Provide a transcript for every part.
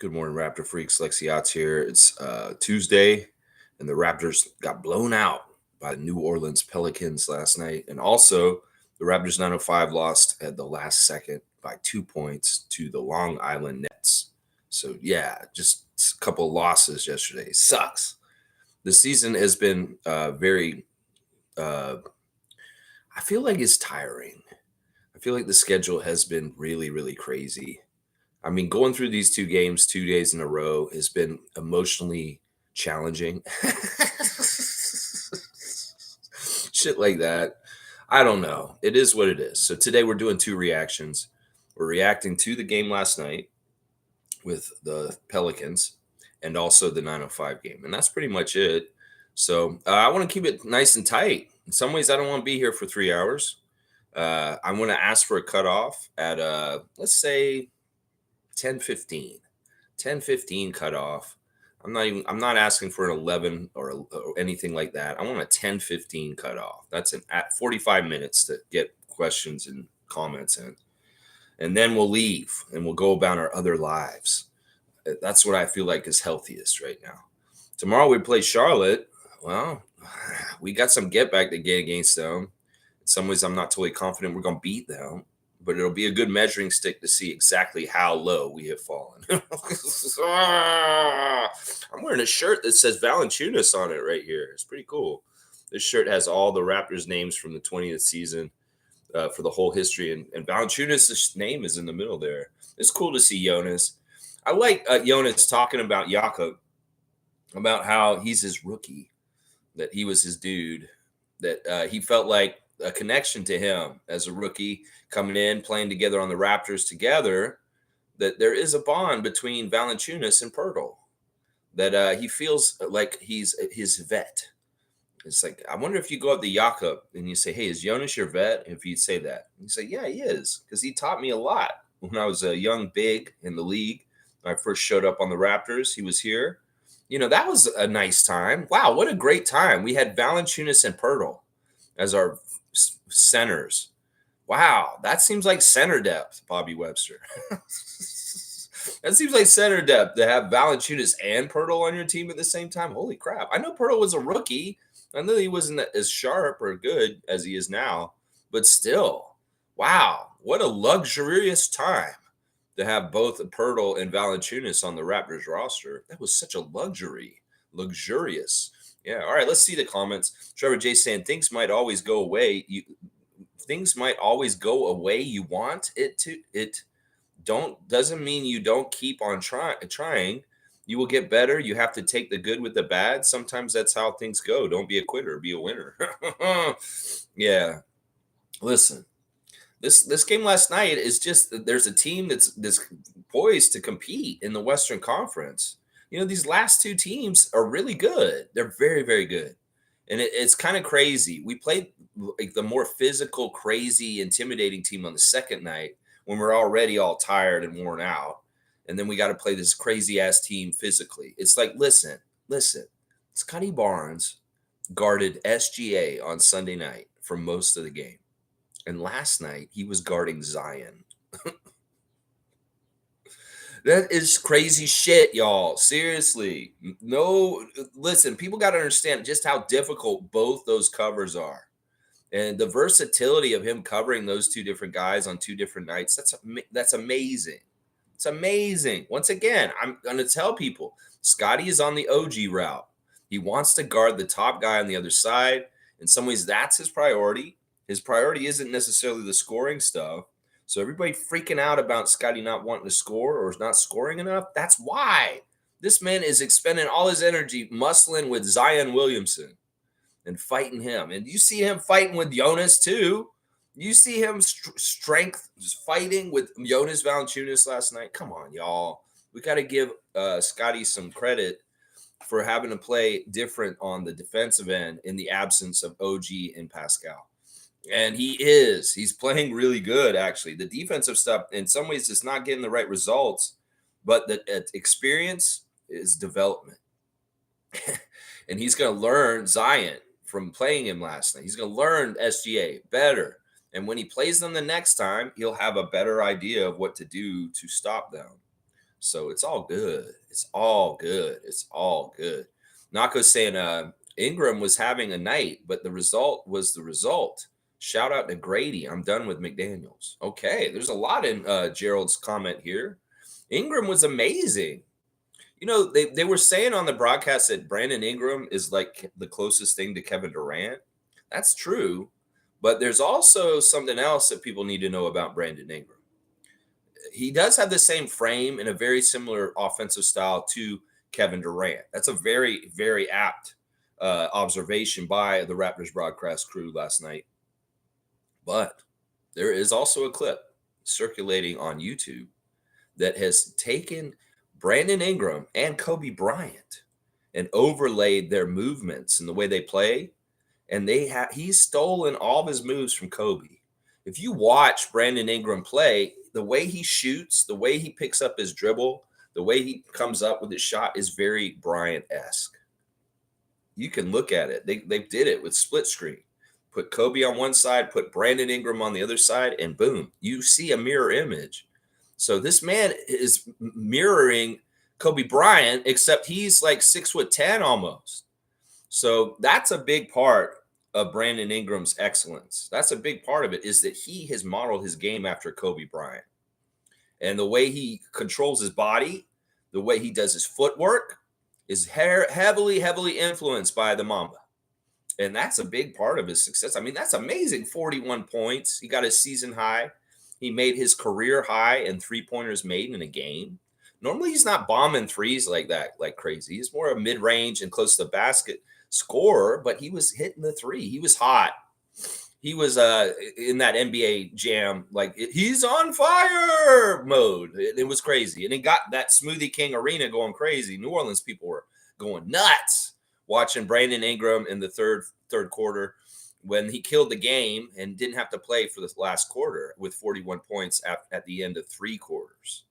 Good morning, Raptor freaks. Lexiot's here. It's Tuesday, and the Raptors got blown out by the New Orleans Pelicans last night. And also, the Raptors 905 lost at the last second by 2 points to the Long Island Nets. So, yeah, just a couple of losses yesterday. It sucks. The season has been I feel like it's tiring. I feel like the schedule has been really, really crazy. I mean, going through these 2 games 2 days in a row has been emotionally challenging. Shit like that. I don't know. It is what it is. So today we're doing 2 reactions. We're reacting to the game last night with the Pelicans and also the 905 game. And that's pretty much it. So I want to keep it nice and tight. In some ways, I don't want to be here for 3 hours. I want to ask for a cutoff at, let's say, 10:15 cutoff. I'm not asking for an 11 or anything like that. I want a 10:15 cutoff. That's at 45 minutes to get questions and comments in. And then we'll leave and we'll go about our other lives. That's what I feel like is healthiest right now. Tomorrow we play Charlotte. Well, we got some get back to get against them. In some ways, I'm not totally confident we're going to beat them, but it'll be a good measuring stick to see exactly how low we have fallen. I'm wearing a shirt that says Valanciunas on it right here. It's pretty cool. This shirt has all the Raptors names from the 20th season for the whole history, and Valanciunas' name is in the middle there. It's cool to see Jonas. I like Jonas talking about Jakob, about how he's his rookie, that he was his dude, that he felt like a connection to him as a rookie coming in, playing together on the Raptors together, that there is a bond between Valanciunas and Pirtle, that he feels like he's his vet. It's like, I wonder if you go up to Jakob and you say, hey, is Jonas your vet? If you'd say that, you say, yeah, he is, because he taught me a lot when I was a young big in the league. When I first showed up on the Raptors, he was here. That was a nice time. Wow, what a great time. We had Valanciunas and Pirtle as our centers. Wow, that seems like center depth, Bobby Webster. That seems like center depth to have Valanciunas and Pirtle on your team at the same time. Holy crap. I know Pirtle was a rookie. I know he wasn't as sharp or good as he is now, but still, wow, what a luxurious time to have both Pirtle and Valanciunas on the Raptors roster. That was such a luxurious. Yeah. All right. Let's see the comments. Trevor J saying things might always go away. Things might always go away. You want it to. It doesn't mean you don't keep on trying. You will get better. You have to take the good with the bad. Sometimes that's how things go. Don't be a quitter. Be a winner. Yeah. Listen. This game last night is just, there's a team that's poised to compete in the Western Conference. These last 2 teams are really good. They're very, very good. And it's kind of crazy. We played like the more physical, crazy, intimidating team on the second night when we're already all tired and worn out. And then we got to play this crazy ass team physically. It's like, listen. Scotty Barnes guarded SGA on Sunday night for most of the game. And last night, he was guarding Zion. That is crazy shit, y'all. Seriously. No, listen, people got to understand just how difficult both those covers are. And the versatility of him covering those 2 different guys on 2 different nights, that's amazing. It's amazing. Once again, I'm going to tell people, Scotty is on the OG route. He wants to guard the top guy on the other side. In some ways, that's his priority. His priority isn't necessarily the scoring stuff. So everybody freaking out about Scotty not wanting to score or not scoring enough, that's why. This man is expending all his energy muscling with Zion Williamson and fighting him. And you see him fighting with Jonas too. You see him strength fighting with Jonas Valanciunas last night. Come on, y'all. We got to give Scotty some credit for having to play different on the defensive end in the absence of OG and Pascal. And he's playing really good, actually. The defensive stuff, in some ways, is not getting the right results, but the experience is development. And he's going to learn Zion from playing him last night. He's going to learn SGA better. And when he plays them the next time, he'll have a better idea of what to do to stop them. So it's all good. It's all good. It's all good. Nako's saying Ingram was having a night, but the result was the result. Shout out to Grady. I'm done with McDaniels. Okay, there's a lot in Gerald's comment here. Ingram was amazing. You know, they were saying on the broadcast that Brandon Ingram is like the closest thing to Kevin Durant. That's true. But there's also something else that people need to know about Brandon Ingram. He does have the same frame and a very similar offensive style to Kevin Durant. That's a very, very apt observation by the Raptors broadcast crew last night. But there is also a clip circulating on YouTube that has taken Brandon Ingram and Kobe Bryant and overlaid their movements and the way they play. And he's stolen all of his moves from Kobe. If you watch Brandon Ingram play, the way he shoots, the way he picks up his dribble, the way he comes up with his shot is very Bryant-esque. You can look at it. They did it with split screen. Put Kobe on one side, put Brandon Ingram on the other side, and boom, you see a mirror image. So this man is mirroring Kobe Bryant, except he's like 6'10" almost. So that's a big part of Brandon Ingram's excellence. That's a big part of it, is that he has modeled his game after Kobe Bryant. And the way he controls his body, the way he does his footwork is heavily, heavily influenced by the Mamba. And that's a big part of his success. I mean, that's amazing. 41 points. He got his season high. He made his career high in three-pointers made in a game. Normally, he's not bombing threes like that, like crazy. He's more a mid-range and close to the basket scorer, but he was hitting the three. He was hot. He was in that NBA jam, like he's on fire mode. It was crazy. And it got that Smoothie King Arena going crazy. New Orleans people were going nuts watching Brandon Ingram in the third quarter when he killed the game and didn't have to play for the last quarter with 41 points at the end of three quarters.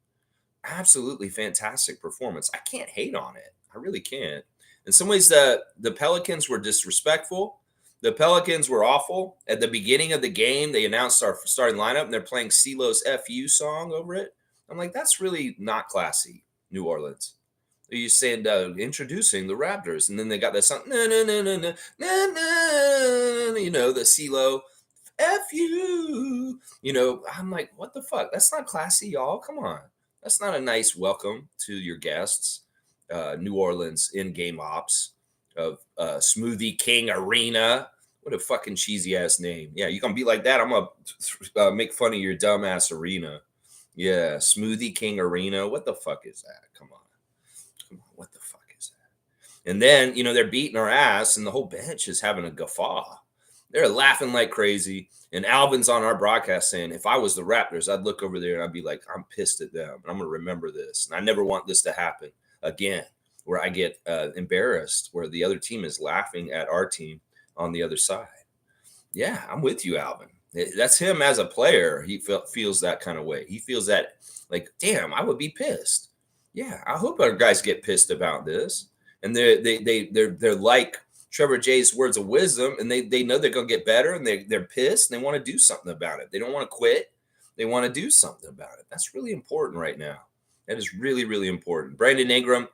Absolutely fantastic performance. I can't hate on it. I really can't. In some ways, the Pelicans were disrespectful. The Pelicans were awful. At the beginning of the game, they announced our starting lineup, and they're playing CeeLo's FU song over it. I'm like, that's really not classy, New Orleans. You saying introducing the Raptors, and then they got that song, no, no, no, no, no, no, no, you know, the CeeLo FU. You know, I'm like, what the fuck? That's not classy, y'all. Come on. That's not a nice welcome to your guests. New Orleans in-game ops of Smoothie King Arena. What a fucking cheesy ass name. Yeah, you gonna be like that? I'm gonna make fun of your dumbass arena. Yeah, Smoothie King Arena. What the fuck is that? Come on, what the fuck is that? And then they're beating our ass, and the whole bench is having a guffaw. They're laughing like crazy. And Alvin's on our broadcast saying, if I was the Raptors, I'd look over there and I'd be like, I'm pissed at them. And I'm gonna remember this, and I never want this to happen again, where I get embarrassed, where the other team is laughing at our team on the other side. Yeah, I'm with you, Alvin. That's him as a player. He feels that kind of way. He feels that, like, damn, I would be pissed. Yeah, I hope our guys get pissed about this. And they're like Trevor J's words of wisdom, and they know they're gonna get better, and they're pissed, and they want to do something about it. They don't want to quit. They want to do something about it. That's really important right now. That is really, really important. Brandon Ingram,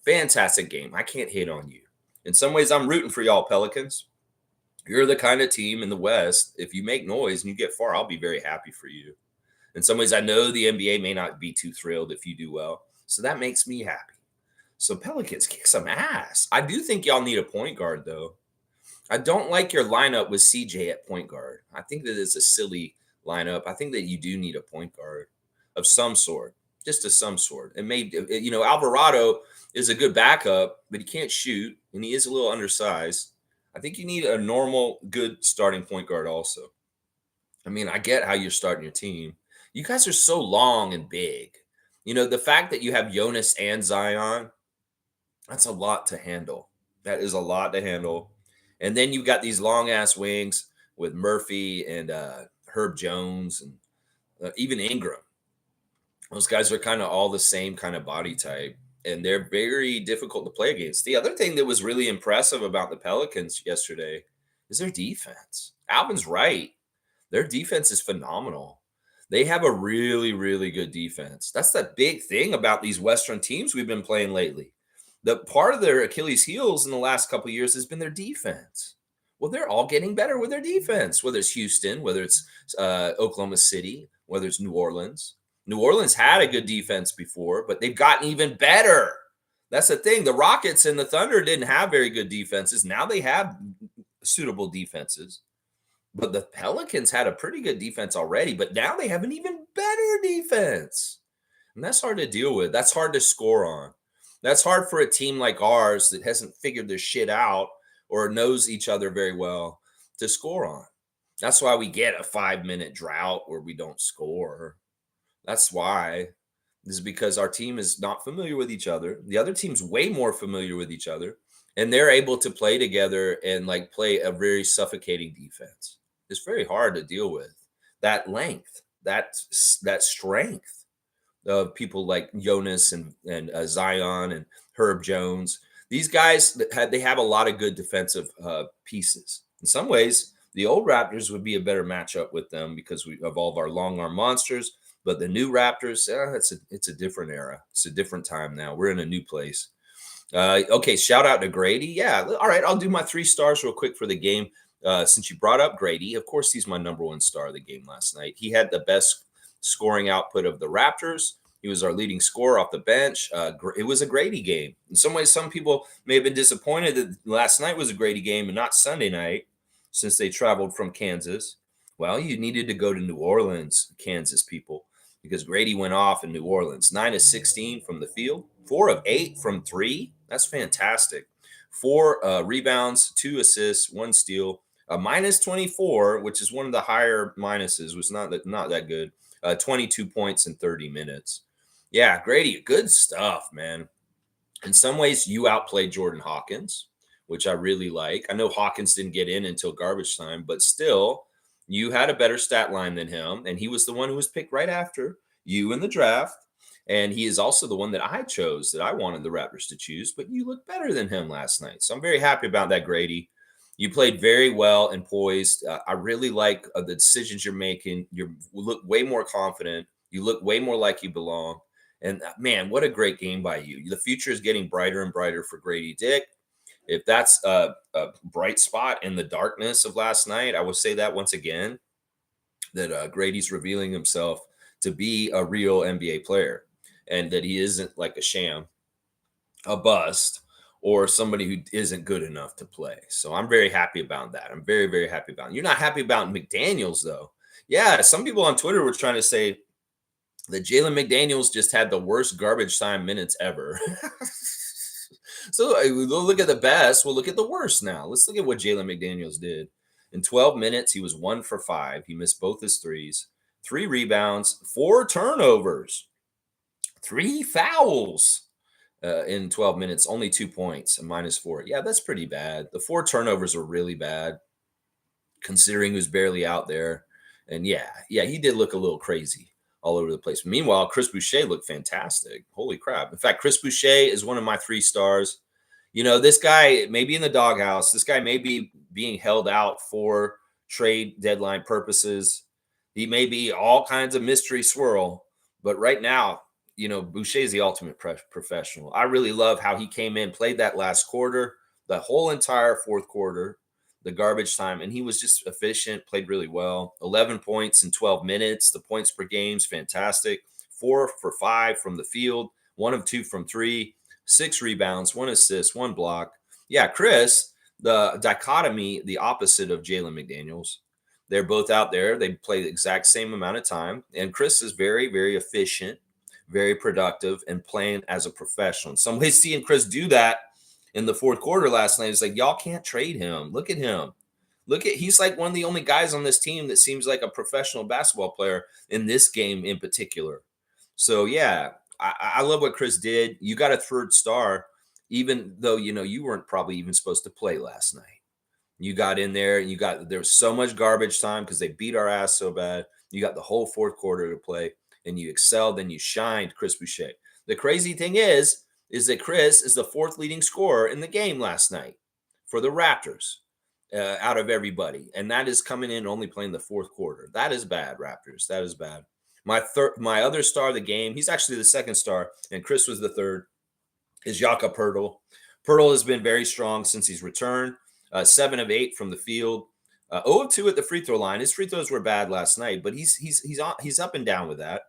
fantastic game. I can't hate on you. In some ways, I'm rooting for y'all, Pelicans. You're the kind of team in the West, if you make noise and you get far, I'll be very happy for you. In some ways, I know the NBA may not be too thrilled if you do well. So that makes me happy. So Pelicans, kick some ass. I do think y'all need a point guard, though. I don't like your lineup with CJ at point guard. I think that it's a silly lineup. I think that you do need a point guard of some sort. Just of some sort. And maybe, Alvarado is a good backup, but he can't shoot, and he is a little undersized. I think you need a normal, good starting point guard also. I mean, I get how you're starting your team. You guys are so long and big. The fact that you have Jonas and Zion, that's a lot to handle. That is a lot to handle. And then you've got these long-ass wings with Murphy and Herb Jones and even Ingram. Those guys are kind of all the same kind of body type, and they're very difficult to play against. The other thing that was really impressive about the Pelicans yesterday is their defense. Alvin's right. Their defense is phenomenal. They have a really, really good defense. That's the big thing about these Western teams we've been playing lately. The part of their Achilles heels in the last couple of years has been their defense. Well, they're all getting better with their defense, whether it's Houston, whether it's Oklahoma City, whether it's New Orleans. New Orleans had a good defense before, but they've gotten even better. That's the thing. The Rockets and the Thunder didn't have very good defenses. Now they have suitable defenses. But the Pelicans had a pretty good defense already, but now they have an even better defense. And that's hard to deal with. That's hard to score on. That's hard for a team like ours that hasn't figured their shit out or knows each other very well to score on. That's why we get a 5-minute drought where we don't score. That's why. This is because our team is not familiar with each other. The other team's way more familiar with each other, and they're able to play together and like play a very suffocating defense. It's very hard to deal with that length, that strength of people like Jonas and Zion and Herb Jones. These guys they have a lot of good defensive pieces. In some ways, the old Raptors would be a better matchup with them because of all of our long arm monsters. But the new Raptors, it's a different era. It's a different time now. We're in a new place. Okay, shout out to Grady. Yeah, all right. I'll do my 3 stars real quick for the game. Since you brought up Grady, of course, he's my number 1 star of the game last night. He had the best scoring output of the Raptors. He was our leading scorer off the bench. It was a Grady game. In some ways, some people may have been disappointed that last night was a Grady game and not Sunday night since they traveled from Kansas. Well, you needed to go to New Orleans, Kansas people, because Grady went off in New Orleans. 9 of 16 from the field, 4 of 8 from 3. That's fantastic. 4 rebounds, 2 assists, 1 steal. Minus 24, which is one of the higher minuses, was not that good. 22 points in 30 minutes. Yeah, Grady, good stuff, man. In some ways, you outplayed Jordan Hawkins, which I really like. I know Hawkins didn't get in until garbage time, but still, you had a better stat line than him, and he was the one who was picked right after you in the draft. And he is also the one that I chose, that I wanted the Raptors to choose, but you looked better than him last night. So I'm very happy about that, Grady. You played very well and poised. I really like the decisions you're making. You look way more confident. You look way more like you belong. And man, what a great game by you. The future is getting brighter and brighter for Grady Dick. If that's a bright spot in the darkness of last night, I will say that once again, that Grady's revealing himself to be a real NBA player and that he isn't like a sham, a bust, or somebody who isn't good enough to play. So I'm very happy about that. I'm very, very happy about it. You're not happy about McDaniels, though. Yeah, some people on Twitter were trying to say that Jalen McDaniels just had the worst garbage time minutes ever. So we'll look at the best. We'll look at the worst now. Let's look at what Jalen McDaniels did. In 12 minutes, he was 1 for 5. He missed both his threes, 3 rebounds, 4 turnovers, 3 fouls in 12 minutes, only 2 points, a -4. Yeah, that's pretty bad. The 4 turnovers were really bad, considering he was barely out there. And yeah, he did look a little crazy all over the place. Meanwhile, Chris Boucher looked fantastic. Holy crap. In fact, Chris Boucher is one of my 3 stars. You know, this guy may be in the doghouse. This guy may be being held out for trade deadline purposes. He may be all kinds of mystery swirl. But right now, you know, Boucher is the ultimate professional. I really love how he came in, played that last quarter, the whole entire fourth quarter, the garbage time, and he was just efficient, played really well. 11 points in 12 minutes. The points per game is fantastic. 4 for 5 from the field, 1 of 2 from 3, 6 rebounds, 1 assist, 1 block. Yeah, Chris, the dichotomy, the opposite of Jalen McDaniels. They're both out there. They play the exact same amount of time. And Chris is very, very efficient, very productive, and playing as a professional. In some ways, seeing Chris do that in the fourth quarter last night, it's like, y'all can't trade him. Look at him. He's like one of the only guys on this team that seems like a professional basketball player in this game in particular. So, yeah, I love what Chris did. You got a 3rd star, even though, you know, you weren't probably even supposed to play last night. You got in there and there was so much garbage time because they beat our ass so bad. You got the whole fourth quarter to play and you excelled and you shined, Chris Boucher. The crazy thing is that Chris is the 4th leading scorer in the game last night for the Raptors out of everybody. And that is coming in only playing the fourth quarter. That is bad, Raptors. That is bad. My other star of the game, he's actually the second star, and Chris was the third, is Jakob Poeltl. Poeltl has been very strong since he's returned. 7 of 8 from the field. 0 of 2 at the free throw line. His free throws were bad last night, but he's up and down with that.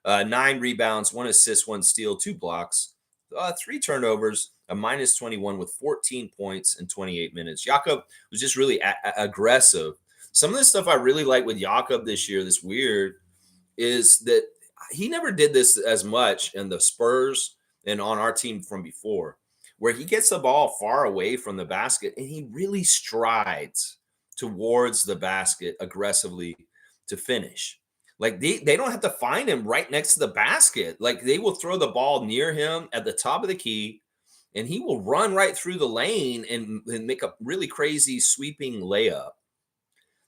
9 rebounds, 1 assist, 1 steal, 2 blocks, 3 turnovers, a minus 21 with 14 points in 28 minutes. Jakob was just really aggressive. Some of the stuff I really like with Jakob this year, this weird, is that he never did this as much in the Spurs and on our team from before, where he gets the ball far away from the basket and he really strides towards the basket aggressively to finish. Like they don't have to find him right next to the basket. Like they will throw the ball near him at the top of the key, and he will run right through the lane and make a really crazy sweeping layup.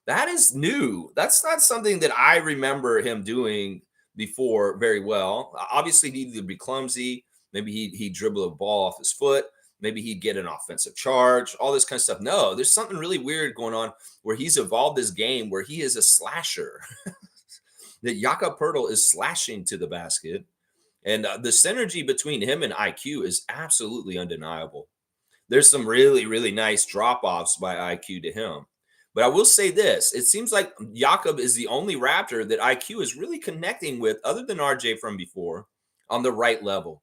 That is new. That's not something that I remember him doing before very well. Obviously, he needed to be clumsy. Maybe he'd dribble a ball off his foot. Maybe he'd get an offensive charge, all this kind of stuff. No, there's something really weird going on where he's evolved this game where he is a slasher. That Jakob Poeltl is slashing to the basket. And the synergy between him and IQ is absolutely undeniable. There's some really, really nice drop-offs by IQ to him. But I will say this. It seems like Jakob is the only Raptor that IQ is really connecting with, other than RJ from before, on the right level.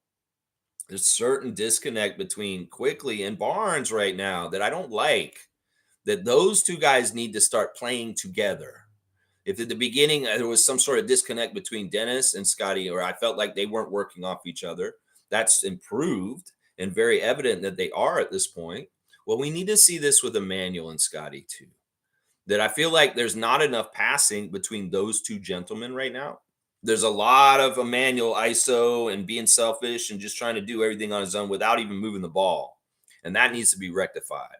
There's certain disconnect between Quickly and Barnes right now that I don't like, that those two guys need to start playing together. If at the beginning there was some sort of disconnect between Dennis and Scotty, or I felt like they weren't working off each other, that's improved and very evident that they are at this point. Well, we need to see this with Emmanuel and Scotty too. That I feel like there's not enough passing between those two gentlemen right now. There's a lot of Emmanuel ISO and being selfish and just trying to do everything on his own without even moving the ball. And that needs to be rectified.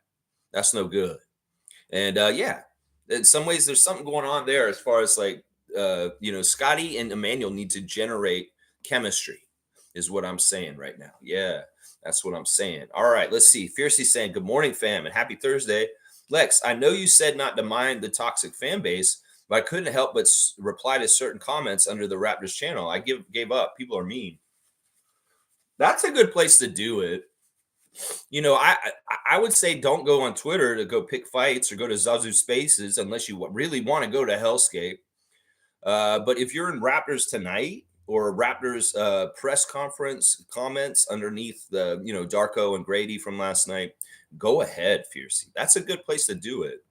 That's no good. And yeah, in some ways there's something going on there as far as like, Scotty and Emmanuel need to generate chemistry is what I'm saying right now. Yeah, that's what I'm saying. All right, let's see. Fiercely saying, good morning, fam, and happy Thursday. Lex, I know you said not to mind the toxic fan base, but I couldn't help but reply to certain comments under the Raptors channel. I gave up. People are mean. That's a good place to do it. I would say don't go on Twitter to go pick fights or go to Zazu Spaces unless you really want to go to Hellscape. But if you're in Raptors Tonight or Raptors press conference comments underneath the, Darko and Grady from last night, go ahead, Fiercey. That's a good place to do it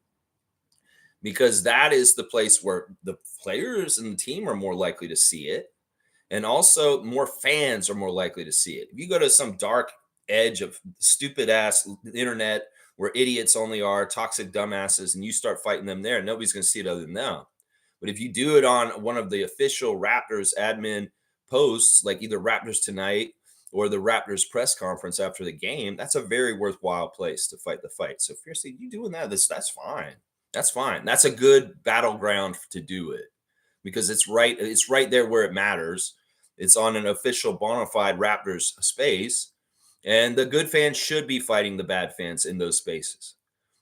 because that is the place where the players and the team are more likely to see it. And also more fans are more likely to see it. If you go to some dark edge of stupid ass internet where idiots only are toxic dumbasses and you start fighting them there, nobody's going to see it other than them. But if you do it on one of the official Raptors admin posts, like either Raptors Tonight or the Raptors press conference after the game, that's a very worthwhile place to fight the fight. So Fiercely, you doing that, that's fine. That's fine. That's a good battleground to do it because it's right there where it matters. It's on an official bona fide Raptors space. And the good fans should be fighting the bad fans in those spaces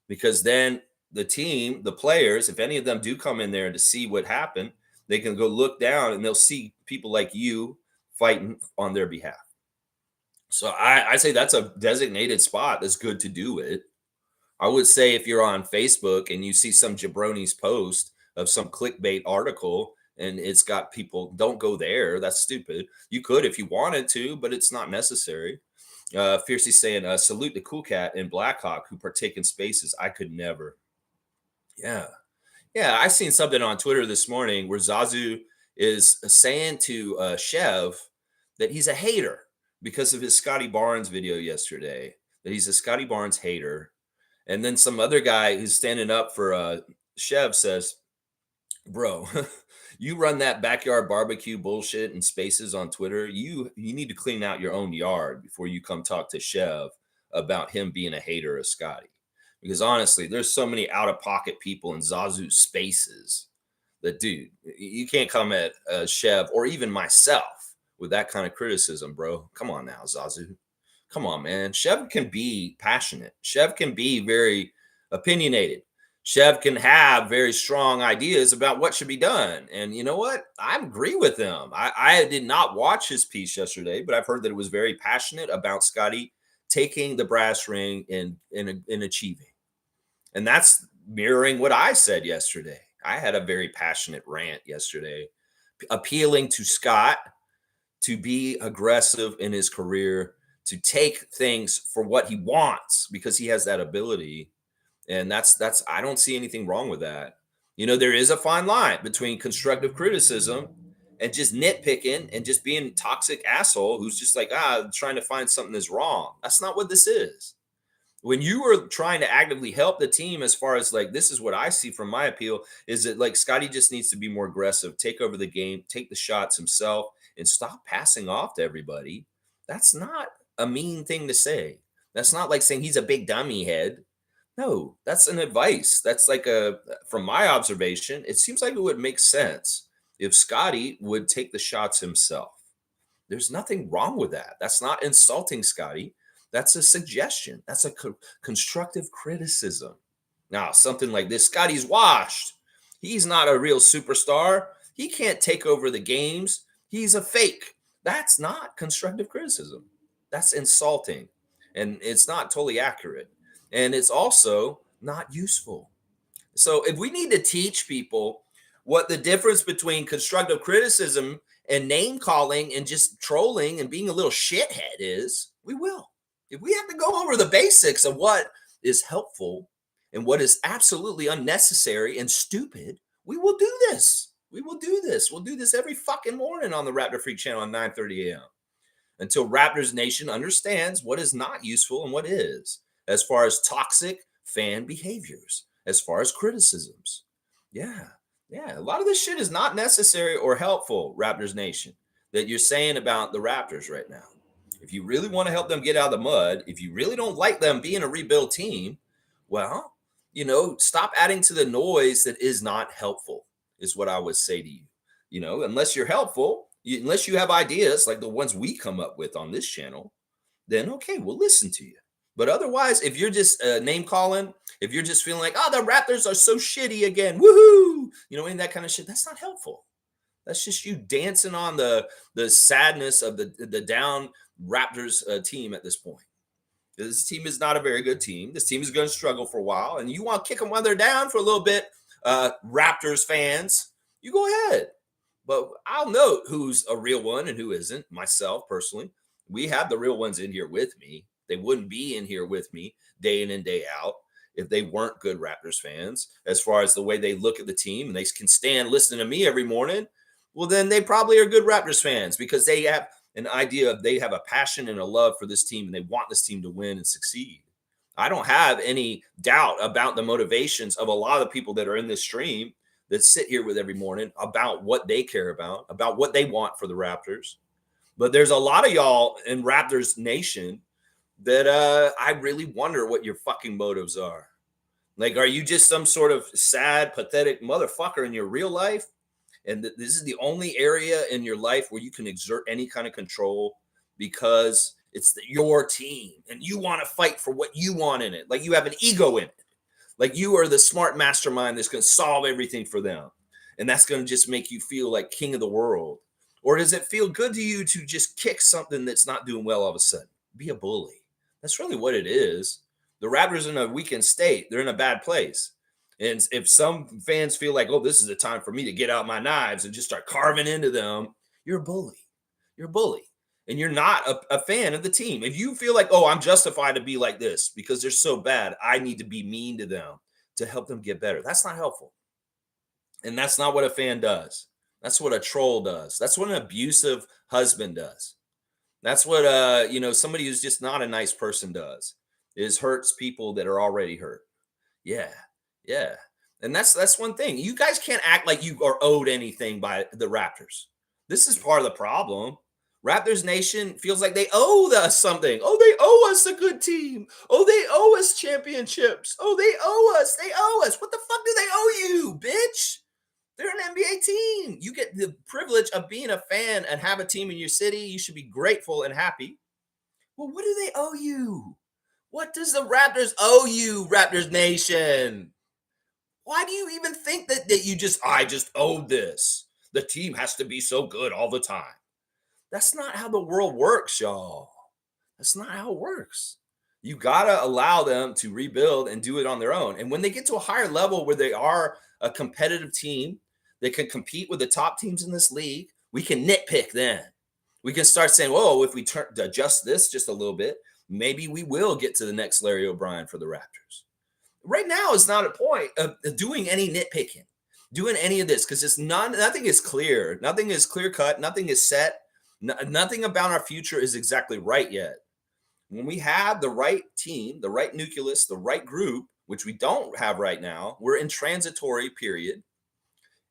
because then the team, the players, if any of them do come in there to see what happened, they can go look down and they'll see people like you fighting on their behalf. So I say that's a designated spot that's good to do it. I would say if you're on Facebook and you see some jabroni's post of some clickbait article and it's got people, don't go there. That's stupid. You could if you wanted to, but it's not necessary. Fiercely saying, salute to Cool Cat and Blackhawk who partake in spaces. I could never. Yeah. Yeah. I seen something on Twitter this morning where Zazu is saying to Chev that he's a hater because of his Scotty Barnes video yesterday, that he's a Scotty Barnes hater. And then some other guy who's standing up for Chev says, bro, you run that backyard barbecue bullshit and spaces on Twitter. You need to clean out your own yard before you come talk to Chev about him being a hater of Scotty. Because honestly, there's so many out-of-pocket people in Zazu spaces that, dude, you can't come at Chev or even myself with that kind of criticism, bro. Come on now, Zazu. Come on, man. Chev can be passionate. Chev can be very opinionated. Chev can have very strong ideas about what should be done. And you know what? I agree with him. I did not watch his piece yesterday, but I've heard that it was very passionate about Scotty taking the brass ring and achieving. And that's mirroring what I said yesterday. I had a very passionate rant yesterday, appealing to Scott to be aggressive in his career, to take things for what he wants because he has that ability. And that's I don't see anything wrong with that. There is a fine line between constructive criticism and just nitpicking and just being a toxic asshole who's just like trying to find something that's wrong. That's not what this is. When you are trying to actively help the team, as far as like, this is what I see from my appeal, is that like Scotty just needs to be more aggressive, take over the game, take the shots himself, and stop passing off to everybody. That's not a mean thing to say. That's not like saying he's a big dummy head. No, that's an advice. That's like from my observation, it seems like it would make sense if Scotty would take the shots himself. There's nothing wrong with that. That's not insulting Scotty. That's a suggestion. That's a constructive criticism. Now, something like this, Scotty's washed. He's not a real superstar. He can't take over the games. He's a fake. That's not constructive criticism. That's insulting. And it's not totally accurate. And it's also not useful. So if we need to teach people what the difference between constructive criticism and name calling and just trolling and being a little shithead is, we will. If we have to go over the basics of what is helpful and what is absolutely unnecessary and stupid, we will do this. We will do this. We'll do this every fucking morning on the Raptor Freak channel at 9:30 a.m. until Raptors Nation understands what is not useful and what is, as far as toxic fan behaviors, as far as criticisms. Yeah. A lot of this shit is not necessary or helpful, Raptors Nation, that you're saying about the Raptors right now. If you really want to help them get out of the mud, if you really don't like them being a rebuild team, well, stop adding to the noise that is not helpful, is what I would say to you. Unless you're helpful, unless you have ideas like the ones we come up with on this channel, then okay, we'll listen to you. But otherwise, if you're just name calling, if you're just feeling like, the Raptors are so shitty again, woohoo, and that kind of shit, that's not helpful. That's just you dancing on the sadness of the down Raptors team at this point. This team is not a very good team. This team is going to struggle for a while, and you want to kick them while they're down for a little bit, Raptors fans, you go ahead. But I'll note who's a real one and who isn't. Myself, personally, we have the real ones in here with me. They wouldn't be in here with me day in and day out if they weren't good Raptors fans, as far as the way they look at the team and they can stand listening to me every morning. Well, then they probably are good Raptors fans because they have an idea of, they have a passion and a love for this team and they want this team to win and succeed. I don't have any doubt about the motivations of a lot of the people that are in this stream that sit here with every morning about what they care about what they want for the Raptors. But there's a lot of y'all in Raptors Nation that I really wonder what your fucking motives are. Like, are you just some sort of sad, pathetic motherfucker in your real life? And this is the only area in your life where you can exert any kind of control because it's your team and you want to fight for what you want in it. Like you have an ego in it. Like you are the smart mastermind that's going to solve everything for them. And that's going to just make you feel like king of the world. Or does it feel good to you to just kick something that's not doing well all of a sudden? Be a bully. That's really what it is. The Raptors are in a weakened state. They're in a bad place. And if some fans feel like, this is the time for me to get out my knives and just start carving into them, you're a bully. You're a bully. And you're not a fan of the team. If you feel like, I'm justified to be like this because they're so bad, I need to be mean to them to help them get better. That's not helpful. And that's not what a fan does. That's what a troll does. That's what an abusive husband does. That's what, somebody who's just not a nice person does, is hurts people that are already hurt. Yeah. And that's one thing. You guys can't act like you are owed anything by the Raptors. This is part of the problem. Raptors Nation feels like they owe us something. They owe us a good team. They owe us championships. They owe us. They owe us. What the fuck do they owe you, bitch? They're an NBA team. You get the privilege of being a fan and have a team in your city. You should be grateful and happy. Well, what do they owe you? What does the Raptors owe you, Raptors Nation? Why do you even think that I just owed this? The team has to be so good all the time. That's not how the world works, y'all. That's not how it works. You got to allow them to rebuild and do it on their own. And when they get to a higher level where they are a competitive team, they can compete with the top teams in this league. We can nitpick then. We can start saying, "Whoa, if we adjust this just a little bit, maybe we will get to the next Larry O'Brien for the Raptors." Right now is not a point of doing any nitpicking, doing any of this, because nothing is clear. Nothing is clear cut. Nothing is set. Nothing about our future is exactly right yet. When we have the right team, the right nucleus, the right group, which we don't have right now, we're in transitory period.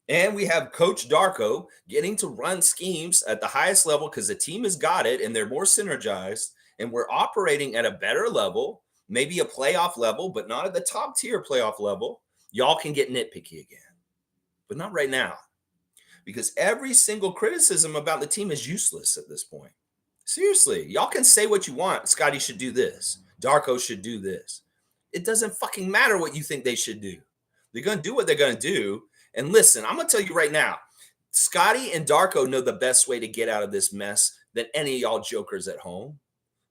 And we have Coach Darko getting to run schemes at the highest level because the team has got it and they're more synergized. And we're operating at a better level, maybe a playoff level, but not at the top tier playoff level. Y'all can get nitpicky again, but not right now, because every single criticism about the team is useless at this point. Seriously, y'all can say what you want. Scotty should do this. Darko should do this. It doesn't fucking matter what you think they should do. They're going to do what they're going to do. And listen, I'm going to tell you right now, Scotty and Darko know the best way to get out of this mess than any of y'all jokers at home.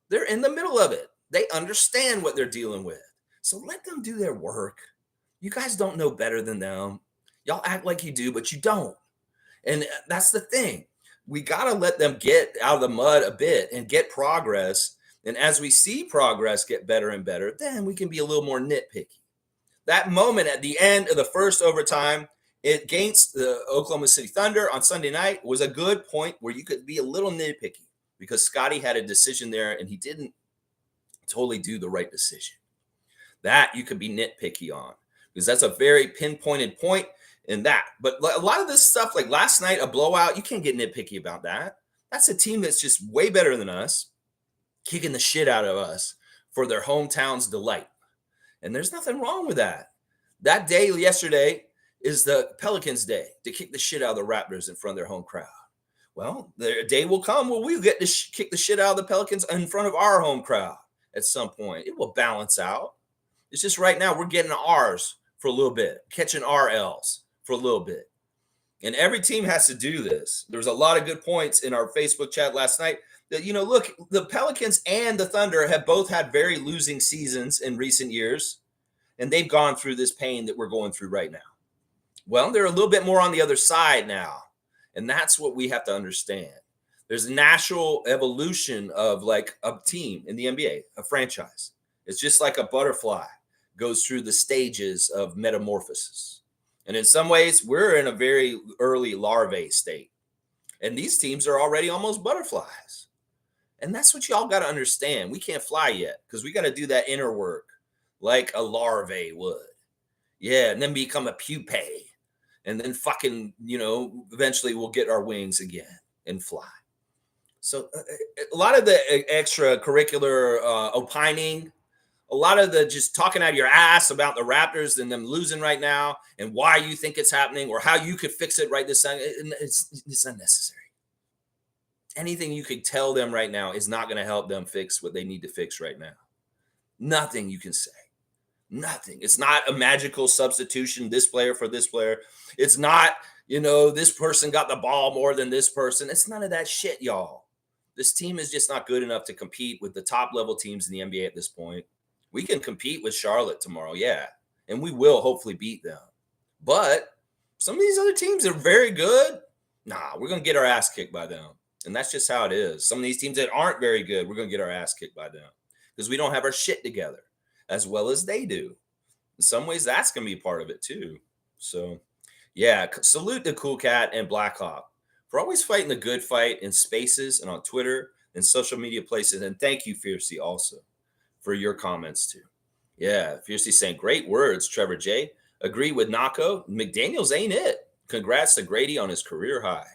They're in the middle of it. They understand what they're dealing with. So let them do their work. You guys don't know better than them. Y'all act like you do, but you don't. And that's the thing. We got to let them get out of the mud a bit and get progress. And as we see progress get better and better, then we can be a little more nitpicky. That moment at the end of the first overtime against the Oklahoma City Thunder on Sunday night was a good point where you could be a little nitpicky because Scotty had a decision there and he didn't totally do the right decision. That you could be nitpicky on because that's a very pinpointed point in that. But a lot of this stuff, like last night, a blowout, you can't get nitpicky about that. That's a team that's just way better than us, kicking the shit out of us for their hometown's delight. And there's nothing wrong with that. That day yesterday is the Pelicans' day to kick the shit out of the Raptors in front of their home crowd. Well, the day will come where we get to kick the shit out of the Pelicans in front of our home crowd at some point. It will balance out. It's just right now we're getting ours for a little bit, catching our L's for a little bit. And every team has to do this. There was a lot of good points in our Facebook chat last night that, look, the Pelicans and the Thunder have both had very losing seasons in recent years, and they've gone through this pain that we're going through right now. Well, they're a little bit more on the other side now, and that's what we have to understand. There's a natural evolution of like a team in the NBA, a franchise. It's just like a butterfly goes through the stages of metamorphosis. And in some ways, we're in a very early larvae state. And these teams are already almost butterflies. And that's what y'all got to understand. We can't fly yet because we got to do that inner work like a larvae would. Yeah, and then become a pupae. And then fucking, eventually we'll get our wings again and fly. So a lot of the extracurricular opining, a lot of the just talking out of your ass about the Raptors and them losing right now and why you think it's happening or how you could fix it right this second, it's unnecessary. Anything you could tell them right now is not going to help them fix what they need to fix right now. Nothing you can say. Nothing. It's not a magical substitution, this player for this player. It's not, this person got the ball more than this person. It's none of that shit, y'all. This team is just not good enough to compete with the top level teams in the NBA at this point. We can compete with Charlotte tomorrow, yeah, and we will hopefully beat them. But some of these other teams are very good. Nah, we're going to get our ass kicked by them. And that's just how it is. Some of these teams that aren't very good, we're going to get our ass kicked by them because we don't have our shit together as well as they do. In some ways, that's going to be part of it too. So, yeah, salute to Cool Cat and Blackhawk for always fighting the good fight in spaces and on Twitter and social media places. And thank you, Fiercey, also for your comments too. Yeah, Fiercey saying great words, Trevor J. Agree with Nako. McDaniels ain't it. Congrats to Grady on his career high.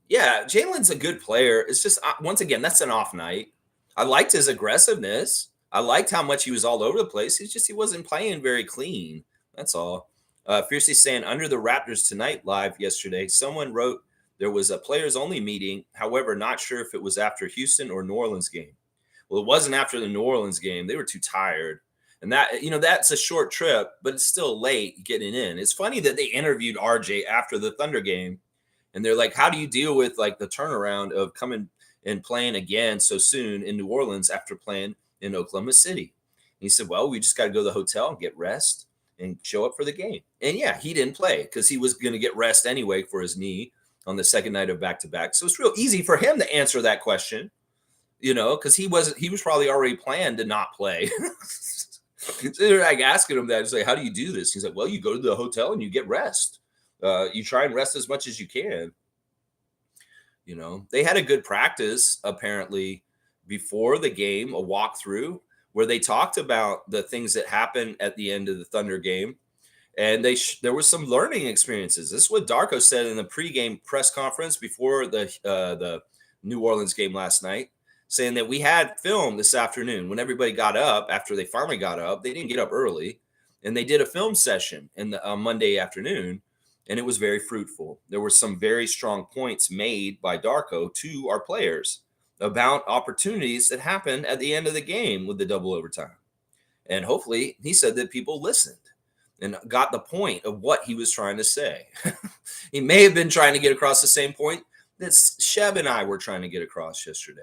Yeah, Jalen's a good player. It's just, once again, that's an off night. I liked his aggressiveness. I liked how much he was all over the place. He wasn't playing very clean. That's all. Fiercely saying, under the Raptors Tonight live yesterday, someone wrote there was a players-only meeting. However, not sure if it was after Houston or New Orleans game. Well, it wasn't after the New Orleans game. They were too tired. And that's a short trip, but it's still late getting in. It's funny that they interviewed RJ after the Thunder game, and they're like, how do you deal with like the turnaround of coming and playing again so soon in New Orleans after playing in Oklahoma City? And he said, well, we just got to go to the hotel and get rest and show up for the game. And yeah, he didn't play because he was going to get rest anyway for his knee on the second night of back-to-back. So it's real easy for him to answer that question, because he was probably already planned to not play. So they're like asking him that. It's like, how do you do this? He's like, well, you go to the hotel and you get rest. You try and rest as much as you can. They had a good practice apparently before the game, a walkthrough where they talked about the things that happened at the end of the Thunder game. And there was some learning experiences. This is what Darko said in the pregame press conference before the New Orleans game last night, saying that we had film this afternoon when everybody got up after they finally got up. They didn't get up early, and they did a film session on Monday afternoon, and it was very fruitful. There were some very strong points made by Darko to our players about opportunities that happened at the end of the game with the double overtime. And hopefully, he said that people listened and got the point of what he was trying to say. He may have been trying to get across the same point that Sheb and I were trying to get across yesterday.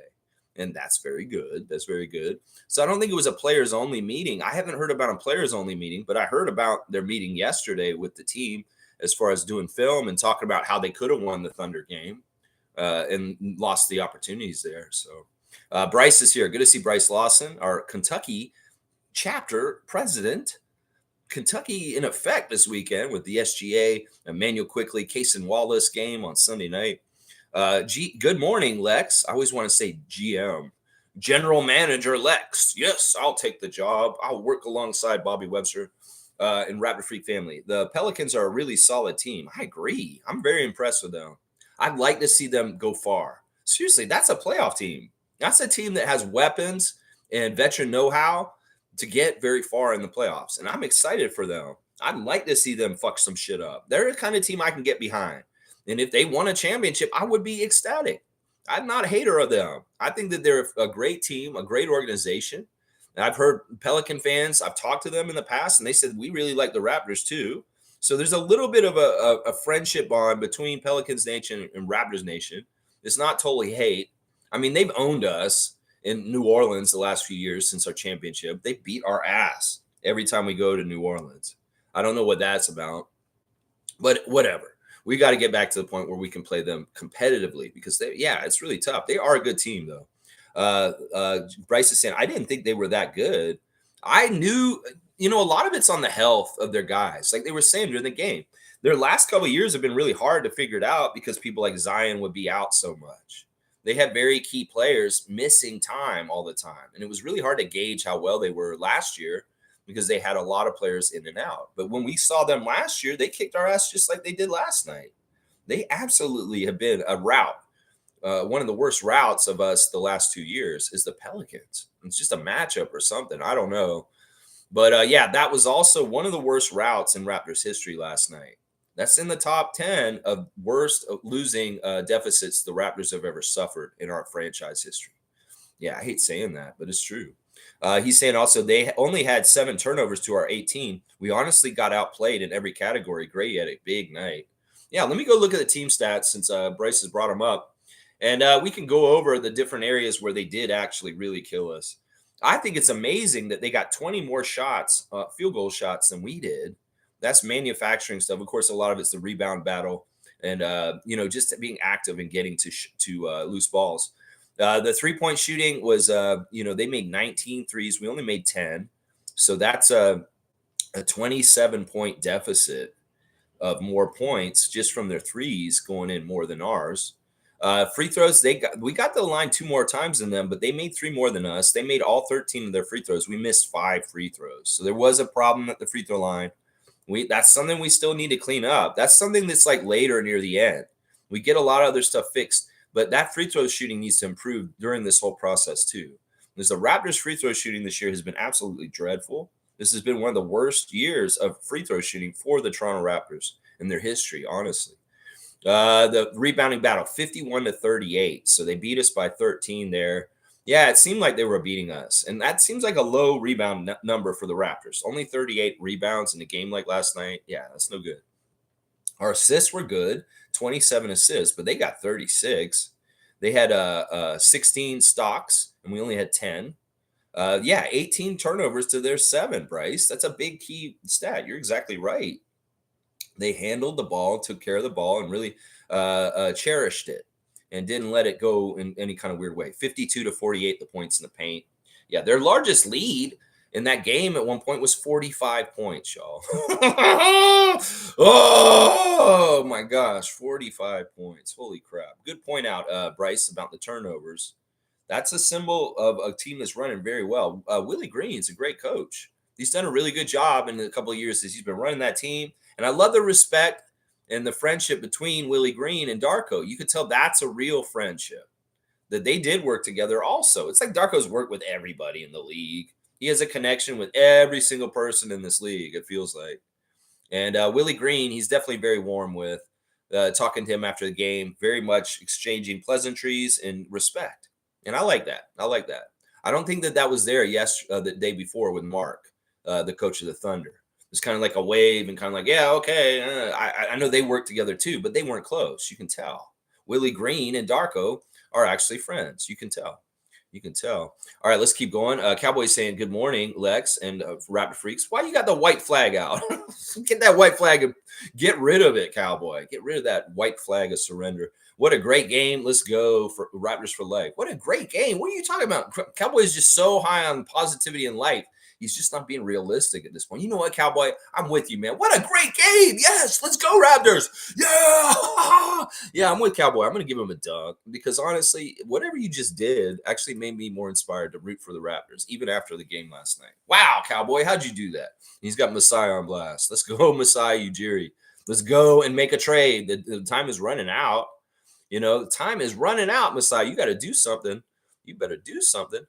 And that's very good. That's very good. So I don't think it was a players only meeting. I haven't heard about a players only meeting, but I heard about their meeting yesterday with the team as far as doing film and talking about how they could have won the Thunder game and lost the opportunities there. So Bryce is here. Good to see Bryce Lawson, our Kentucky chapter president. Kentucky in effect this weekend with the SGA, Emmanuel Quickley, Cason Wallace game on Sunday night. Good morning, Lex. I always want to say GM. General Manager Lex. Yes, I'll take the job. I'll work alongside Bobby Webster and Raptor Freak family. The Pelicans are a really solid team. I agree. I'm very impressed with them. I'd like to see them go far. Seriously, that's a playoff team. That's a team that has weapons and veteran know-how to get very far in the playoffs. And I'm excited for them. I'd like to see them fuck some shit up. They're the kind of team I can get behind. And if they won a championship, I would be ecstatic. I'm not a hater of them. I think that they're a great team, a great organization. And I've heard Pelican fans, I've talked to them in the past, and they said, we really like the Raptors too. So there's a little bit of a friendship bond between Pelicans Nation and Raptors Nation. It's not totally hate. I mean, they've owned us in New Orleans the last few years since our championship. They beat our ass every time we go to New Orleans. I don't know what that's about, but whatever. We got to get back to the point where we can play them competitively because it's really tough. They are a good team though. Bryce is saying, I didn't think they were that good. I knew, a lot of it's on the health of their guys. Like they were saying during the game, their last couple of years have been really hard to figure it out because people like Zion would be out so much. They had very key players missing time all the time. And it was really hard to gauge how well they were last year because they had a lot of players in and out. But when we saw them last year, they kicked our ass just like they did last night. They absolutely have been a rout. One of the worst routes of us the last 2 years is the Pelicans. It's just a matchup or something. I don't know. But that was also one of the worst routes in Raptors history last night. That's in the top 10 of worst losing deficits the Raptors have ever suffered in our franchise history. Yeah, I hate saying that, but it's true. He's saying also they only had 7 turnovers to our 18. We honestly got outplayed in every category. Grady had a big night. Yeah, let me go look at the team stats since Bryce has brought them up. And we can go over the different areas where they did actually really kill us. I think it's amazing that they got 20 more shots, field goal shots than we did. That's manufacturing stuff. Of course, a lot of it's the rebound battle and, just being active and getting to loose balls. The three-point shooting was, they made 19 threes. We only made 10. So that's a 27-point deficit of more points just from their threes going in more than ours. Free throws, we got to the line 2 more times than them, but they made 3 more than us. They made all 13 of their free throws. We missed 5 free throws. So there was a problem at the free throw line. That's something we still need to clean up. That's something that's like later near the end. We get a lot of other stuff fixed, but that free throw shooting needs to improve during this whole process too. Because the Raptors free throw shooting this year has been absolutely dreadful. This has been one of the worst years of free throw shooting for the Toronto Raptors in their history, honestly. The rebounding battle, 51-38. So they beat us by 13 there. Yeah, it seemed like they were beating us. And that seems like a low rebound number for the Raptors. Only 38 rebounds in a game like last night. Yeah, that's no good. Our assists were good, 27 assists, but they got 36. They had 16 stocks, and we only had 10. 18 turnovers to their 7, Bryce. That's a big key stat. You're exactly right. They handled the ball, took care of the ball, and really cherished it and didn't let it go in any kind of weird way. 52-48, the points in the paint. Yeah, their largest lead in that game at one point was 45 points, y'all. Oh my gosh, 45 points. Holy crap. Good point out, Bryce, about the turnovers. That's a symbol of a team that's running very well. Willie Green's a great coach. He's done a really good job in a couple of years since he's been running that team. And I love the respect and the friendship between Willie Green and Darko. You could tell that's a real friendship, that they did work together also. It's like Darko's worked with everybody in the league. He has a connection with every single person in this league, it feels like. And Willie Green, he's definitely very warm with. Talking to him after the game, very much exchanging pleasantries and respect. And I like that. I like that. I don't think that was there the day before with Mark, the coach of the Thunder. It's kind of like a wave and kind of like, yeah, okay. I know they work together too, but they weren't close. You can tell. Willie Green and Darko are actually friends. You can tell. You can tell. All right, let's keep going. Cowboys saying good morning, Lex and Raptor Freaks. Why you got the white flag out? Get that white flag and get rid of it, Cowboy. Get rid of that white flag of surrender. What a great game. Let's go for Raptors for life. What a great game. What are you talking about? Cowboys just so high on positivity and life. He's just not being realistic at this point. You know what, Cowboy? I'm with you, man. What a great game. Yes, let's go, Raptors. Yeah. Yeah, I'm with Cowboy. I'm going to give him a dunk because, honestly, whatever you just did actually made me more inspired to root for the Raptors, even after the game last night. Wow, Cowboy, how'd you do that? He's got Masai on blast. Let's go, Masai Ujiri. Let's go and make a trade. The time is running out. You know, the time is running out, Masai. You got to do something. You better do something.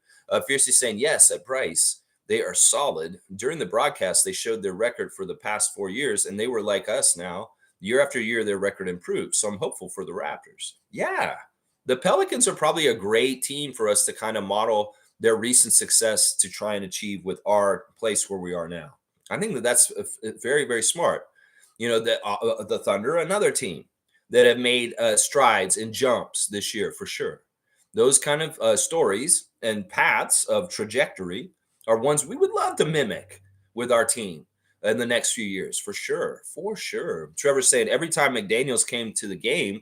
Fiercely saying, yes, at Bryce. They are solid. During the broadcast, they showed their record for the past 4 years, and they were like us now. Year after year, their record improved. So I'm hopeful for the Raptors. Yeah, the Pelicans are probably a great team for us to kind of model their recent success to try and achieve with our place where we are now. I think that's very, very smart. You know, the Thunder, another team that have made strides and jumps this year for sure. Those kind of stories and paths of trajectory are ones we would love to mimic with our team in the next few years, for sure. For sure. Trevor's saying every time McDaniels came to the game,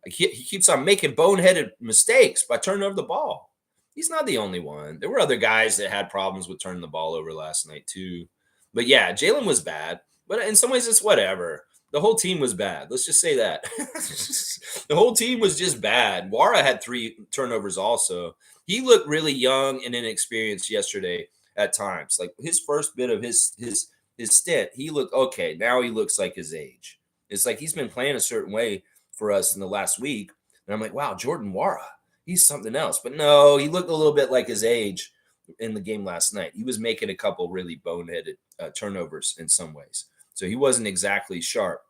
he keeps on making boneheaded mistakes by turning over the ball. He's not the only one. There were other guys that had problems with turning the ball over last night too. But yeah, Jalen was bad. But in some ways, it's whatever. The whole team was bad. Let's just say that. The whole team was just bad. Wara had 3 turnovers also. He looked really young and inexperienced yesterday at times. Like his first bit of his stint, he looked okay. Now he looks like his age. It's like he's been playing a certain way for us in the last week. And I'm like, wow, Jordan Wara, he's something else. But no, he looked a little bit like his age in the game last night. He was making a couple really boneheaded turnovers in some ways. So he wasn't exactly sharp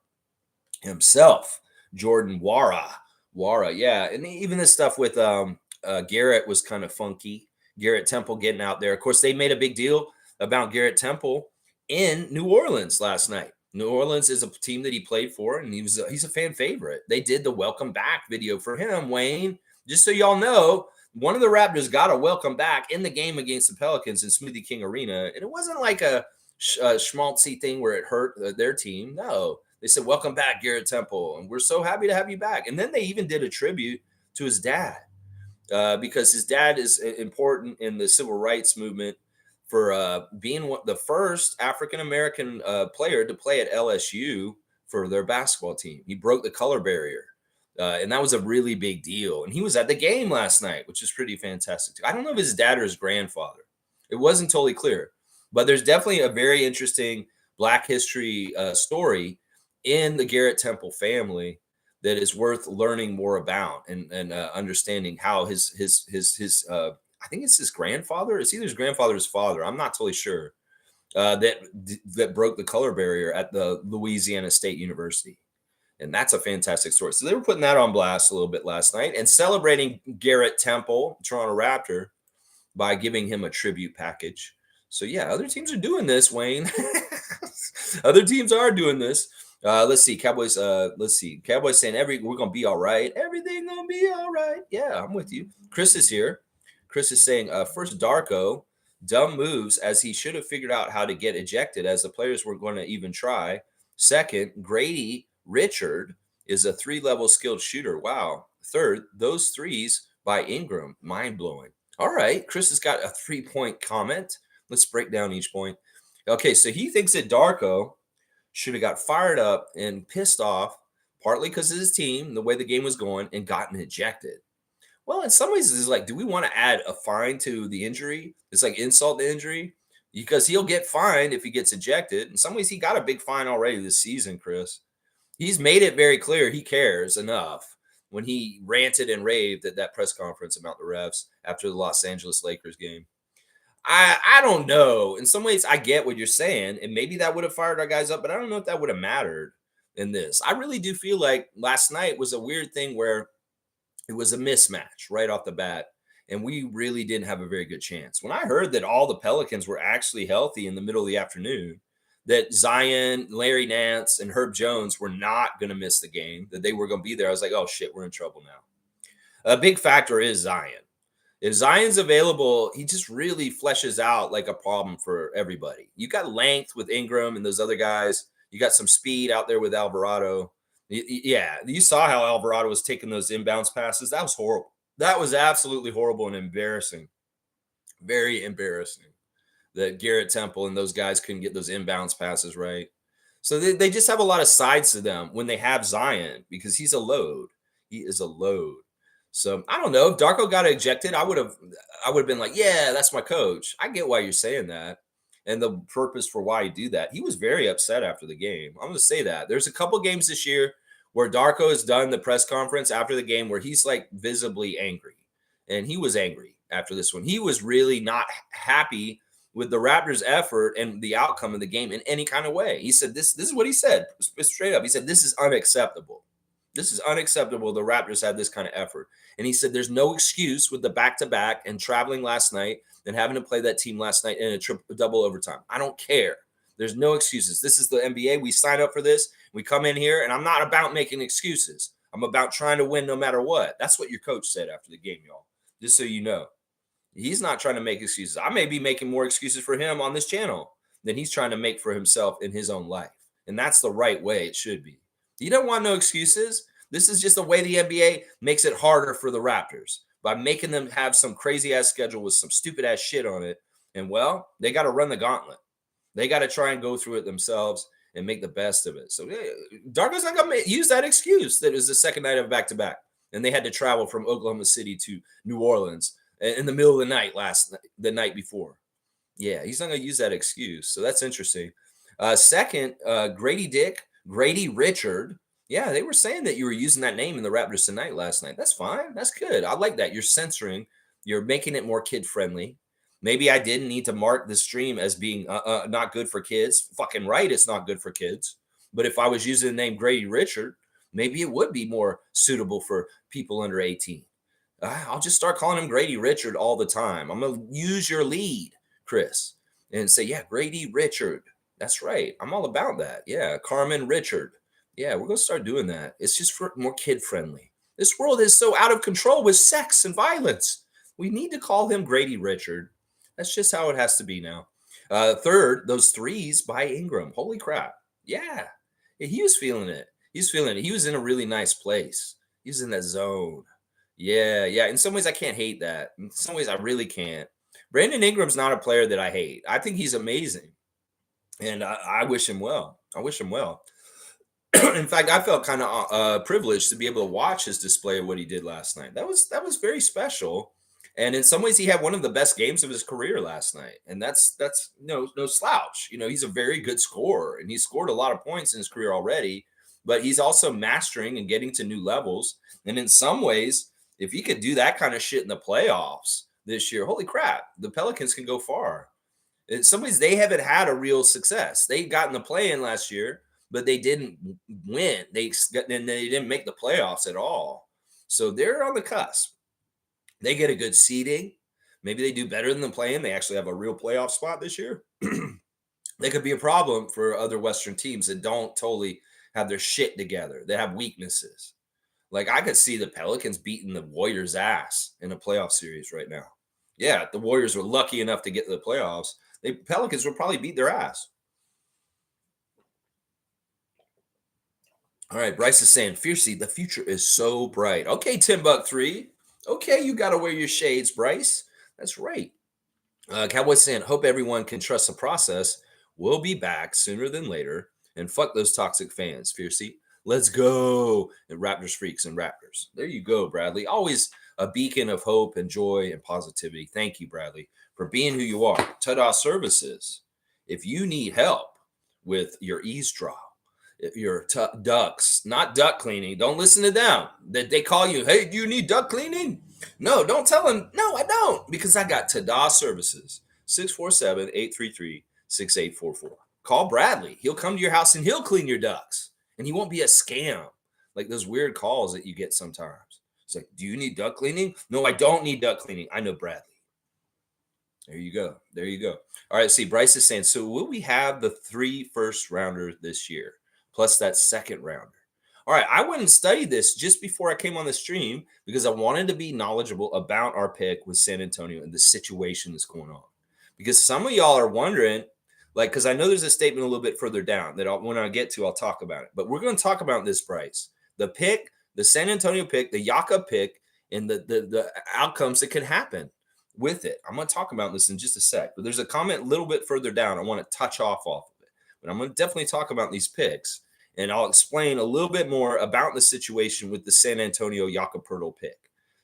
himself. Jordan Wara, yeah. And even this stuff with Garrett was kind of funky. Garrett Temple getting out there. Of course, they made a big deal about Garrett Temple in New Orleans last night. New Orleans is a team that he played for, and he's a fan favorite. They did the welcome back video for him, Wayne. Just so y'all know, one of the Raptors got a welcome back in the game against the Pelicans in Smoothie King Arena, and it wasn't like a schmaltzy thing where it hurt their team. No, they said, welcome back, Garrett Temple, and we're so happy to have you back. And then they even did a tribute to his dad. Because his dad is important in the civil rights movement for being the first African-American player to play at LSU for their basketball team. He broke the color barrier, and that was a really big deal. And he was at the game last night, which is pretty fantastic too. I don't know if his dad or his grandfather. It wasn't totally clear. But there's definitely a very interesting Black history story in the Garrett Temple family that is worth learning more about and understanding how his I think it's his grandfather. It's either his grandfather or his father. I'm not totally sure. That broke the color barrier at the Louisiana State University. And that's a fantastic story. So they were putting that on blast a little bit last night and celebrating Garrett Temple, Toronto Raptor, by giving him a tribute package. So yeah, other teams are doing this, Wayne. Other teams are doing this. Let's see, Cowboys. Let's see, Cowboys saying we're gonna be all right. Everything gonna be all right. Yeah, I'm with you. Chris is here. Chris is saying, first Darko, dumb moves as he should have figured out how to get ejected as the players weren't going to even try. Second, Grady Richard is a 3-level skilled shooter. Wow. Third, those threes by Ingram, mind blowing. All right, Chris has got a 3-point comment. Let's break down each point. Okay, so he thinks that Darko should have got fired up and pissed off, partly because of his team, the way the game was going, and gotten ejected. Well, in some ways, it's like, do we want to add a fine to the injury? It's like insult to injury because he'll get fined if he gets ejected. In some ways, he got a big fine already this season, Chris. He's made it very clear he cares enough when he ranted and raved at that press conference about the refs after the Los Angeles Lakers game. I don't know. In some ways, I get what you're saying, and maybe that would have fired our guys up, but I don't know if that would have mattered in this. I really do feel like last night was a weird thing where it was a mismatch right off the bat, and we really didn't have a very good chance. When I heard that all the Pelicans were actually healthy in the middle of the afternoon, that Zion, Larry Nance, and Herb Jones were not going to miss the game, that they were going to be there, I was like, oh shit, we're in trouble now. A big factor is Zion. If Zion's available, he just really fleshes out like a problem for everybody. You got length with Ingram and those other guys. You got some speed out there with Alvarado. Yeah, you saw how Alvarado was taking those inbounds passes. That was horrible. That was absolutely horrible and embarrassing. Very embarrassing that Garrett Temple and those guys couldn't get those inbounds passes right. So they just have a lot of sides to them when they have Zion because he's a load. He is a load. So I don't know if Darko got ejected. I would have been like, yeah, that's my coach. I get why you're saying that and the purpose for why you do that. He was very upset after the game. I'm going to say that. There's a couple games this year where Darko has done the press conference after the game where he's like visibly angry. And he was angry after this one. He was really not happy with the Raptors' effort and the outcome of the game in any kind of way. He said this is what he said straight up. He said, this is unacceptable. This is unacceptable. The Raptors had this kind of effort. And he said there's no excuse with the back-to-back and traveling last night and having to play that team last night in a double overtime. I don't care. There's no excuses. This is the NBA. We sign up for this. We come in here, and I'm not about making excuses. I'm about trying to win no matter what. That's what your coach said after the game, y'all, just so you know. He's not trying to make excuses. I may be making more excuses for him on this channel than he's trying to make for himself in his own life. And that's the right way it should be. You don't want no excuses. This is just the way the NBA makes it harder for the Raptors by making them have some crazy ass schedule with some stupid ass shit on it. And well, they got to run the gauntlet. They got to try and go through it themselves and make the best of it. So Darko's not going to use that excuse that it was the second night of back-to-back. And they had to travel from Oklahoma City to New Orleans in the middle of the night the night before. Yeah, he's not going to use that excuse. So that's interesting. Second, Grady Richard. Yeah, they were saying that you were using that name in the Raptors tonight last night. That's fine. That's good. I like that. You're censoring. You're making it more kid-friendly. Maybe I didn't need to mark the stream as being not good for kids. Fucking right, it's not good for kids. But if I was using the name Grady Richard, maybe it would be more suitable for people under 18. I'll just start calling him Grady Richard all the time. I'm going to use your lead, Chris, and say, yeah, Grady Richard. That's right. I'm all about that. Yeah, Carmen Richard. Yeah, we're going to start doing that. It's just for more kid-friendly. This world is so out of control with sex and violence. We need to call him Grady Richard. That's just how it has to be now. Third, those threes by Ingram. Holy crap. Yeah, he was feeling it. He was in a really nice place. He was in that zone. Yeah. In some ways, I can't hate that. In some ways, I really can't. Brandon Ingram's not a player that I hate. I think he's amazing. And I wish him well. In fact, I felt kind of privileged to be able to watch his display of what he did last night. That was very special. And in some ways, he had one of the best games of his career last night. And that's no slouch. He's a very good scorer, and he scored a lot of points in his career already. But he's also mastering and getting to new levels. And in some ways, if he could do that kind of shit in the playoffs this year, holy crap, the Pelicans can go far. In some ways, they haven't had a real success. They got in the play-in last year, but they didn't win. They didn't make the playoffs at all. So they're on the cusp. They get a good seeding. Maybe they do better than the play-in. They actually have a real playoff spot this year. They could be a problem for other Western teams that don't totally have their shit together. They have weaknesses. Like I could see the Pelicans beating the Warriors' ass in a playoff series right now. Yeah, the Warriors were lucky enough to get to the playoffs. The Pelicans would probably beat their ass. All right, Bryce is saying, Fiercey, the future is so bright. Okay, 10 buck 3. Okay, you got to wear your shades, Bryce. That's right. Cowboy saying, hope everyone can trust the process. We'll be back sooner than later. And fuck those toxic fans, Fiercey. Let's go. And Raptors freaks and Raptors. There you go, Bradley. Always a beacon of hope and joy and positivity. Thank you, Bradley, for being who you are. Ta-da Services. If you need help with your eavesdrop, if your ducks, not duck cleaning, don't listen to them. That they call you, hey, do you need duck cleaning? No, don't tell them. No, I don't, because I got Tada Services, 647-833-6844. Call Bradley. He'll come to your house and he'll clean your ducks. And he won't be a scam like those weird calls that you get sometimes. It's like, do you need duck cleaning? No, I don't need duck cleaning. I know Bradley. There you go. There you go. All right, see, Bryce is saying, so will we have the 3 first rounders this year, plus that second rounder? All right, I went and studied this just before I came on the stream because I wanted to be knowledgeable about our pick with San Antonio and the situation that's going on. Because some of y'all are wondering, like, because I know there's a statement a little bit further down that when I get to, I'll talk about it. But we're going to talk about this, Bryce. The pick, the San Antonio pick, the Yaka pick, and the outcomes that can happen with it. I'm going to talk about this in just a sec. But there's a comment a little bit further down I want to touch off of it. But I'm going to definitely talk about these picks. And I'll explain a little bit more about the situation with the San Antonio Yakapurtle pick,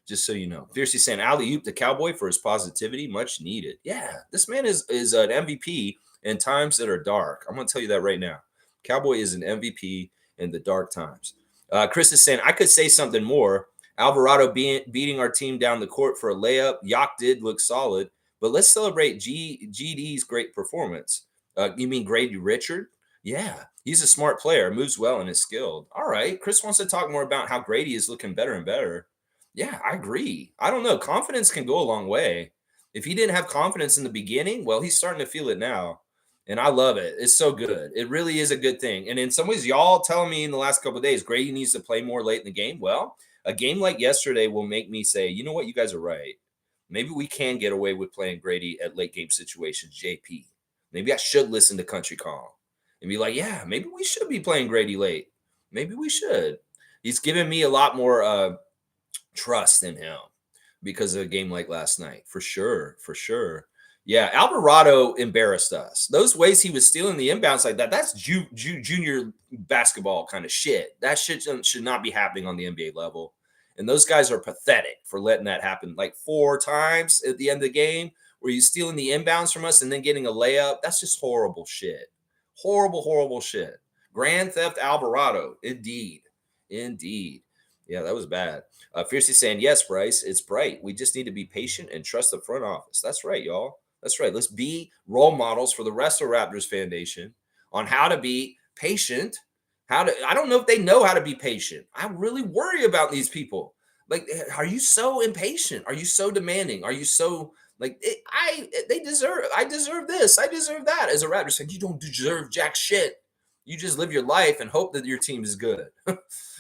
just so you know. Fiercely saying, alley-oop the Cowboy for his positivity, much needed. Yeah, this man is an MVP in times that are dark. I'm going to tell you that right now. Cowboy is an MVP in the dark times. Chris is saying, I could say something more. Alvarado beating our team down the court for a layup. Yak did look solid, but let's celebrate GD's great performance. You mean Grady Richard? Yeah, he's a smart player, moves well, and is skilled. All right, Chris wants to talk more about how Grady is looking better and better. Yeah, I agree. I don't know. Confidence can go a long way. If he didn't have confidence in the beginning, well, he's starting to feel it now. And I love it. It's so good. It really is a good thing. And in some ways, y'all telling me in the last couple of days, Grady needs to play more late in the game. Well, a game like yesterday will make me say, you know what? You guys are right. Maybe we can get away with playing Grady at late game situations, JP. Maybe I should listen to Country Call and be like, yeah, maybe we should be playing Grady late. Maybe we should. He's given me a lot more trust in him because of a game like last night. For sure. For sure. Yeah, Alvarado embarrassed us. Those ways he was stealing the inbounds like that, that's junior basketball kind of shit. That shit should not be happening on the NBA level. And those guys are pathetic for letting that happen like 4 times at the end of the game where he's stealing the inbounds from us and then getting a layup. That's just horrible shit. Horrible, horrible shit. Grand Theft Alvarado. Indeed. Indeed. Yeah, that was bad. Fiercely saying, yes, Bryce, it's bright. We just need to be patient and trust the front office. That's right, y'all. That's right. Let's be role models for the rest of Raptors Foundation on how to be patient. I don't know if they know how to be patient. I really worry about these people. Like, are you so impatient? Are you so demanding? Are you so like I deserve this. I deserve that. As a Raptors fan, you don't deserve jack shit. You just live your life and hope that your team is good.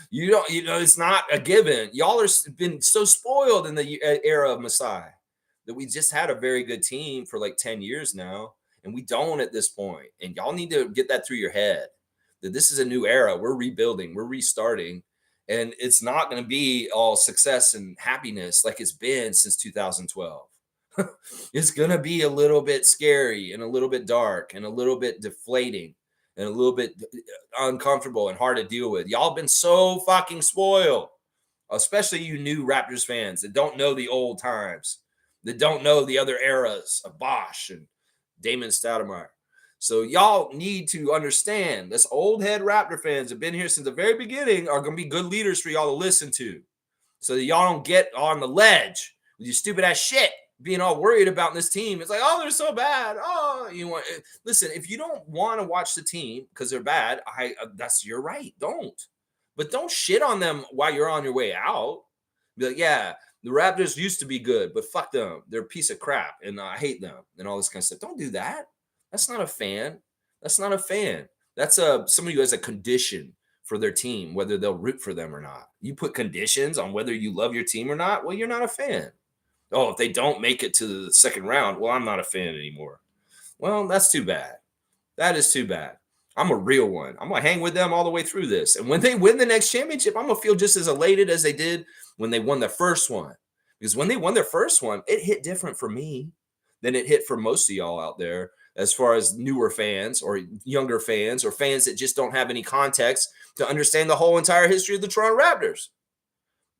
You don't, it's not a given. Y'all are been so spoiled in the era of Masai that we just had a very good team for like 10 years now, and we don't at this point. And y'all need to get that through your head that this is a new era. We're rebuilding, we're restarting, and it's not going to be all success and happiness like it's been since 2012. It's going to be a little bit scary and a little bit dark and a little bit deflating and a little bit uncomfortable and hard to deal with. Y'all been so fucking spoiled, especially you new Raptors fans that don't know the old times, that don't know the other eras of Bosch and Damon Stoudemire. So y'all need to understand this old head Raptor fans have been here since the very beginning are going to be good leaders for y'all to listen to so that y'all don't get on the ledge with your stupid ass shit being all worried about this team. It's like, oh, they're so bad. Oh, listen, if you don't want to watch the team because they're bad, that's your right. But don't shit on them while you're on your way out. Be like, yeah, The Raptors used to be good, but fuck them. They're a piece of crap, and I hate them, and all this kind of stuff. Don't do that. That's not a fan. That's not a fan. That's somebody who has a condition for their team, whether they'll root for them or not. You put conditions on whether you love your team or not. Well, you're not a fan. Oh, if they don't make it to the second round, well, I'm not a fan anymore. Well, that's too bad. That is too bad. I'm a real one. I'm going to hang with them all the way through this. And when they win the next championship, I'm going to feel just as elated as they did when they won their first one. Because when they won their first one, it hit different for me than it hit for most of y'all out there, as far as newer fans or younger fans or fans that just don't have any context to understand the whole entire history of the Toronto Raptors.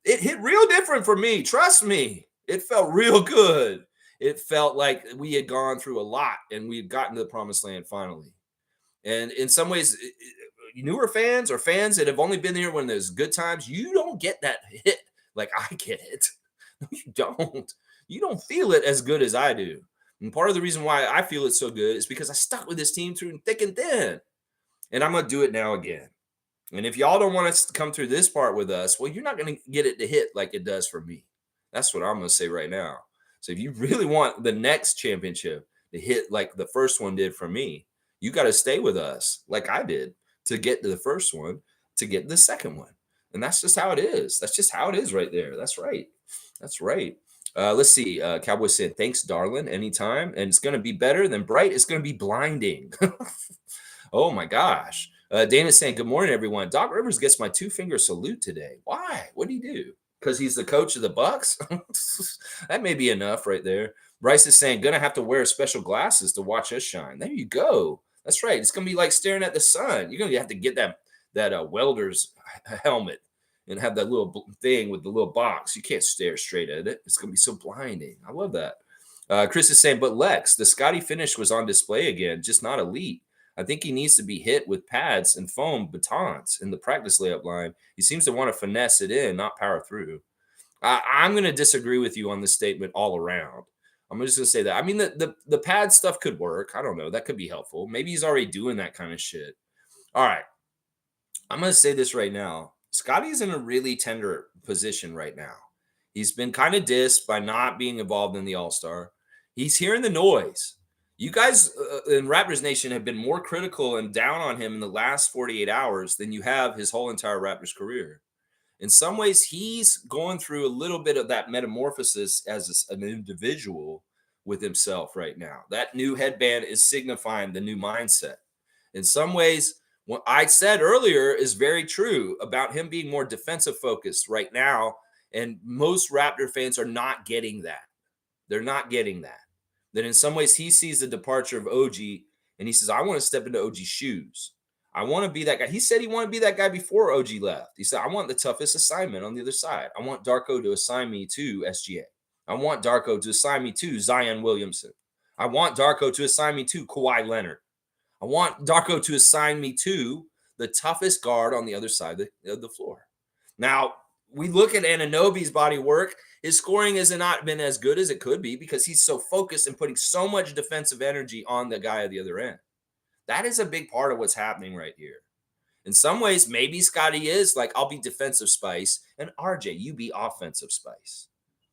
It hit real different for me. Trust me. It felt real good. It felt like we had gone through a lot and we had gotten to the promised land finally. And in some ways, newer fans or fans that have only been here when there's good times, you don't get that hit like I get it. No, you don't. You don't feel it as good as I do. And part of the reason why I feel it so good is because I stuck with this team through thick and thin. And I'm going to do it now again. And if y'all don't want us to come through this part with us, well, you're not going to get it to hit like it does for me. That's what I'm going to say right now. So if you really want the next championship to hit like the first one did for me, you got to stay with us like I did to get to the first one, to get the second one. And that's just how it is. That's just how it is right there. That's right. That's right. Let's see. Cowboy said, thanks, darling. Anytime. And it's going to be better than bright. It's going to be blinding. Oh, my gosh. Dana's saying, good morning, everyone. Doc Rivers gets my 2-finger salute today. Why? What did he do? Because he's the coach of the Bucks? That may be enough right there. Bryce is saying, going to have to wear special glasses to watch us shine. There you go. That's right. It's going to be like staring at the sun. You're going to have to get that welder's helmet and have that little thing with the little box. You can't stare straight at it. It's going to be so blinding. I love that. Chris is saying, but Lex, the Scotty finish was on display again, just not elite. I think he needs to be hit with pads and foam batons in the practice layup line. He seems to want to finesse it in, not power through. I'm going to disagree with you on this statement all around. I'm just going to say that. I mean, the pad stuff could work. I don't know. That could be helpful. Maybe he's already doing that kind of shit. All right. I'm going to say this right now. Scotty's in a really tender position right now. He's been kind of dissed by not being involved in the All-Star. He's hearing the noise. You guys in Raptors Nation have been more critical and down on him in the last 48 hours than you have his whole entire Raptors career. In some ways, he's going through a little bit of that metamorphosis as an individual with himself right now. That new headband is signifying the new mindset. In some ways, what I said earlier is very true about him being more defensive focused right now. And most Raptor fans are not getting that. They're not getting that. That in some ways he sees the departure of OG and he says, I want to step into OG's shoes. I want to be that guy. He said he wanted to be that guy before OG left. He said, I want the toughest assignment on the other side. I want Darko to assign me to SGA. I want Darko to assign me to Zion Williamson. I want Darko to assign me to Kawhi Leonard. I want Darko to assign me to the toughest guard on the other side of the floor. Now, we look at Anunoby's body work. His scoring has not been as good as it could be because he's so focused and putting so much defensive energy on the guy at the other end. That is a big part of what's happening right here. In some ways, maybe Scotty is like, I'll be defensive Spice, and RJ, you be offensive Spice.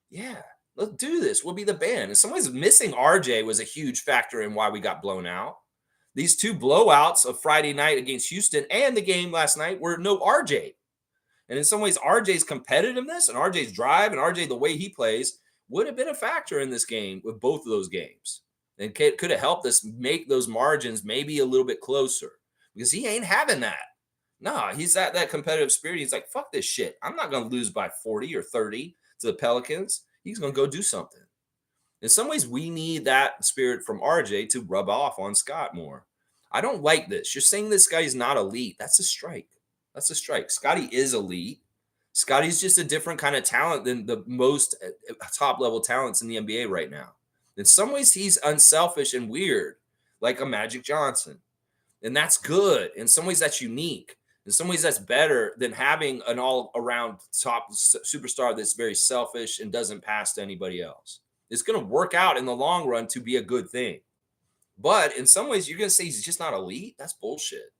Yeah, let's do this. We'll be the band. In some ways, missing RJ was a huge factor in why we got blown out. These two blowouts of Friday night against Houston and the game last night were no RJ. And in some ways, RJ's competitiveness and RJ's drive and RJ, the way he plays, would have been a factor in this game with both of those games. And could have helped us make those margins maybe a little bit closer because he ain't having that. No, he's at that competitive spirit. He's like, fuck this shit. I'm not going to lose by 40 or 30 to the Pelicans. He's going to go do something. In some ways, we need that spirit from RJ to rub off on Scott more. I don't like this. You're saying this guy is not elite. That's a strike. That's a strike. Scotty is elite. Scotty's just a different kind of talent than the most top-level talents in the NBA right now. In some ways, he's unselfish and weird, like a Magic Johnson. And that's good. In some ways, that's unique. In some ways, that's better than having an all-around top superstar that's very selfish and doesn't pass to anybody else. It's going to work out in the long run to be a good thing. But in some ways, you're going to say he's just not elite? That's bullshit.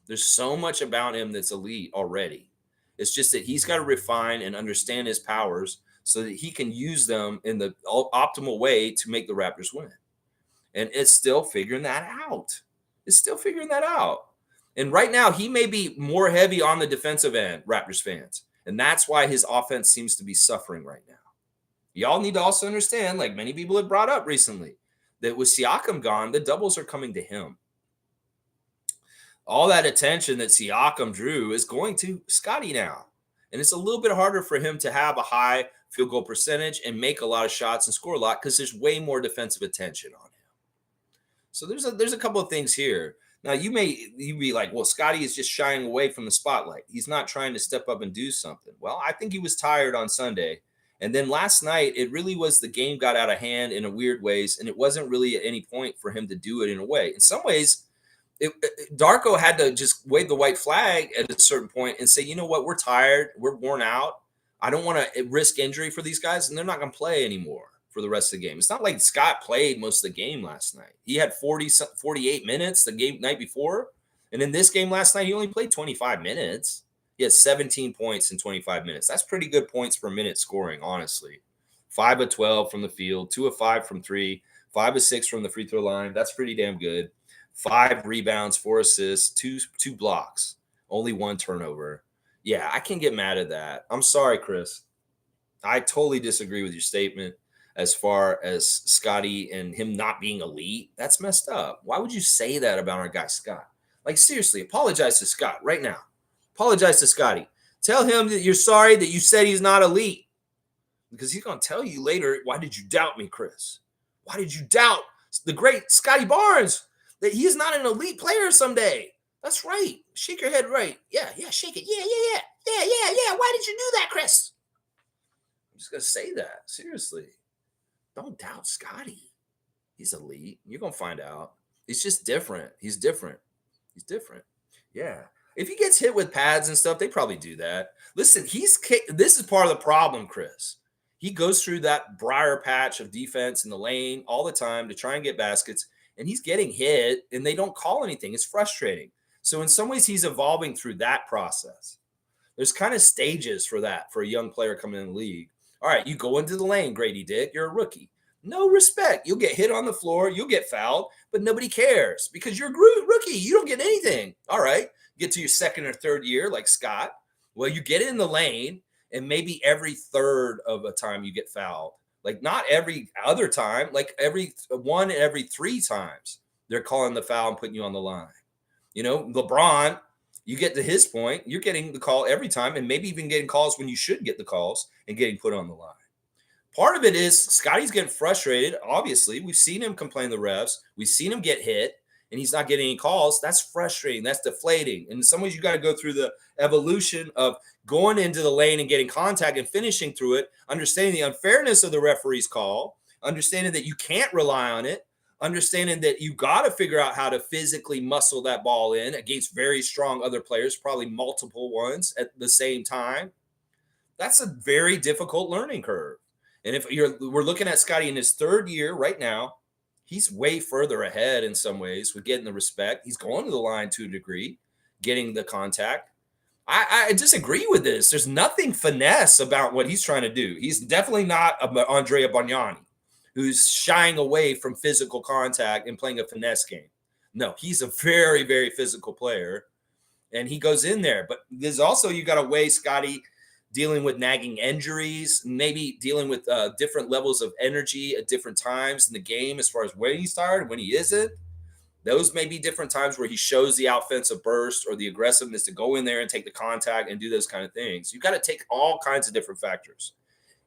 There's so much about him that's elite already. It's just that he's got to refine and understand his powers so that he can use them in the optimal way to make the Raptors win. And it's still figuring that out. It's still figuring that out. And right now, he may be more heavy on the defensive end, Raptors fans. And that's why his offense seems to be suffering right now. Y'all need to also understand, like many people have brought up recently, that with Siakam gone, the doubles are coming to him. All that attention that Siakam drew is going to Scotty now. And it's a little bit harder for him to have a high field goal percentage and make a lot of shots and score a lot because there's way more defensive attention on him. So there's a couple of things here. Now you be like, well, Scotty is just shying away from the spotlight. He's not trying to step up and do something. Well, I think he was tired on Sunday. And then last night, it really was the game got out of hand in a weird ways. And it wasn't really at any point for him to do it in a way. In some ways, Darko had to just wave the white flag at a certain point and say, you know what, we're tired. We're worn out. I don't want to risk injury for these guys. And they're not going to play anymore for the rest of the game. It's not like Scott played most of the game last night. He had 48 minutes the night before. And in this game last night, he only played 25 minutes. He had 17 points in 25 minutes. That's pretty good points per minute scoring, honestly. 5 of 12 from the field, 2 of 5 from 3, 5 of 6 from the free throw line. That's pretty damn good. 5 rebounds, 4 assists, 2 blocks, only 1 turnover. Yeah, I can't get mad at that. I'm sorry, Chris. I totally disagree with your statement as far as Scotty and him not being elite. That's messed up. Why would you say that about our guy, Scott? Like, seriously, apologize to Scott right now. Apologize to Scotty. Tell him that you're sorry that you said he's not elite. Because he's going to tell you later, why did you doubt me, Chris? Why did you doubt the great Scotty Barnes that he's not an elite player someday? That's right. Shake your head right. Yeah, shake it. Yeah. Why did you do that, Chris? I'm just going to say that. Seriously. Don't doubt Scotty. He's elite. You're going to find out. He's just different. He's different. Yeah. If he gets hit with pads and stuff, they probably do that. Listen, this is part of the problem, Chris. He goes through that briar patch of defense in the lane all the time to try and get baskets, and he's getting hit, and they don't call anything. It's frustrating. So in some ways, he's evolving through that process. There's kind of stages for that for a young player coming in the league. All right, you go into the lane, Grady Dick. You're a rookie. No respect. You'll get hit on the floor. You'll get fouled, but nobody cares because you're a rookie. You don't get anything. All right. Get to your second or third year like Scott. Well, you get in the lane, and maybe every third of a time you get fouled. Like not every other time, like every 3 times they're calling the foul and putting you on the line. You know, LeBron, you get to his point, you're getting the call every time and maybe even getting calls when you should get the calls and getting put on the line. Part of it is Scotty's getting frustrated. Obviously, we've seen him complain to the refs. We've seen him get hit. And he's not getting any calls. That's frustrating. That's deflating. And in some ways, you got to go through the evolution of going into the lane and getting contact and finishing through it, understanding the unfairness of the referee's call, understanding that you can't rely on it, understanding that you got to figure out how to physically muscle that ball in against very strong other players, probably multiple ones at the same time. That's a very difficult learning curve. And we're looking at Scotty in his 3rd year right now. He's way further ahead in some ways with getting the respect. He's going to the line to a degree, getting the contact. I disagree with this. There's nothing finesse about what he's trying to do. He's definitely not Andrea Bargnani, who's shying away from physical contact and playing a finesse game. No, he's a very, very physical player, and he goes in there. But there's also, you got to weigh Scotty dealing with nagging injuries, maybe dealing with different levels of energy at different times in the game as far as when he's tired and when he isn't. Those may be different times where he shows the offensive burst or the aggressiveness to go in there and take the contact and do those kind of things. You got to take all kinds of different factors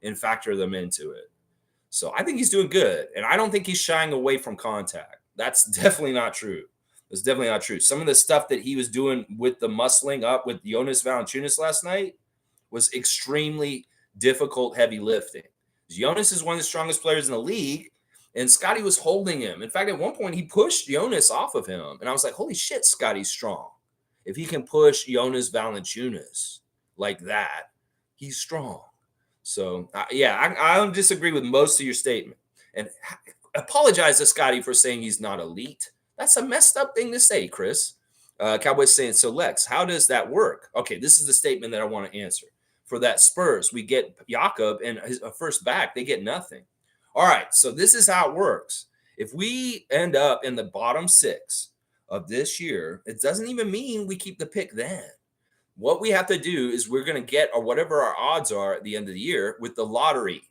and factor them into it. So I think he's doing good, and I don't think he's shying away from contact. That's definitely not true. That's definitely not true. Some of the stuff that he was doing with the muscling up with Jonas Valanciunas last night was extremely difficult, heavy lifting. Jonas is one of the strongest players in the league, and Scotty was holding him. In fact, at one point, he pushed Jonas off of him, and I was like, holy shit, Scotty's strong. If he can push Jonas Valanciunas like that, he's strong. So, I don't disagree with most of your statement. And apologize to Scotty for saying he's not elite. That's a messed up thing to say, Chris. Cowboys saying, so Lex, how does that work? Okay, this is the statement that I want to answer. for that Spurs. We get Jakob and his first back, they get nothing. All right, so this is how it works. If we end up in the bottom 6 of this year, it doesn't even mean we keep the pick then. What we have to do is we're going to get or whatever our odds are at the end of the year with the lottery.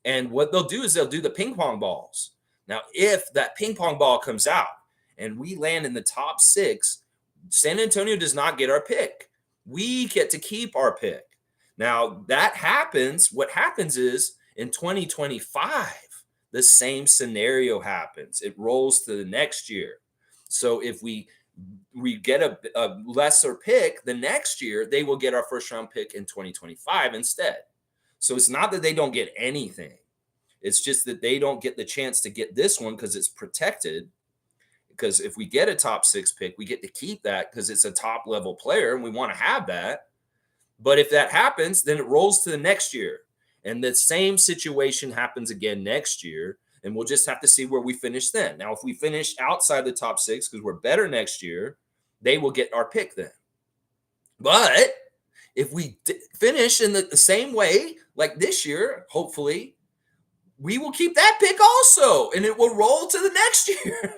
And what they'll do is they'll do the ping pong balls. Now, if that ping pong ball comes out and we land in the top 6, San Antonio does not get our pick. We get to keep our pick. Now, that happens. What happens is in 2025, the same scenario happens. It rolls to the next year. So if we get a lesser pick the next year, they will get our first round pick in 2025 instead. So it's not that they don't get anything. It's just that they don't get the chance to get this one because it's protected. Because if we get a top 6 pick, we get to keep that because it's a top level player and we want to have that. But if that happens, then it rolls to the next year. And the same situation happens again next year. And we'll just have to see where we finish then. Now, if we finish outside the top 6 because we're better next year, they will get our pick then. But if we finish in the same way like this year, hopefully, we will keep that pick also. And it will roll to the next year.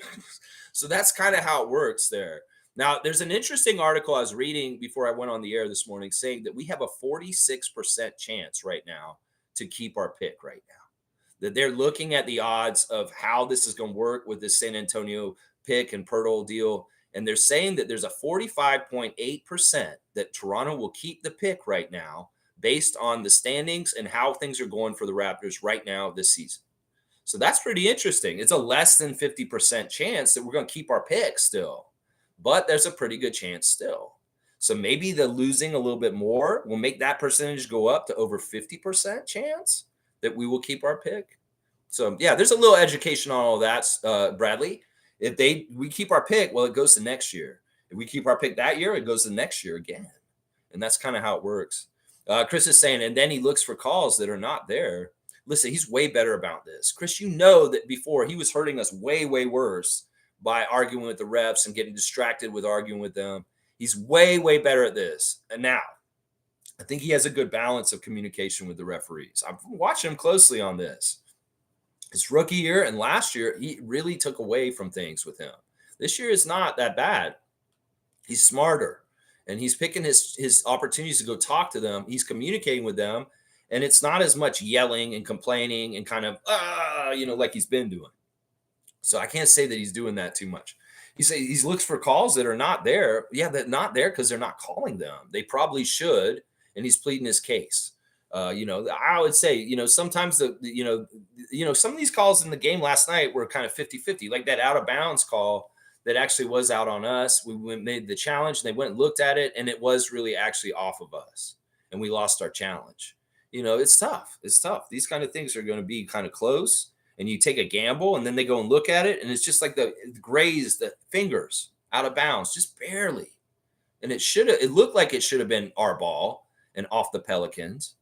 So that's kind of how it works there. Now, there's an interesting article I was reading before I went on the air this morning saying that we have a 46% chance right now to keep our pick right now. That they're looking at the odds of how this is going to work with this San Antonio pick and Pirtle deal. And they're saying that there's a 45.8% that Toronto will keep the pick right now based on the standings and how things are going for the Raptors right now this season. So that's pretty interesting. It's a less than 50% chance that we're going to keep our pick still, but there's a pretty good chance still. So maybe the losing a little bit more will make that percentage go up to over 50% chance that we will keep our pick. So yeah, there's a little education on all that, Bradley. If we keep our pick, well, it goes to next year. If we keep our pick that year, it goes to next year again. And that's kind of how it works. Chris is saying, and then he looks for calls that are not there. Listen, he's way better about this. Chris, you know that before he was hurting us way, way worse by arguing with the refs and getting distracted with arguing with them. He's way, way better at this. And now, I think he has a good balance of communication with the referees. I'm watching him closely on this. His rookie year and last year, he really took away from things with him. This year is not that bad. He's smarter, and he's picking his opportunities to go talk to them. He's communicating with them, and it's not as much yelling and complaining and kind of, like he's been doing. So I can't say that he's doing that too much. He looks for calls that are not there. Yeah, they're not there because they're not calling them. They probably should, and he's pleading his case. I would say, sometimes some of these calls in the game last night were kind of 50-50, like that out of bounds call that actually was out on us. We made the challenge, and they went and looked at it, and it was really actually off of us, and we lost our challenge. It's tough. It's tough. These kind of things are going to be kind of close, and you take a gamble, and then they go and look at it, and it's just like it grazed the fingers out of bounds, just barely. And it looked like it should have been our ball and off the Pelicans,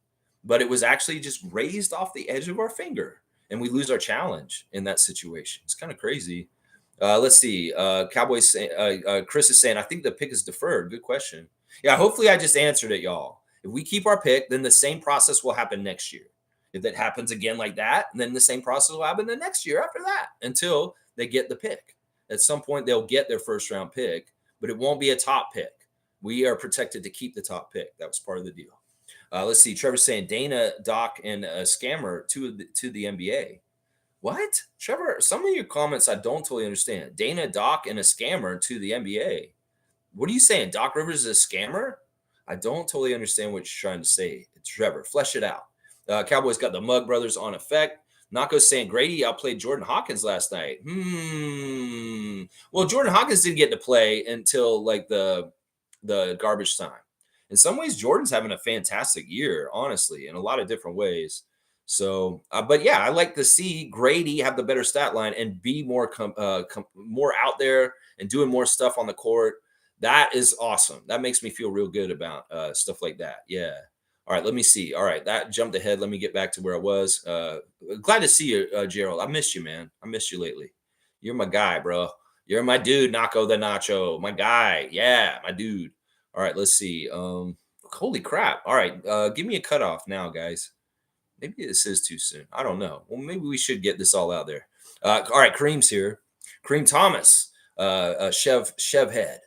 but it was actually just raised off the edge of our finger, and we lose our challenge in that situation. It's kind of crazy. Let's see. Cowboys say, Chris is saying, I think the pick is deferred. Good question. Yeah, hopefully I just answered it, y'all. If we keep our pick, then the same process will happen next year. If that happens again like that, then the same process will happen the next year after that until they get the pick. At some point, they'll get their first round pick, but it won't be a top pick. We are protected to keep the top pick. That was part of the deal. Let's see. Trevor's saying Dana, Doc, and a scammer to the NBA. What? Trevor, some of your comments I don't totally understand. Dana, Doc, and a scammer to the NBA. What are you saying? Doc Rivers is a scammer? I don't totally understand what you're trying to say. Trevor, flesh it out. Cowboys got the Mug Brothers on effect. Nako's saying Grady outplayed Jordan Hawkins last night. Well, Jordan Hawkins didn't get to play until like the garbage time. In some ways, Jordan's having a fantastic year, honestly, in a lot of different ways. So, but yeah, I like to see Grady have the better stat line and be more more out there and doing more stuff on the court. That is awesome. That makes me feel real good about stuff like that. Yeah. All right, let me see. All right, that jumped ahead. Let me get back to where I was. Glad to see you, Gerald. I missed you, man. I missed you lately. You're my guy, bro. You're my dude, Naco the Nacho. My guy. Yeah, my dude. All right, let's see. Holy crap. All right. Give me a cutoff now, guys. Maybe this is too soon. I don't know. Well, maybe we should get this all out there. All right. Kareem's here. Kareem Thomas, Chev Head,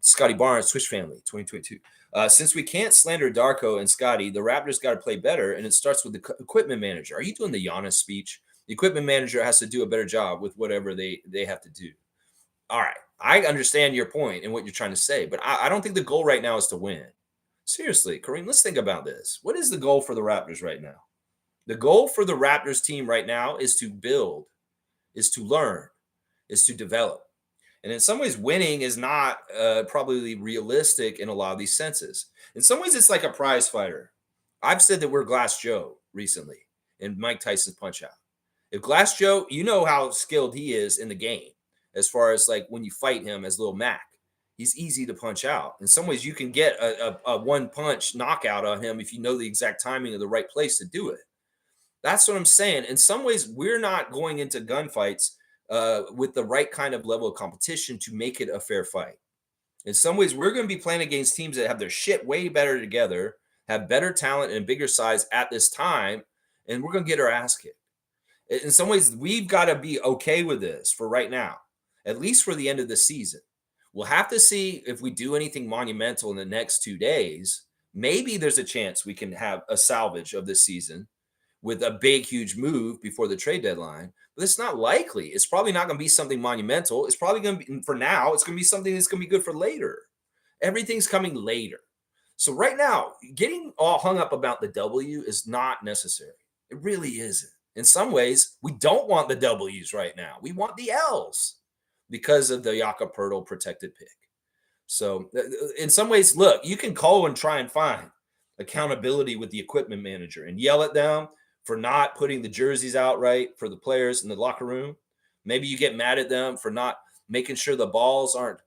Scotty Barnes, Swish Family, 2022. Since we can't slander Darko and Scotty, the Raptors got to play better, and it starts with the equipment manager. Are you doing the Giannis speech? The equipment manager has to do a better job with whatever they have to do. All right. I understand your point and what you're trying to say, but I don't think the goal right now is to win. Seriously, Kareem, let's think about this. What is the goal for the Raptors right now? The goal for the Raptors team right now is to build, is to learn, is to develop. And in some ways, winning is not probably realistic in a lot of these senses. In some ways, it's like a prize fighter. I've said that we're Glass Joe recently in Mike Tyson's Punch Out. If Glass Joe, you know how skilled he is in the game, as far as like when you fight him as Lil Mac. He's easy to punch out. In some ways, you can get a one-punch knockout on him if you know the exact timing of the right place to do it. That's what I'm saying. In some ways, we're not going into gunfights with the right kind of level of competition to make it a fair fight. In some ways, we're going to be playing against teams that have their shit way better together, have better talent and bigger size at this time, and we're going to get our ass kicked. In some ways, we've got to be okay with this for right now, at least for the end of the season. We'll have to see if we do anything monumental in the next 2 days. Maybe there's a chance we can have a salvage of this season with a big, huge move before the trade deadline. But it's not likely. It's probably not going to be something monumental. It's probably going to be, for now, it's going to be something that's going to be good for later. Everything's coming later. So right now, getting all hung up about the W is not necessary. It really isn't. In some ways, we don't want the W's right now. We want the L's, because of the Jakob Poeltl protected pick. So in some ways, look, you can call and try and find accountability with the equipment manager and yell at them for not putting the jerseys out right for the players in the locker room. Maybe you get mad at them for not making sure the balls aren't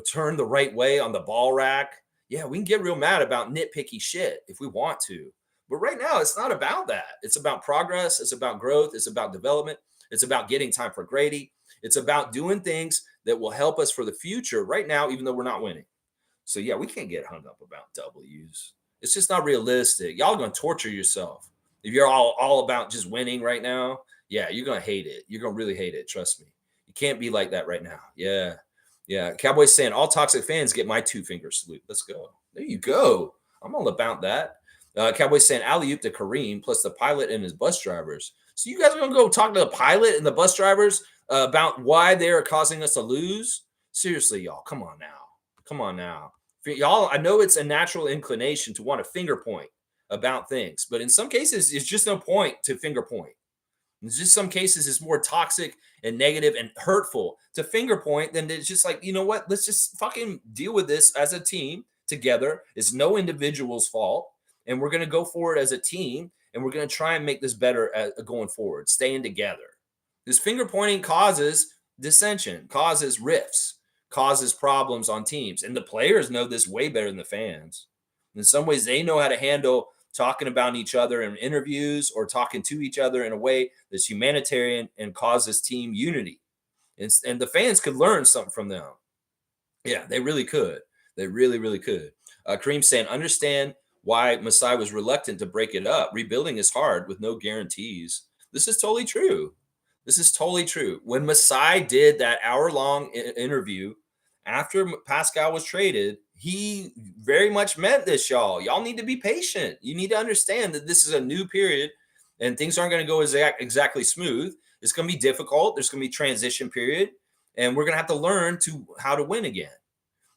turned the right way on the ball rack. Yeah, we can get real mad about nitpicky shit if we want to. But right now, it's not about that. It's about progress. It's about growth. It's about development. It's about getting time for Grady. It's about doing things that will help us for the future right now, even though we're not winning. So, yeah, we can't get hung up about W's. It's just not realistic. Y'all are going to torture yourself. If you're all about just winning right now, yeah, you're going to hate it. You're going to really hate it. Trust me. You can't be like that right now. Yeah. Yeah. Cowboys saying all toxic fans get my 2-finger salute. Let's go. There you go. I'm all about that. Cowboys saying alley-oop to Kareem plus the pilot and his bus drivers. So you guys are going to go talk to the pilot and the bus drivers about why they're causing us to lose? Seriously, y'all, come on now. Come on now. Y'all, I know it's a natural inclination to want to finger point about things, but in some cases, it's just no point to finger point. In just some cases, it's more toxic and negative and hurtful to finger point than it's just like, you know what? Let's just fucking deal with this as a team together. It's no individual's fault, and we're going to go forward as a team, and we're going to try and make this better going forward, staying together. This finger pointing causes dissension, causes rifts, causes problems on teams. And the players know this way better than the fans. In some ways, they know how to handle talking about each other in interviews or talking to each other in a way that's humanitarian and causes team unity. And the fans could learn something from them. Yeah, they really could. They really, really could. Kareem saying, understand why Masai was reluctant to break it up. Rebuilding is hard with no guarantees. This is totally true. This is totally true. When Masai did that hour-long interview after Pascal was traded, he very much meant this, y'all. Y'all need to be patient. You need to understand that this is a new period and things aren't going to go exactly smooth. It's going to be difficult. There's going to be transition period, and we're going to have to learn how to win again.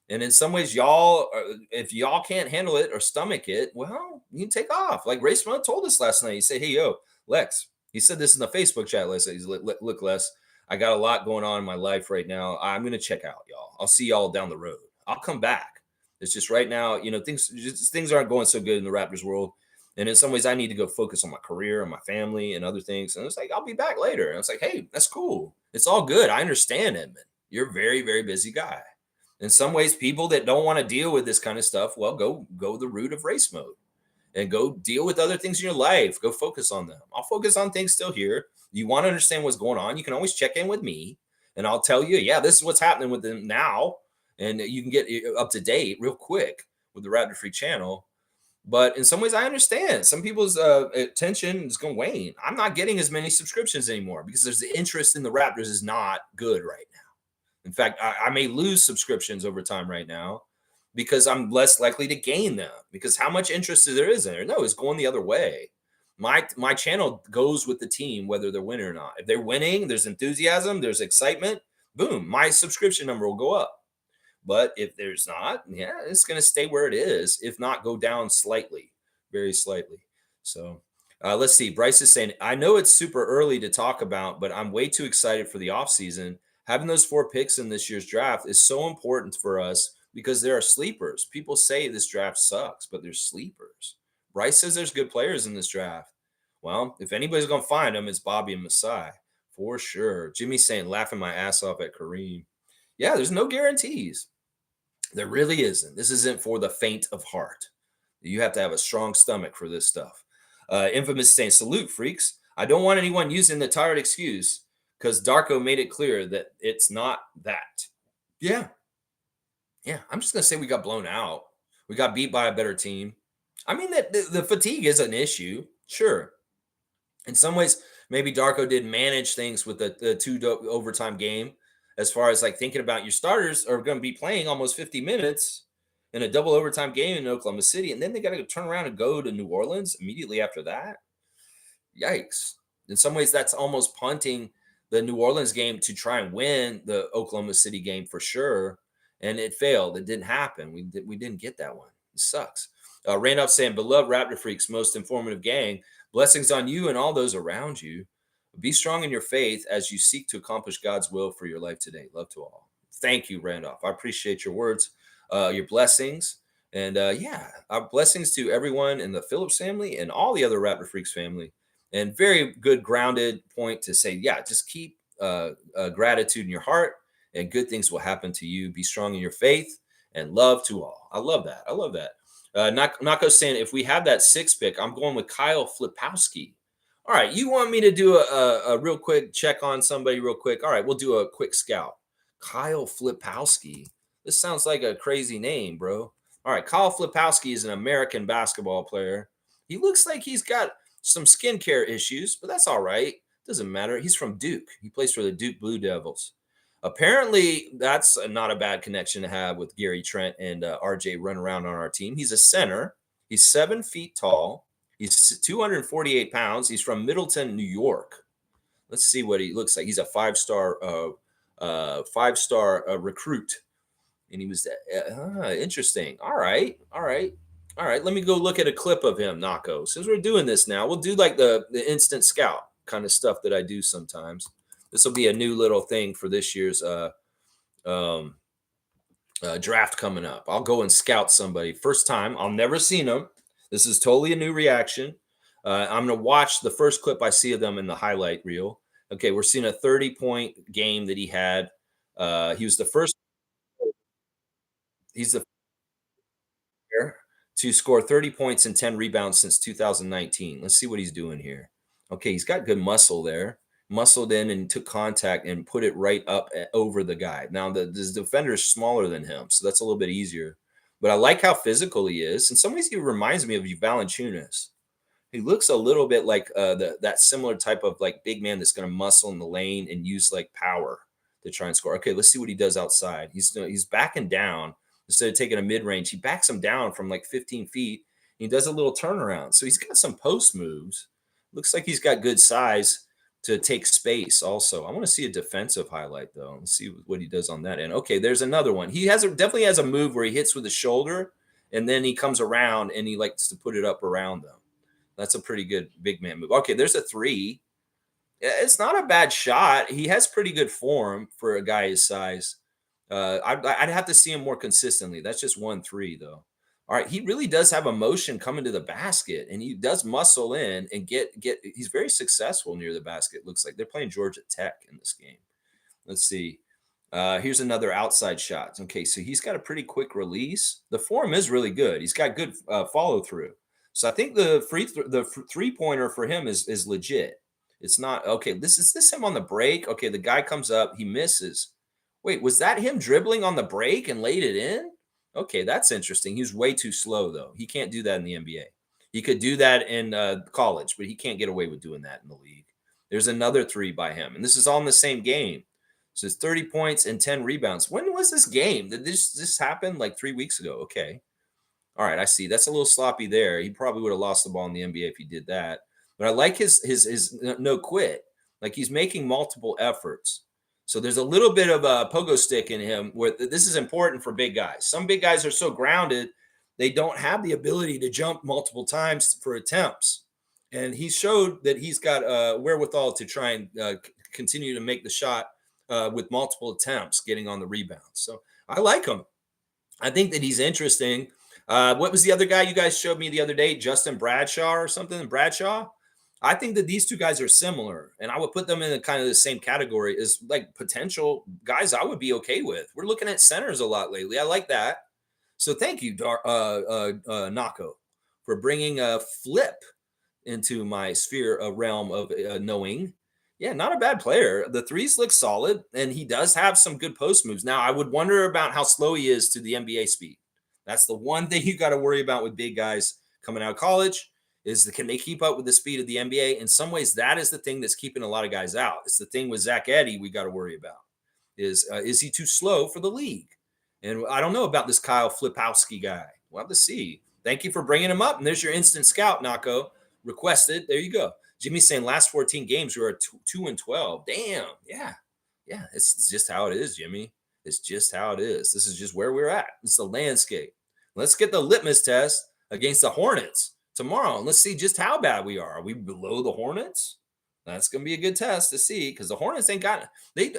And in some ways, y'all, if y'all can't handle it or stomach it, well, you can take off. Like Ray Smith told us last night. He said, hey, yo, Lex, he said this in the Facebook chat last night. He's like, look, Les, I got a lot going on in my life right now. I'm going to check out, y'all. I'll see y'all down the road. I'll come back. It's just right now, you know, things aren't going so good in the Raptors world. And in some ways, I need to go focus on my career and my family and other things. And it's like, I'll be back later. And it's like, hey, that's cool. It's all good. I understand, Edmund. You're a very, very busy guy. In some ways, people that don't want to deal with this kind of stuff, well, go the route of race mode and go deal with other things in your life. Go focus on them. I'll focus on things still here. You want to understand what's going on, you can always check in with me, and I'll tell you, yeah, this is what's happening with them now. And you can get up to date real quick with the Raptor Freak channel. But in some ways, I understand. Some people's attention is going to wane. I'm not getting as many subscriptions anymore because there's the interest in the Raptors is not good right now. In fact, I may lose subscriptions over time right now because I'm less likely to gain them. Because how much interest there is there? No, it's going the other way. My channel goes with the team whether they're winning or not. If they're winning, there's enthusiasm, there's excitement. Boom, my subscription number will go up. But if there's not, yeah, it's going to stay where it is. If not, go down slightly, very slightly. So let's see. Bryce is saying, I know it's super early to talk about, but I'm way too excited for the offseason. Having those 4 picks in this year's draft is so important for us because there are sleepers. People say this draft sucks, but there's sleepers. Bryce says there's good players in this draft. Well, if anybody's going to find them, it's Bobby and Masai for sure. Jimmy's saying, laughing my ass off at Kareem. Yeah, there's no guarantees. There really isn't. This isn't for the faint of heart. You have to have a strong stomach for this stuff. Infamous saying, salute, freaks. I don't want anyone using the tired excuse because Darko made it clear that it's not that. Yeah. Yeah, I'm just going to say we got blown out. We got beat by a better team. I mean, the fatigue is an issue. Sure. In some ways, maybe Darko did manage things with the 2 overtime game. As far as like thinking about your starters are going to be playing almost 50 minutes in a double overtime game in Oklahoma City, and then they got to turn around and go to New Orleans immediately after that. Yikes. In some ways, that's almost punting the New Orleans game to try and win the Oklahoma City game for sure. And it failed. It didn't happen. We didn't get that one. It sucks. Randolph saying, beloved Raptor Freaks, most informative gang. Blessings on you and all those around you. Be strong in your faith as you seek to accomplish God's will for your life today. Love to all. Thank you, Randolph. I appreciate your words, your blessings. And yeah, our blessings to everyone in the Phillips family and all the other Raptor Freaks family. And very good grounded point to say, yeah, just keep gratitude in your heart and good things will happen to you. Be strong in your faith and love to all. I love that. I love that. Nako saying, if we have that 6th pick, I'm going with Kyle Flipowski. All right, you want me to do a real quick check on somebody real quick? All right, we'll do a quick scout. Kyle Flipowski. This sounds like a crazy name, bro. All right, Kyle Flipowski is an American basketball player. He looks like he's got some skincare issues, but that's all right. Doesn't matter. He's from Duke. He plays for the Duke Blue Devils. Apparently, that's not a bad connection to have with Gary Trent and RJ run around on our team. He's a center. He's 7 feet tall. He's 248 pounds. He's from Middleton, New York. Let's see what he looks like. He's a 5-star recruit. And he was interesting. All right. Let me go look at a clip of him, Nako. Since we're doing this now, we'll do like the instant scout kind of stuff that I do sometimes. This will be a new little thing for this year's draft coming up. I'll go and scout somebody. First time. I'll never seen them. This is totally a new reaction. I'm going to watch the first clip I see of them in the highlight reel. Okay, we're seeing a 30-point game that he had. He was the first. He's the first to score 30 points and 10 rebounds since 2019. Let's see what he's doing here. Okay, he's got good muscle there. Muscled in and took contact and put it right up over the guy. Now, the defender is smaller than him, so that's a little bit easier. But I like how physical he is. In some ways, he reminds me of Valanciunas. He looks a little bit like that similar type of like big man that's going to muscle in the lane and use like power to try and score. Okay, let's see what he does outside. He's backing down instead of taking a mid range. He backs him down from like 15 feet. And he does a little turnaround. So he's got some post moves. Looks like he's got good size to take space also. I want to see a defensive highlight, though. Let's see what he does on that end. Okay, there's another one. He definitely has a move where he hits with the shoulder, and then he comes around, and he likes to put it up around them. That's a pretty good big man move. Okay, there's a 3. It's not a bad shot. He has pretty good form for a guy his size. I'd have to see him more consistently. That's just 1-3, though. All right, he really does have a motion coming to the basket, and he does muscle in and get. He's very successful near the basket. Looks like they're playing Georgia Tech in this game. Let's see. Here's another outside shot. Okay, so he's got a pretty quick release. The form is really good. He's got good follow through. So I think the 3-pointer for him is legit. It's not okay. Is this him on the break? Okay, the guy comes up, he misses. Wait, was that him dribbling on the break and laid it in? Okay, that's interesting. He's way too slow, though. He can't do that in the NBA. He could do that in college, but he can't get away with doing that in the league. There's another three by him, and this is all in the same game. So it's 30 points and 10 rebounds. When was this game? Did this happen like 3 weeks ago? Okay. All right, I see. That's a little sloppy there. He probably would have lost the ball in the NBA if he did that. But I like his no quit. Like he's making multiple efforts. So there's a little bit of a pogo stick in him where this is important for big guys. Some big guys are so grounded, they don't have the ability to jump multiple times for attempts. And he showed that he's got wherewithal to try and continue to make the shot with multiple attempts, getting on the rebound. So I like him. I think that he's interesting. What was the other guy you guys showed me the other day? Justin Bradshaw or something? Bradshaw? I think that these two guys are similar, and I would put them in the kind of the same category as like potential guys I would be okay with. We're looking at centers a lot lately. I like that. So thank you, Nako, for bringing a flip into my sphere of realm of knowing. Yeah, not a bad player. The threes look solid, and he does have some good post moves. Now, I would wonder about how slow he is to the NBA speed. That's the one thing you got to worry about with big guys coming out of college is can they keep up with the speed of the NBA? In some ways, that is the thing that's keeping a lot of guys out. It's the thing with Zach Edey we got to worry about is he too slow for the league? And I don't know about this Kyle Flipowski guy. We'll have to see. Thank you for bringing him up. And there's your instant scout, Nako. Requested. There you go. Jimmy's saying last 14 games we were 2-12. Damn. Yeah. Yeah. It's just how it is, Jimmy. It's just how it is. This is just where we're at. It's the landscape. Let's get the litmus test against the Hornets tomorrow. And let's see just how bad we are. Are we below the Hornets? That's going to be a good test to see because the Hornets ain't got they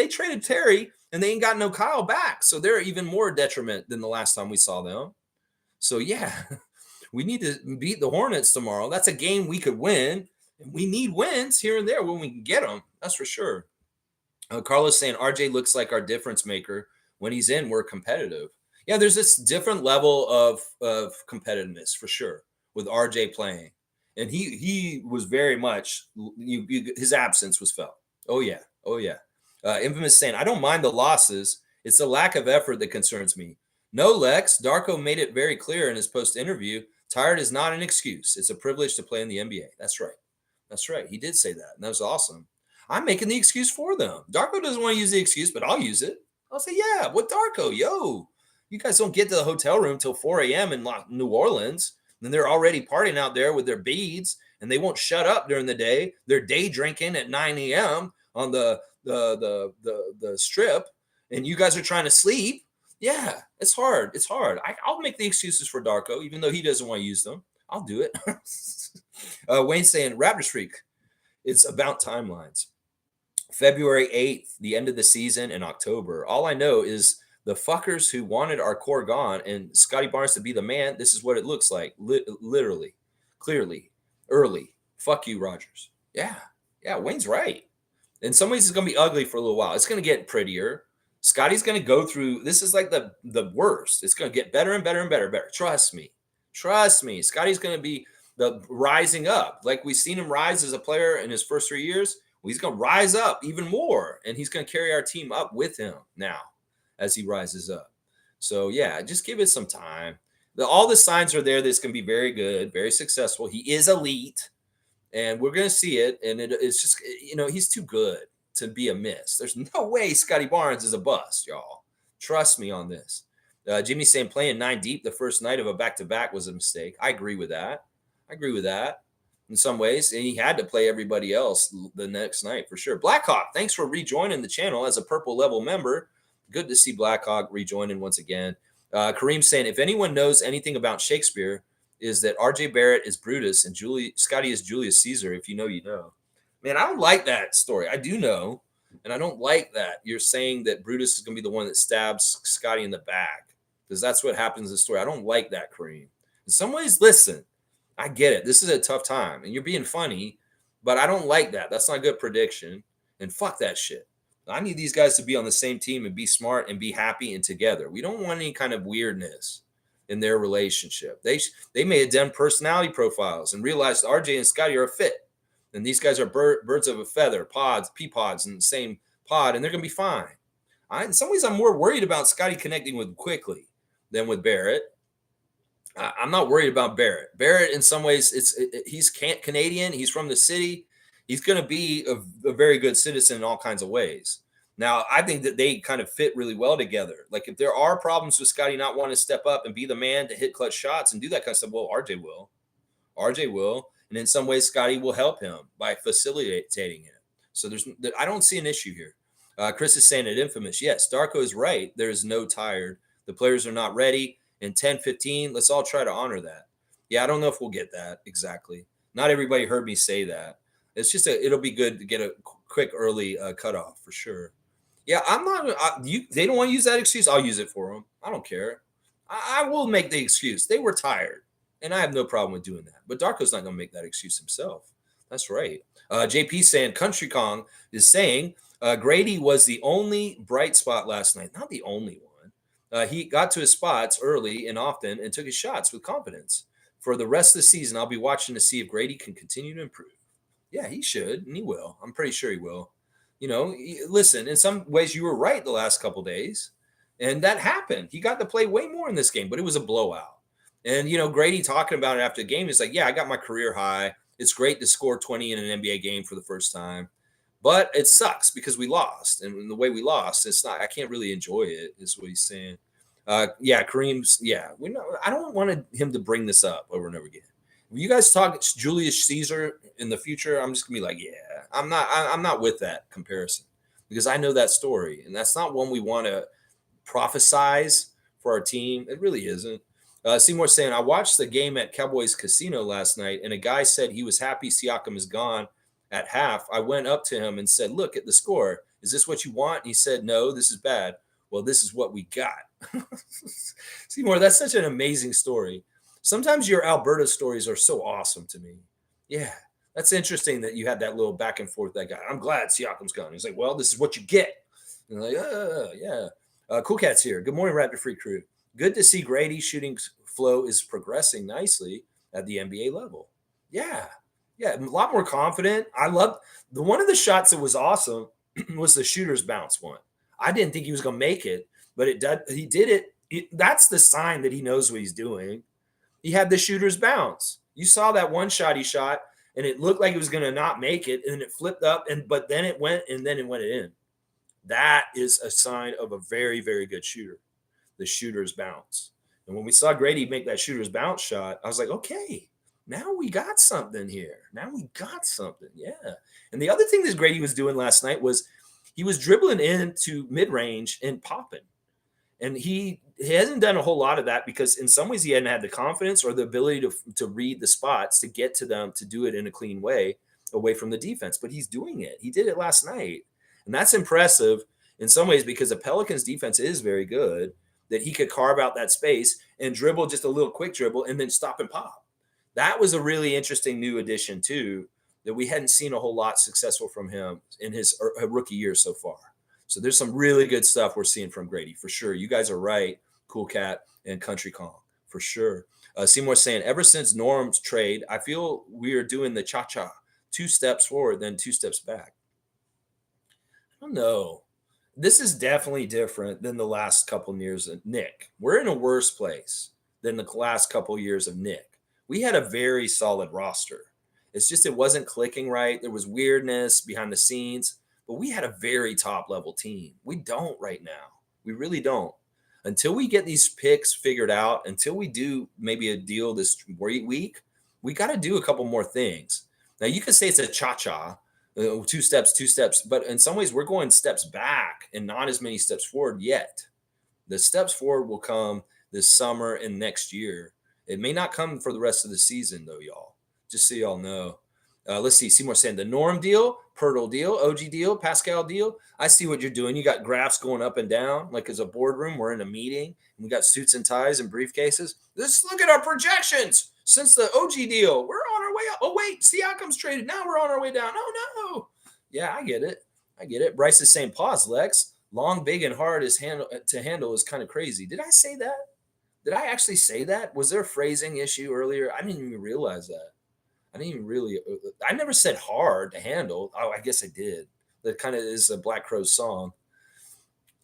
traded Terry and they ain't got no Kyle back. So they're even more detriment than the last time we saw them. So yeah, we need to beat the Hornets tomorrow. That's a game we could win. And we need wins here and there when we can get them. That's for sure. Carlos saying RJ looks like our difference maker. When he's in, we're competitive. Yeah, there's this different level of competitiveness for sure with RJ playing. And he was very much, his absence was felt. Oh, yeah. Oh, yeah. Infamous saying, I don't mind the losses. It's the lack of effort that concerns me. No, Lex. Darko made it very clear in his post-interview. Tired is not an excuse. It's a privilege to play in the NBA. That's right. That's right. He did say that. And that was awesome. I'm making the excuse for them. Darko doesn't want to use the excuse, but I'll use it. I'll say, yeah, what Darko? Yo, you guys don't get to the hotel room till 4 a.m. in New Orleans. And they're already partying out there with their beads, and they won't shut up during the day. They're day drinking at 9 a.m. on the strip, and you guys are trying to sleep. Yeah, it's hard. It's hard. I'll make the excuses for Darko, even though he doesn't want to use them. I'll do it. Wayne saying, Raptors Freak, it's about timelines. February 8th, the end of the season, and October. All I know is the fuckers who wanted our core gone and Scotty Barnes to be the man, this is what it looks like. Literally, clearly, early. Fuck you, Rogers. Yeah, Wayne's right. In some ways, it's going to be ugly for a little while. It's going to get prettier. Scotty's going to go through, this is like the worst. It's going to get better and better and better. Trust me. Scotty's going to be the rising up. Like we've seen him rise as a player in his first 3 years. Well, he's going to rise up even more, and he's going to carry our team up with him now as he rises up. So, yeah, just give it some time. All the signs are there that it's going to be very good, very successful. He is elite, and we're going to see it. And it's just, he's too good to be a miss. There's no way Scotty Barnes is a bust, y'all. Trust me on this. Jimmy's saying playing 9 deep the first night of a back-to-back was a mistake. I agree with that. In some ways, and he had to play everybody else the next night for sure. Blackhawk, thanks for rejoining the channel as a purple level member. Good to see Blackhawk rejoining once again. Kareem saying, if anyone knows anything about Shakespeare, is that R.J. Barrett is Brutus and Scotty is Julius Caesar. If you know, you know. Man, I don't like that story. I do know, and I don't like that. You're saying that Brutus is going to be the one that stabs Scotty in the back because that's what happens in the story. I don't like that, Kareem. In some ways, listen, I get it. This is a tough time, and you're being funny, but I don't like that. That's not a good prediction, and fuck that shit. I need these guys to be on the same team and be smart and be happy and together. We don't want any kind of weirdness in their relationship. They may have done personality profiles and realized RJ and Scotty are a fit, and these guys are birds of a feather, pea pods in the same pod, and they're going to be fine. In some ways, I'm more worried about Scotty connecting with quickly. than with Barrett. I'm not worried about Barrett. Barrett, in some ways, he's Canadian. He's from the city. He's going to be a very good citizen in all kinds of ways. Now, I think that they kind of fit really well together. Like, if there are problems with Scotty not wanting to step up and be the man to hit clutch shots and do that kind of stuff, well, RJ will. RJ will. And in some ways, Scotty will help him by facilitating it. So I don't see an issue here. Chris is saying it infamous. Yes, Darko is right. There is no tired. The players are not ready. In 10-15, let's all try to honor that. Yeah, I don't know if we'll get that exactly. Not everybody heard me say that. It's just it'll be good to get a quick early cutoff for sure. Yeah, I'm not. They don't want to use that excuse. I'll use it for them. I don't care. I will make the excuse. They were tired, and I have no problem with doing that. But Darko's not going to make that excuse himself. That's right. JP saying Country Kong is saying Grady was the only bright spot last night. Not the only one. He got to his spots early and often and took his shots with confidence. For the rest of the season, I'll be watching to see if Grady can continue to improve. Yeah, he should, and he will. I'm pretty sure he will. Listen, in some ways you were right the last couple days, and that happened. He got to play way more in this game, but it was a blowout. And, Grady talking about it after the game is like, yeah, I got my career high. It's great to score 20 in an NBA game for the first time. But it sucks because we lost. And the way we lost, I can't really enjoy it, is what he's saying. Kareem's, I don't want him to bring this up over and over again. When you guys talk Julius Caesar in the future, I'm just going to be like, yeah, I'm not with that comparison because I know that story. And that's not one we want to prophesize for our team. It really isn't. Seymour saying, I watched the game at Cowboys Casino last night, and a guy said he was happy Siakam is gone. At half, I went up to him and said, look at the score. Is this what you want? And he said, no, this is bad. Well, this is what we got. Seymour, that's such an amazing story. Sometimes your Alberta stories are so awesome to me. Yeah, that's interesting that you had that little back and forth. That guy, I'm glad Siakam's gone. He's like, well, this is what you get. And like, yeah. Cool Cat's here. Good morning, Raptor Free Crew. Good to see Grady's shooting flow is progressing nicely at the NBA level. Yeah, a lot more confident. I loved one of the shots that was awesome was the shooter's bounce one. I didn't think he was going to make it, but he did it. That's the sign that he knows what he's doing. He had the shooter's bounce. You saw that one shot he shot, and it looked like it was going to not make it, and it flipped up, but then it went, and then it went in. That is a sign of a very, very good shooter, the shooter's bounce. And when we saw Grady make that shooter's bounce shot, I was like, okay, now we got something here. Yeah. And the other thing that Grady was doing last night was he was dribbling into mid-range and popping. And he hasn't done a whole lot of that because in some ways he hadn't had the confidence or the ability to read the spots, to get to them, to do it in a clean way away from the defense. But he's doing it. He did it last night. And that's impressive in some ways because the Pelicans defense is very good, that he could carve out that space and dribble just a little quick dribble and then stop and pop. That was a really interesting new addition, too, that we hadn't seen a whole lot successful from him in his rookie year so far. So there's some really good stuff we're seeing from Grady, for sure. You guys are right, Cool Cat and Country Kong, for sure. Seymour saying, ever since Norm's trade, I feel we are doing the cha-cha, 2 steps forward, then 2 steps back. I don't know. This is definitely different than the last couple of years of Nick. We're in a worse place than the last couple of years of Nick. We had a very solid roster. It's just it wasn't clicking right. There was weirdness behind the scenes, but we had a very top-level team. We don't right now. We really don't. Until we get these picks figured out, until we do maybe a deal this week, we got to do a couple more things. Now, you could say it's a cha-cha, 2 steps, but in some ways we're going steps back and not as many steps forward yet. The steps forward will come this summer and next year. It may not come for the rest of the season, though, y'all. Just so y'all know. Let's see. Seymour saying the Norm deal, Pirtle deal, OG deal, Pascal deal. I see what you're doing. You got graphs going up and down like as a boardroom. We're in a meeting. And we got suits and ties and briefcases. Let's look at our projections since the OG deal. We're on our way up. Oh, wait. Siakam's traded. Now we're on our way down. Oh, no. Yeah, I get it. Bryce is saying, pause, Lex. Long, big, and hard to handle is kind of crazy. Did I say that? Did I actually say that? Was there a phrasing issue earlier? I didn't even realize that. I never said hard to handle. Oh, I guess I did. That kind of is a Black Crowes song.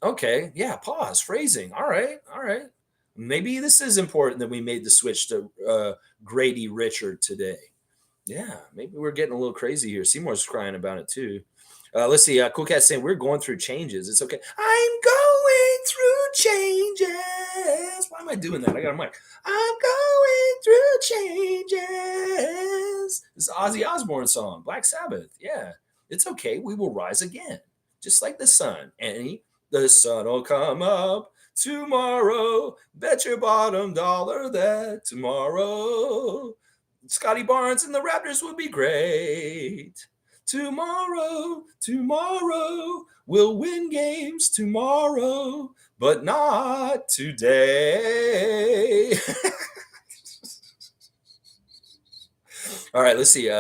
Okay. Yeah. Pause. Phrasing. All right. Maybe this is important that we made the switch to Grady Richard today. Yeah, maybe we're getting a little crazy here. Seymour's crying about it too. Let's see. Cool Cat saying we're going through changes. It's okay. I'm going through changes. Why am I doing that? I got a mic. I'm going through changes. This is Ozzy Osbourne song, Black Sabbath. Yeah, it's okay. We will rise again, just like the sun. Annie, the sun will come up tomorrow. Bet your bottom dollar that tomorrow Scotty Barnes and the Raptors would be great. Tomorrow, we'll win games tomorrow, but not today. All right, let's see.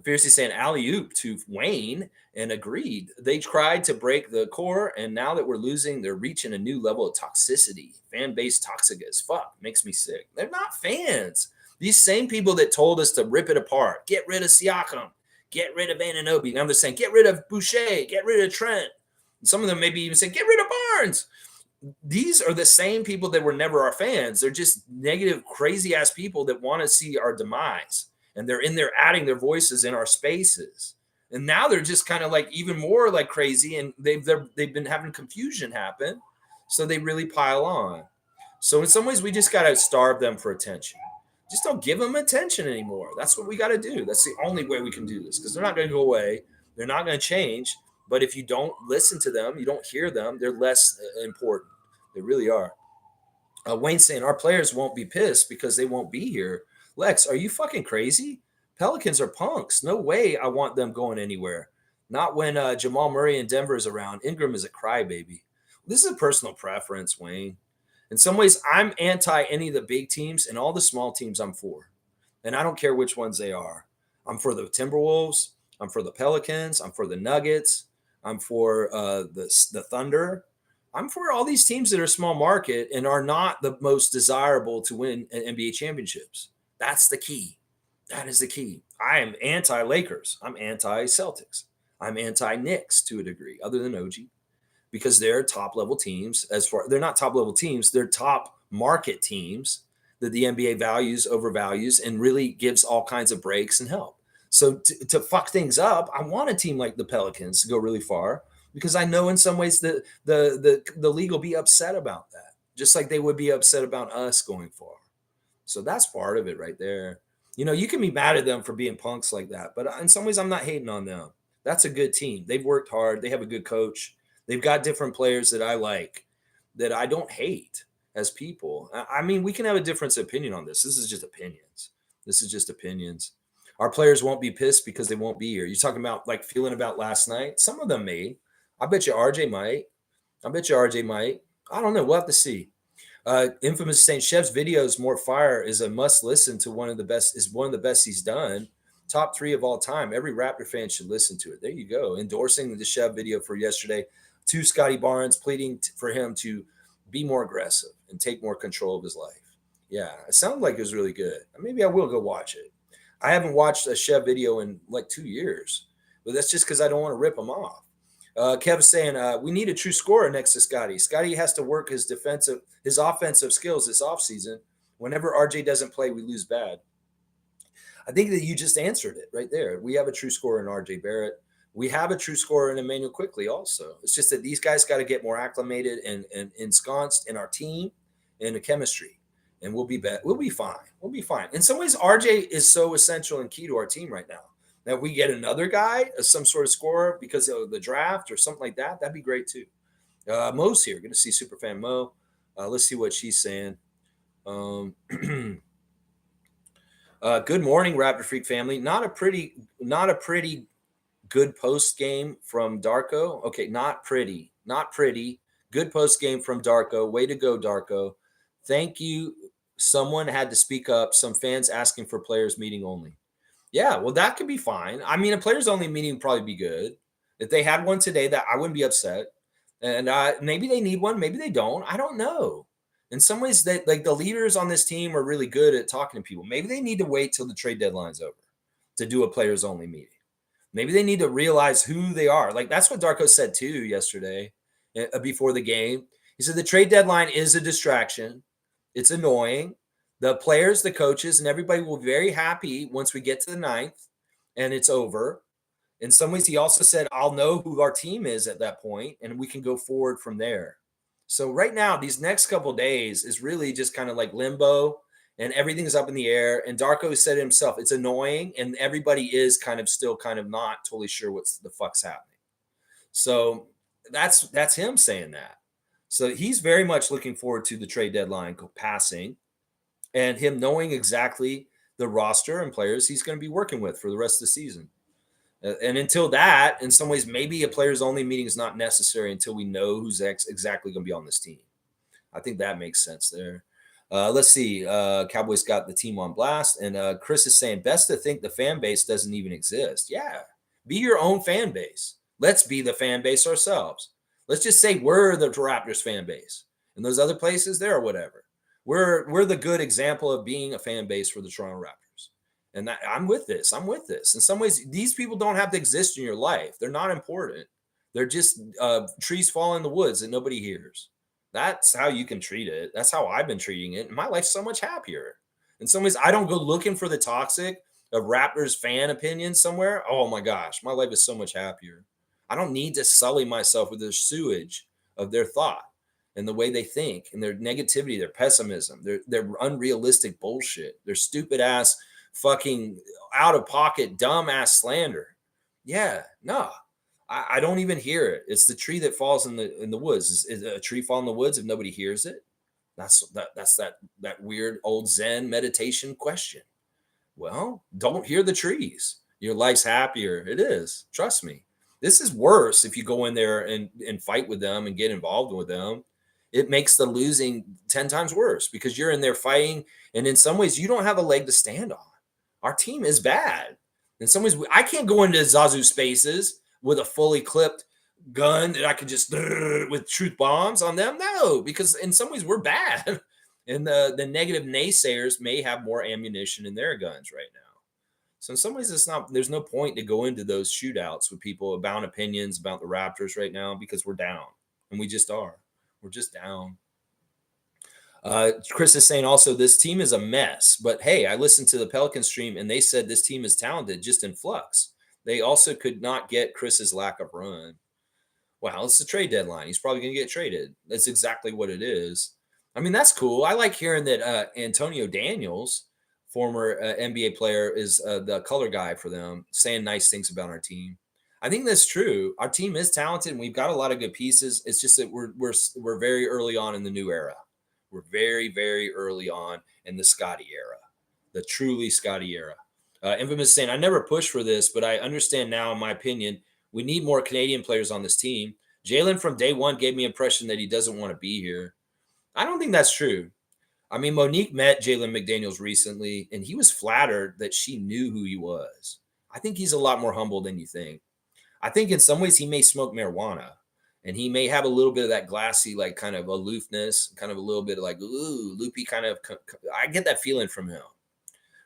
Fiercely saying alley-oop to Wayne and agreed. They tried to break the core, and now that we're losing, they're reaching a new level of toxicity. Fan base toxic as fuck. Makes me sick. They're not fans. These same people that told us to rip it apart, get rid of Siakam, get rid of Anunoby. Now they're saying, get rid of Boucher, get rid of Trent. And some of them maybe even say, get rid of Barnes. These are the same people that were never our fans. They're just negative, crazy-ass people that want to see our demise. And they're in there adding their voices in our spaces. And now they're just kind of like even more like crazy, and they've been having confusion happen. So they really pile on. So in some ways, we just got to starve them for attention. Just don't give them attention anymore. That's what we got to do. That's the only way we can do this, because they're not going to go away. They're not going to change. But if you don't listen to them, you don't hear them, they're less important. They really are. Wayne's saying our players won't be pissed because they won't be here. Lex, are you fucking crazy? Pelicans are punks. No way I want them going anywhere. Not when Jamal Murray in Denver is around. Ingram is a crybaby. This is a personal preference, Wayne. In some ways, I'm anti any of the big teams, and all the small teams I'm for. And I don't care which ones they are. I'm for the Timberwolves. I'm for the Pelicans. I'm for the Nuggets. I'm for the Thunder. I'm for all these teams that are small market and are not the most desirable to win NBA championships. That's the key. That is the key. I am anti-Lakers. I'm anti-Celtics. I'm anti-Knicks to a degree, other than OG, because they're top-level teams. They're not top-level teams. They're top market teams that the NBA overvalues, and really gives all kinds of breaks and help. So to fuck things up, I want a team like the Pelicans to go really far, because I know in some ways that the league will be upset about that, just like they would be upset about us going far. So that's part of it right there. You know, you can be mad at them for being punks like that, but in some ways I'm not hating on them. That's a good team. They've worked hard. They have a good coach. They've got different players that I like, that I don't hate as people. I mean, we can have a difference of opinion on this. This is just opinions. Our players won't be pissed because they won't be here. You're talking about like feeling about last night. Some of them may. I bet you RJ might. I don't know. We'll have to see. Infamous St. Chef's videos, More Fire, is a must listen to. One of the best he's done. Top 3 of all time. Every Raptor fan should listen to it. There you go. Endorsing the Chev video for yesterday to Scotty Barnes, pleading for him to be more aggressive and take more control of his life. Yeah, it sounded like it was really good. Maybe I will go watch it. I haven't watched a Chev video in like 2 years, but that's just because I don't want to rip him off. Kevin's saying we need a true scorer next to Scotty. Scotty has to work his offensive skills this offseason. Whenever RJ doesn't play, we lose bad. I think that you just answered it right there. We have a true scorer in RJ Barrett. We have a true scorer in Emmanuel Quickly also. It's just that these guys got to get more acclimated and ensconced in our team and the chemistry, and we'll be fine. We'll be fine. In some ways, RJ is so essential and key to our team right now. Now, if we get another guy, some sort of scorer because of the draft or something like that, that'd be great too. Mo's here. Going to see Superfan Mo. Let's see what she's saying. Good morning, Raptor Freak family. Not a pretty good post game from Darko. Okay, not pretty. Good post game from Darko. Way to go, Darko. Thank you. Someone had to speak up. Some fans asking for players meeting only. Yeah, well, that could be fine. I mean, a players only meeting would probably be good. If they had one today, that I wouldn't be upset. And maybe they need one, maybe they don't. I don't know. In some ways, that like the leaders on this team are really good at talking to people. Maybe they need to wait till the trade deadline's over to do a players only meeting. Maybe they need to realize who they are. Like that's what Darko said too yesterday before the game. He said the trade deadline is a distraction. It's annoying. The players, the coaches, and everybody will be very happy once we get to the ninth and it's over. In some ways, he also said, I'll know who our team is at that point, and we can go forward from there. So right now, these next couple of days is really just kind of like limbo, and everything's up in the air. And Darko said himself, it's annoying, and everybody is kind of still kind of not totally sure what's the fuck's happening. So that's him saying that. So he's very much looking forward to the trade deadline passing and him knowing exactly the roster and players he's going to be working with for the rest of the season. And until that, in some ways, maybe a players only meeting is not necessary until we know who's exactly going to be on this team. I think that makes sense there. Let's see. Cowboys got the team on blast. And Chris is saying, best to think the fan base doesn't even exist. Yeah. Be your own fan base. Let's be the fan base ourselves. Let's just say we're the Raptors fan base. And those other places there or whatever. We're the good example of being a fan base for the Toronto Raptors. And I'm with this. I'm with this. In some ways, these people don't have to exist in your life. They're not important. They're just trees fall in the woods that nobody hears. That's how you can treat it. That's how I've been treating it. And my life's so much happier. In some ways, I don't go looking for the toxic of Raptors fan opinion somewhere. Oh my gosh, my life is so much happier. I don't need to sully myself with the sewage of their thought and the way they think and their negativity, their pessimism, their unrealistic bullshit, their stupid ass fucking out of pocket, dumb ass slander. Yeah, no, I don't even hear it. It's the tree that falls in the woods. Is a tree fall in the woods if nobody hears it? That's that weird old Zen meditation question. Well, don't hear the trees. Your life's happier. It is. Trust me. This is worse if you go in there and fight with them and get involved with them. It makes the losing 10 times worse because you're in there fighting. And in some ways, you don't have a leg to stand on. Our team is bad. In some ways, I can't go into Zazu spaces with a fully clipped gun that I could just with truth bombs on them. No, because in some ways, we're bad. And the negative naysayers may have more ammunition in their guns right now. So in some ways, there's no point to go into those shootouts with people about opinions about the Raptors right now because we're down. And we just are. We're just down. Chris is saying also this team is a mess. But hey, I listened to the Pelicans stream and they said this team is talented, just in flux. They also could not get Chris's lack of run. Well, it's the trade deadline. He's probably going to get traded. That's exactly what it is. I mean, that's cool. I like hearing that Antonio Daniels, former NBA player, is the color guy for them, saying nice things about our team. I think that's true. Our team is talented, and we've got a lot of good pieces. It's just that we're very early on in the new era. We're very, very early on in the Scotty era, the truly Scotty era. Infamous saying, I never pushed for this, but I understand now, in my opinion, we need more Canadian players on this team. Jalen from day one gave me the impression that he doesn't want to be here. I don't think that's true. I mean, Monique met Jalen McDaniels recently, and he was flattered that she knew who he was. I think he's a lot more humble than you think. I think in some ways he may smoke marijuana, and he may have a little bit of that glassy, like kind of aloofness, kind of a little bit of like, ooh, loopy kind of. I get that feeling from him.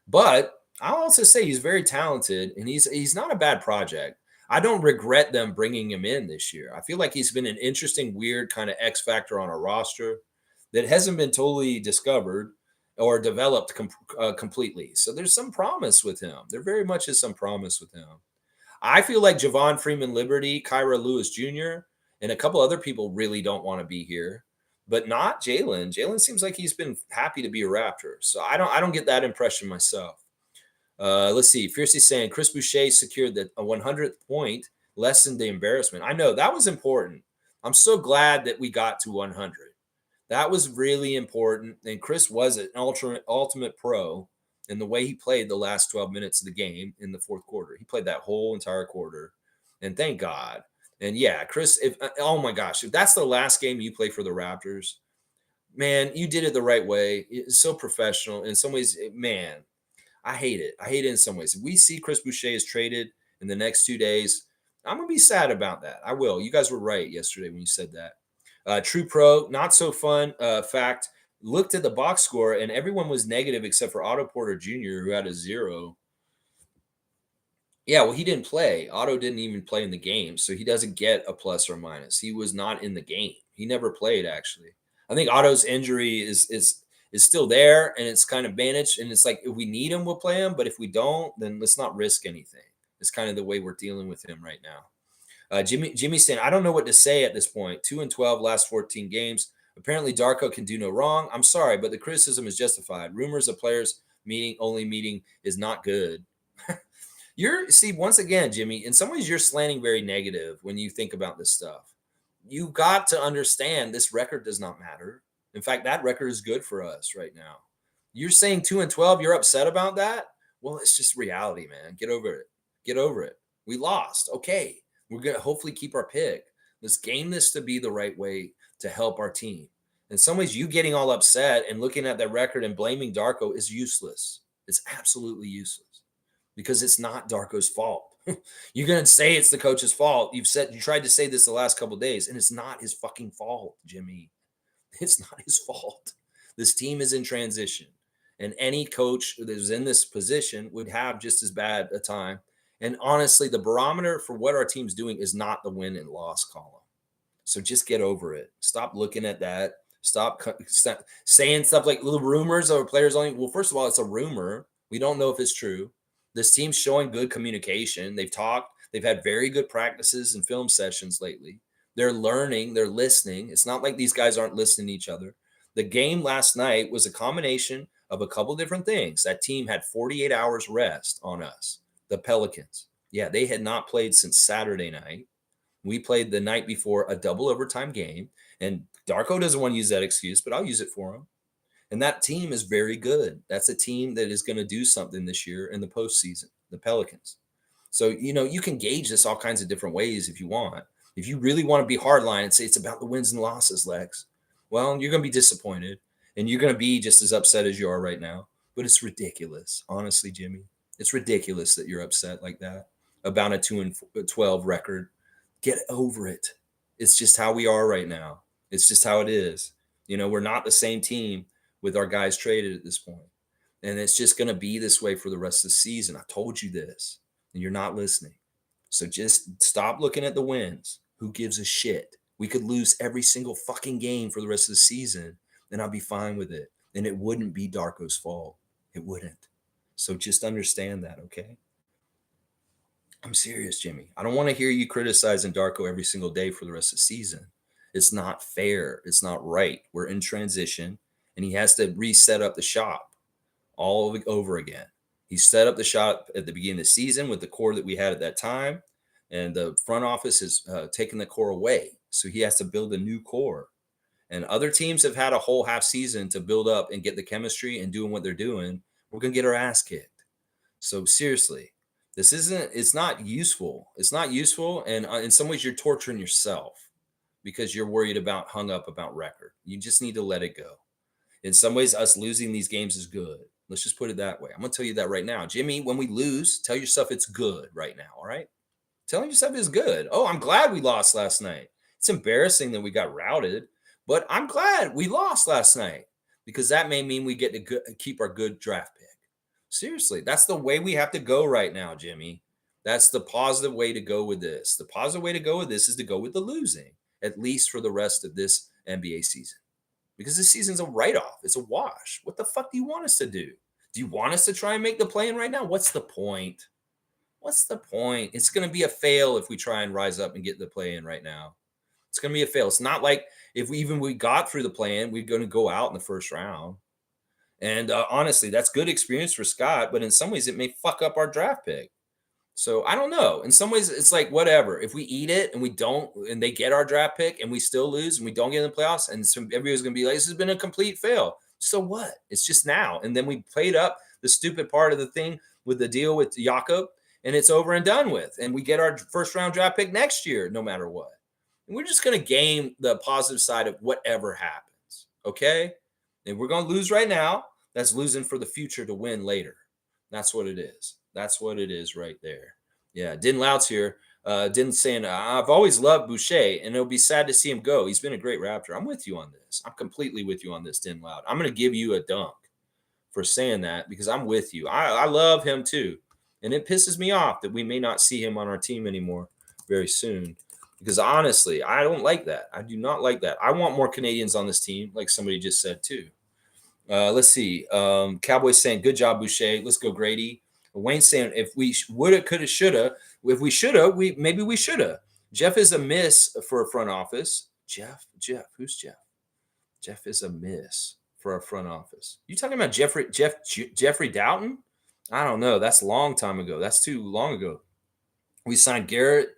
But I'll also say he's very talented, and he's not a bad project. I don't regret them bringing him in this year. I feel like he's been an interesting, weird kind of X factor on a roster that hasn't been totally discovered or developed completely. So there's some promise with him. There very much is some promise with him. I feel like Javon Freeman Liberty, Kyra Lewis Jr., and a couple other people really don't want to be here, but not Jalen. Jalen seems like he's been happy to be a Raptor. So I don't get that impression myself. Let's see. Fiercely saying Chris Boucher secured a 100th point, lessened the embarrassment. I know that was important. I'm so glad that we got to 100. That was really important. And Chris was an ultimate pro in the way he played the last 12 minutes of the game in the fourth quarter. He played that whole entire quarter. And thank God. And yeah, Chris, oh my gosh, if that's the last game you play for the Raptors, man, you did it the right way. It's so professional. In some ways, man, I hate it. I hate it in some ways. If we see Chris Boucher is traded in the next 2 days, I'm going to be sad about that. I will. You guys were right yesterday when you said that. True Pro, not so fun fact, looked at the box score and everyone was negative except for Otto Porter Jr., who had a 0. Yeah, well, he didn't play. Otto didn't even play in the game, so he doesn't get a plus or minus. He was not in the game. He never played, actually. I think Otto's injury is is still there and it's kind of managed. And it's like, if we need him, we'll play him. But if we don't, then let's not risk anything. It's kind of the way we're dealing with him right now. Jimmy's saying, I don't know what to say at this point. 2-12 last 14 games. Apparently Darko can do no wrong. I'm sorry, but the criticism is justified. Rumors of players meeting is not good. Once again, Jimmy, in some ways you're slanting very negative when you think about this stuff. You got to understand this record does not matter. In fact, that record is good for us right now. You're saying 2-12, you're upset about that? Well, it's just reality, man. Get over it. Get over it. We lost. Okay. We're going to hopefully keep our pick. Let's game this to be the right way to help our team. In some ways, you getting all upset and looking at that record and blaming Darko is useless. It's absolutely useless because it's not Darko's fault. You're going to say it's the coach's fault. You tried to say this the last couple of days, and it's not his fucking fault, Jimmy. It's not his fault. This team is in transition, and any coach that is in this position would have just as bad a time. And honestly, the barometer for what our team's doing is not the win and loss column. So just get over it. Stop looking at that. Stop saying stuff like little rumors or players only. Well, first of all, it's a rumor. We don't know if it's true. This team's showing good communication. They've talked. They've had very good practices and film sessions lately. They're learning. They're listening. It's not like these guys aren't listening to each other. The game last night was a combination of a couple different things. That team had 48 hours rest on us. The Pelicans. Yeah, they had not played since Saturday night. We played the night before a double overtime game. And Darko doesn't want to use that excuse, but I'll use it for him. And that team is very good. That's a team that is going to do something this year in the postseason, the Pelicans. So, you can gauge this all kinds of different ways if you want. If you really want to be hardline and say it's about the wins and losses, Lex, well, you're going to be disappointed. And you're going to be just as upset as you are right now. But it's ridiculous, honestly, Jimmy. It's ridiculous that you're upset like that about a 2-12 record. Get over it. It's just how we are right now. It's just how it is. We're not the same team with our guys traded at this point. And it's just going to be this way for the rest of the season. I told you this, and you're not listening. So just stop looking at the wins. Who gives a shit? We could lose every single fucking game for the rest of the season, and I'll be fine with it. And it wouldn't be Darko's fault. It wouldn't. So just understand that, okay? I'm serious, Jimmy. I don't want to hear you criticizing Darko every single day for the rest of the season. It's not fair. It's not right. We're in transition, and he has to reset up the shop all over again. He set up the shop at the beginning of the season with the core that we had at that time, and the front office has taken the core away. So he has to build a new core. And other teams have had a whole half season to build up and get the chemistry and doing what they're doing. We're going to get our ass kicked. So seriously, it's not useful. It's not useful. And in some ways you're torturing yourself because you're hung up about record. You just need to let it go. In some ways, us losing these games is good. Let's just put it that way. I'm going to tell you that right now. Jimmy, when we lose, tell yourself it's good right now. All right. Telling yourself it's good. Oh, I'm glad we lost last night. It's embarrassing that we got routed, but I'm glad we lost last night because that may mean we get to keep our good draft pick. Seriously, that's the way we have to go right now, Jimmy. That's the positive way to go with this. The positive way to go with this is to go with the losing, at least for the rest of this NBA season. Because this season's a write-off. It's a wash. What the fuck do you want us to do? Do you want us to try and make the play-in right now? What's the point? What's the point? It's going to be a fail if we try and rise up and get the play-in right now. It's going to be a fail. It's not like if we got through the play-in, we're going to go out in the first round. And honestly, that's good experience for Scott, but in some ways it may fuck up our draft pick. So I don't know. In some ways, it's like whatever. If we eat it and we don't, and they get our draft pick and we still lose and we don't get in the playoffs, and everybody's going to be like, this has been a complete fail. So what? It's just now. And then we played up the stupid part of the thing with the deal with Jakob, and it's over and done with. And we get our first round draft pick next year, no matter what. And we're just going to game the positive side of whatever happens. Okay? And we're going to lose right now. That's losing for the future to win later. That's what it is. That's what it is right there. Yeah, Din Loud's here. Din saying, I've always loved Boucher, and it'll be sad to see him go. He's been a great Raptor. I'm with you on this. I'm completely with you on this, Din Loud. I'm going to give you a dunk for saying that because I'm with you. I love him too. And it pisses me off that we may not see him on our team anymore very soon. Because honestly, I don't like that. I do not like that. I want more Canadians on this team, like somebody just said too. Let's see. Cowboys saying, good job, Boucher. Let's go, Grady. Wayne saying, if we woulda, coulda, shoulda. If we shoulda, maybe we shoulda. Jeff is a miss for a front office. Jeff, who's Jeff? Jeff is a miss for a front office. You talking about Jeffrey Doughton? I don't know. That's a long time ago. That's too long ago. We signed Garrett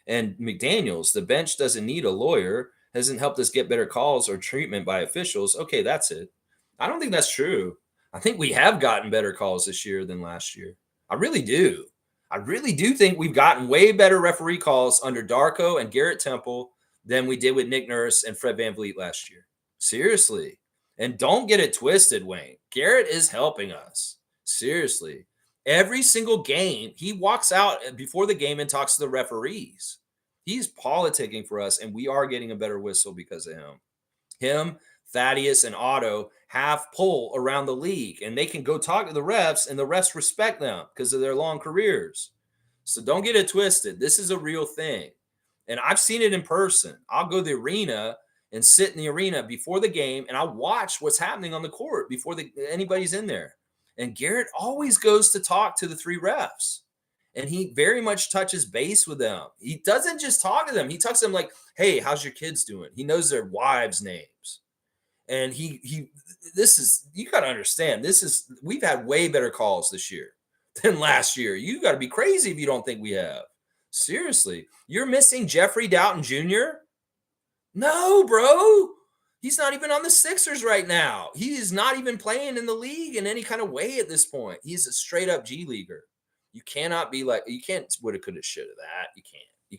and McDaniels. The bench doesn't need a lawyer. Hasn't helped us get better calls or treatment by officials. Okay, that's it. I don't think that's true. I think we have gotten better calls this year than last year. I really do. I really do think we've gotten way better referee calls under Darko and Garrett Temple than we did with Nick Nurse and Fred VanVleet last year. Seriously. And don't get it twisted, Wayne. Garrett is helping us. Seriously. Every single game, he walks out before the game and talks to the referees. He's politicking for us, and we are getting a better whistle because of him. Him, Thaddeus, and Otto have pull around the league, and they can go talk to the refs, and the refs respect them because of their long careers. So don't get it twisted. This is a real thing. And I've seen it in person. I'll go to the arena and sit in the arena before the game, and I'll watch what's happening on the court before anybody's in there. And Garrett always goes to talk to the three refs. And he very much touches base with them. He doesn't just talk to them. He talks to them like, hey, how's your kids doing? He knows their wives' names. And this is, you got to understand, we've had way better calls this year than last year. You got to be crazy if you don't think we have. Seriously. You're missing Jeffrey Doughton Jr.? No, bro. He's not even on the Sixers right now. He is not even playing in the league in any kind of way at this point. He's a straight up G leaguer. You cannot be like, you can't woulda, coulda, shoulda that. You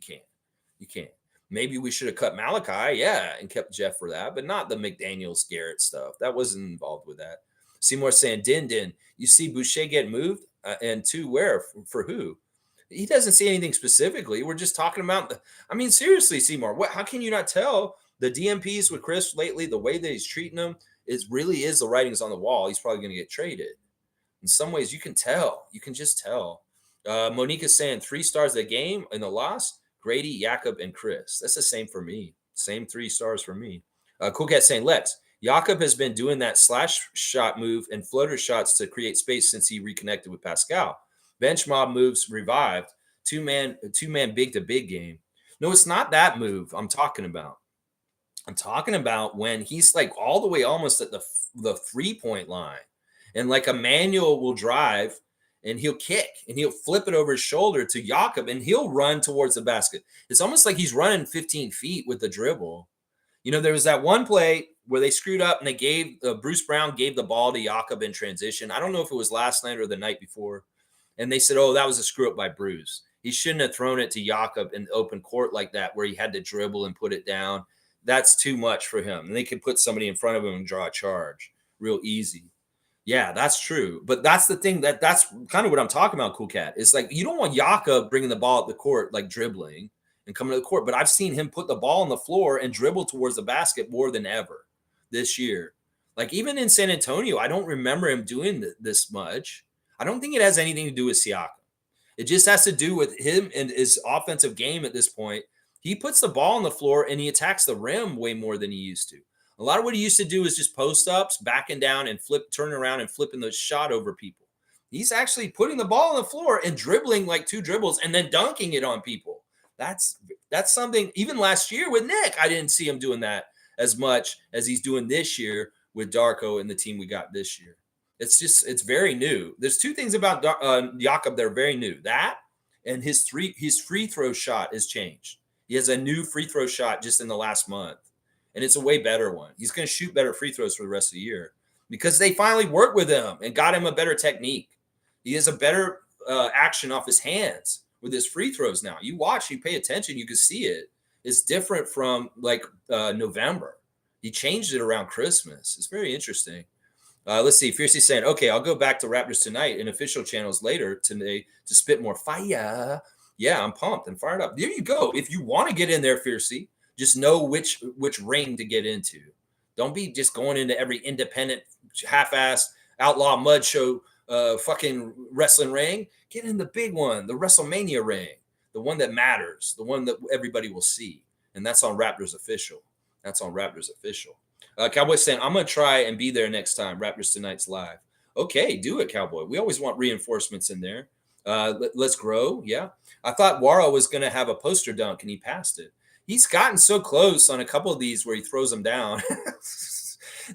can't. Maybe we should have cut Malachi, yeah, and kept Jeff for that, but not the McDaniels Garrett stuff. That wasn't involved with that. Seymour saying, Din, you see Boucher get moved? And to where? For who? He doesn't see anything specifically. We're just talking about, seriously, Seymour, how can you not tell the DMPs with Chris lately, the way that he's treating them, really is the writings on the wall. He's probably going to get traded. In some ways, you can tell. You can just tell. Monique is saying 3 stars of the game in the loss. Grady, Jakob, and Chris. That's the same for me. Same 3 stars for me. Cool Cat saying, Lex, Jakob has been doing that slash shot move and floater shots to create space since he reconnected with Pascal. Bench mob moves revived. Two-man big to big game. No, it's not that move I'm talking about. I'm talking about when he's like all the way almost at the 3-point line. And like Emmanuel will drive and he'll kick and he'll flip it over his shoulder to Jakob and he'll run towards the basket. It's almost like he's running 15 feet with the dribble. You know, there was that one play where they screwed up and they gave Bruce Brown gave the ball to Jakob in transition. I don't know if it was last night or the night before. And they said, oh, that was a screw up by Bruce. He shouldn't have thrown it to Jakob in open court like that where he had to dribble and put it down. That's too much for him. And they could put somebody in front of him and draw a charge real easy. Yeah, that's true. But that's the thing that's kind of what I'm talking about, Cool Cat. It's like you don't want Jakob bringing the ball at the court, like dribbling and coming to the court. But I've seen him put the ball on the floor and dribble towards the basket more than ever this year. Like even in San Antonio, I don't remember him doing this much. I don't think it has anything to do with Siakam. It just has to do with him and his offensive game at this point. He puts the ball on the floor and he attacks the rim way more than he used to. A lot of what he used to do is just post ups, backing down and turning around and flipping the shot over people. He's actually putting the ball on the floor and dribbling like 2 dribbles and then dunking it on people. That's something, even last year with Nick, I didn't see him doing that as much as he's doing this year with Darko and the team we got this year. It's very new. There's 2 things about Jakob that are very new. That and his free throw shot has changed. He has a new free throw shot just in the last month. And it's a way better one. He's going to shoot better free throws for the rest of the year because they finally worked with him and got him a better technique. He has a better action off his hands with his free throws now. You watch, you pay attention, you can see it. It's different from like November. He changed it around Christmas. It's very interesting. Let's see. Fiercey saying, okay, I'll go back to Raptors tonight and official channels later today to spit more fire. Yeah, I'm pumped and fired up. There you go. If you want to get in there, Fiercey, just know which ring to get into. Don't be just going into every independent, half-assed, outlaw mud show fucking wrestling ring. Get in the big one, the WrestleMania ring, the one that matters, the one that everybody will see. And that's on Raptors Official. Cowboy saying, I'm going to try and be there next time. Raptors Tonight's live. Okay, do it, Cowboy. We always want reinforcements in there. Let's grow. Yeah. I thought Wara was going to have a poster dunk and he passed it. He's gotten so close on a couple of these where he throws them down.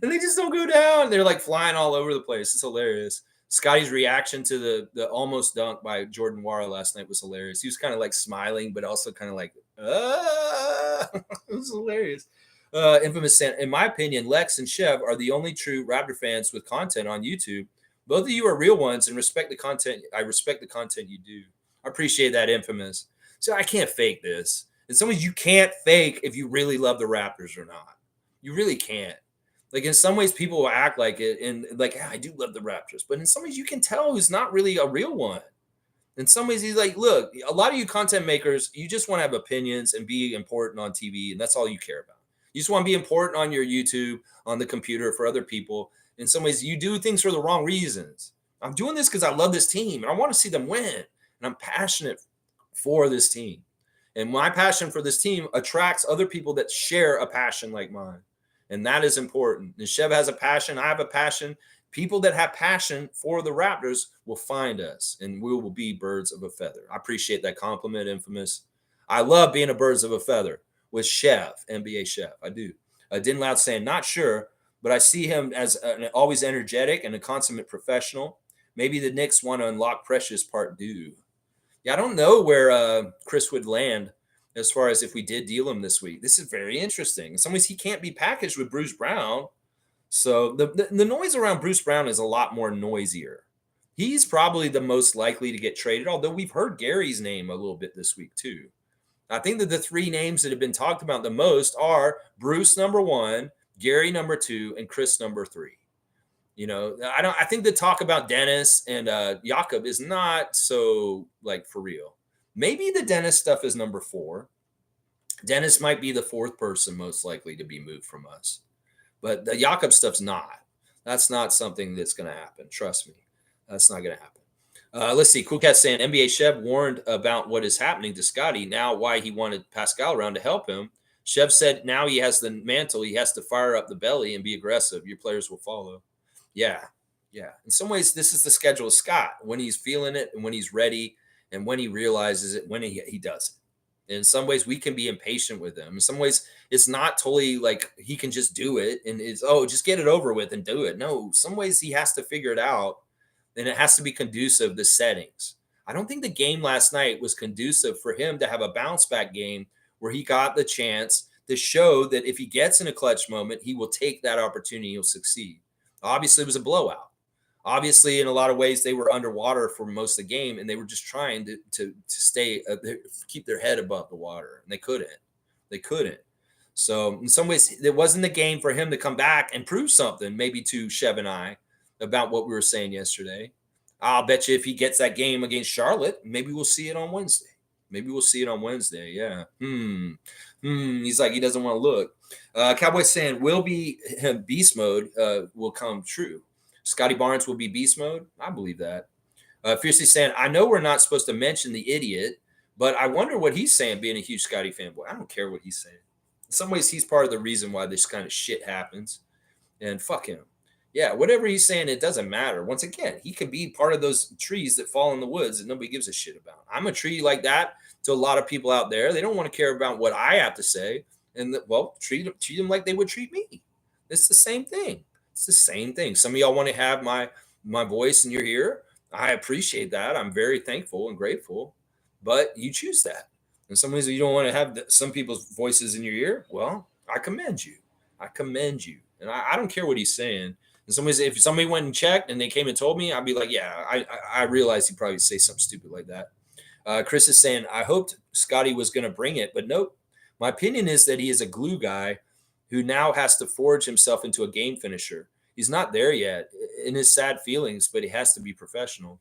And they just don't go down. They're like flying all over the place. It's hilarious. Scotty's reaction to the almost dunk by Jordan Wara last night was hilarious. He was kind of like smiling, but also kind of like, it was hilarious. Infamous saying, in my opinion, Lex and Chev are the only true Raptor fans with content on YouTube. Both of you are real ones and respect the content. I respect the content you do. I appreciate that, Infamous. So I can't fake this. In some ways, you can't fake if you really love the Raptors or not. You really can't. Like in some ways, people will act like it and like, I do love the Raptors. But in some ways, you can tell who's not really a real one. In some ways, he's like, look, a lot of you content makers, you just want to have opinions and be important on TV. And that's all you care about. You just want to be important on your YouTube, on the computer for other people. In some ways, you do things for the wrong reasons. I'm doing this because I love this team and I want to see them win. And I'm passionate for this team. And my passion for this team attracts other people that share a passion like mine. And that is important. And Chev has a passion. I have a passion. People that have passion for the Raptors will find us and we will be birds of a feather. I appreciate that compliment, Infamous. I love being a birds of a feather with Chev, NBA Chev. I do. Din Loud saying, not sure, but I see him as always energetic and a consummate professional. Maybe the Knicks want to unlock Precious Part 2. Yeah, I don't know where Chris would land as far as if we did deal him this week. This is very interesting. In some ways, he can't be packaged with Bruce Brown. So the noise around Bruce Brown is a lot more noisier. He's probably the most likely to get traded, although we've heard Gary's name a little bit this week too. I think that the three names that have been talked about the most are Bruce number 1, Gary number 2, and Chris number 3. You know, I think the talk about Dennis and Jakob is not so like for real. Maybe the Dennis stuff is number 4. Dennis might be the 4th person most likely to be moved from us. But the Jakob stuff's not. That's not something that's going to happen. Trust me. That's not going to happen. Let's see. Cool Cat saying NBA Chev warned about what is happening to Scotty. Now why he wanted Pascal around to help him. Chev said now he has the mantle. He has to fire up the belly and be aggressive. Your players will follow. Yeah. In some ways, this is the schedule of Scott. When he's feeling it and when he's ready and when he realizes it, when he does it. In some ways, we can be impatient with him. In some ways, it's not totally like he can just do it and it's, just get it over with and do it. No, some ways he has to figure it out and it has to be conducive to settings. I don't think the game last night was conducive for him to have a bounce back game where he got the chance to show that if he gets in a clutch moment, he will take that opportunity, he'll succeed. Obviously, it was a blowout. Obviously, in a lot of ways, they were underwater for most of the game, and they were just trying to stay, keep their head above the water, and they couldn't. So, in some ways, it wasn't the game for him to come back and prove something, maybe to Chev and I, about what we were saying yesterday. I'll bet you if he gets that game against Charlotte, maybe we'll see it on Wednesday. Yeah. He's like, he doesn't want to look. Cowboy saying, will be beast mode will come true. Scotty Barnes will be beast mode. I believe that. Fiercely saying, I know we're not supposed to mention the idiot, but I wonder what he's saying being a huge Scotty fanboy. I don't care what he's saying. In some ways, he's part of the reason why this kind of shit happens. And fuck him. Yeah, whatever he's saying, it doesn't matter. Once again, he could be part of those trees that fall in the woods that nobody gives a shit about. I'm a tree like that to a lot of people out there. They don't want to care about what I have to say. And, treat them like they would treat me. It's the same thing. Some of y'all want to have my voice in your ear. I appreciate that. I'm very thankful and grateful. But you choose that. In some ways, you don't want to have some people's voices in your ear. Well, I commend you. And I don't care what he's saying. In some ways, if somebody went and checked and they came and told me, I'd be like, yeah, I realize he'd probably say something stupid like that. Chris is saying, I hoped Scotty was going to bring it, but nope. My opinion is that he is a glue guy who now has to forge himself into a game finisher. He's not there yet in his sad feelings, but he has to be professional.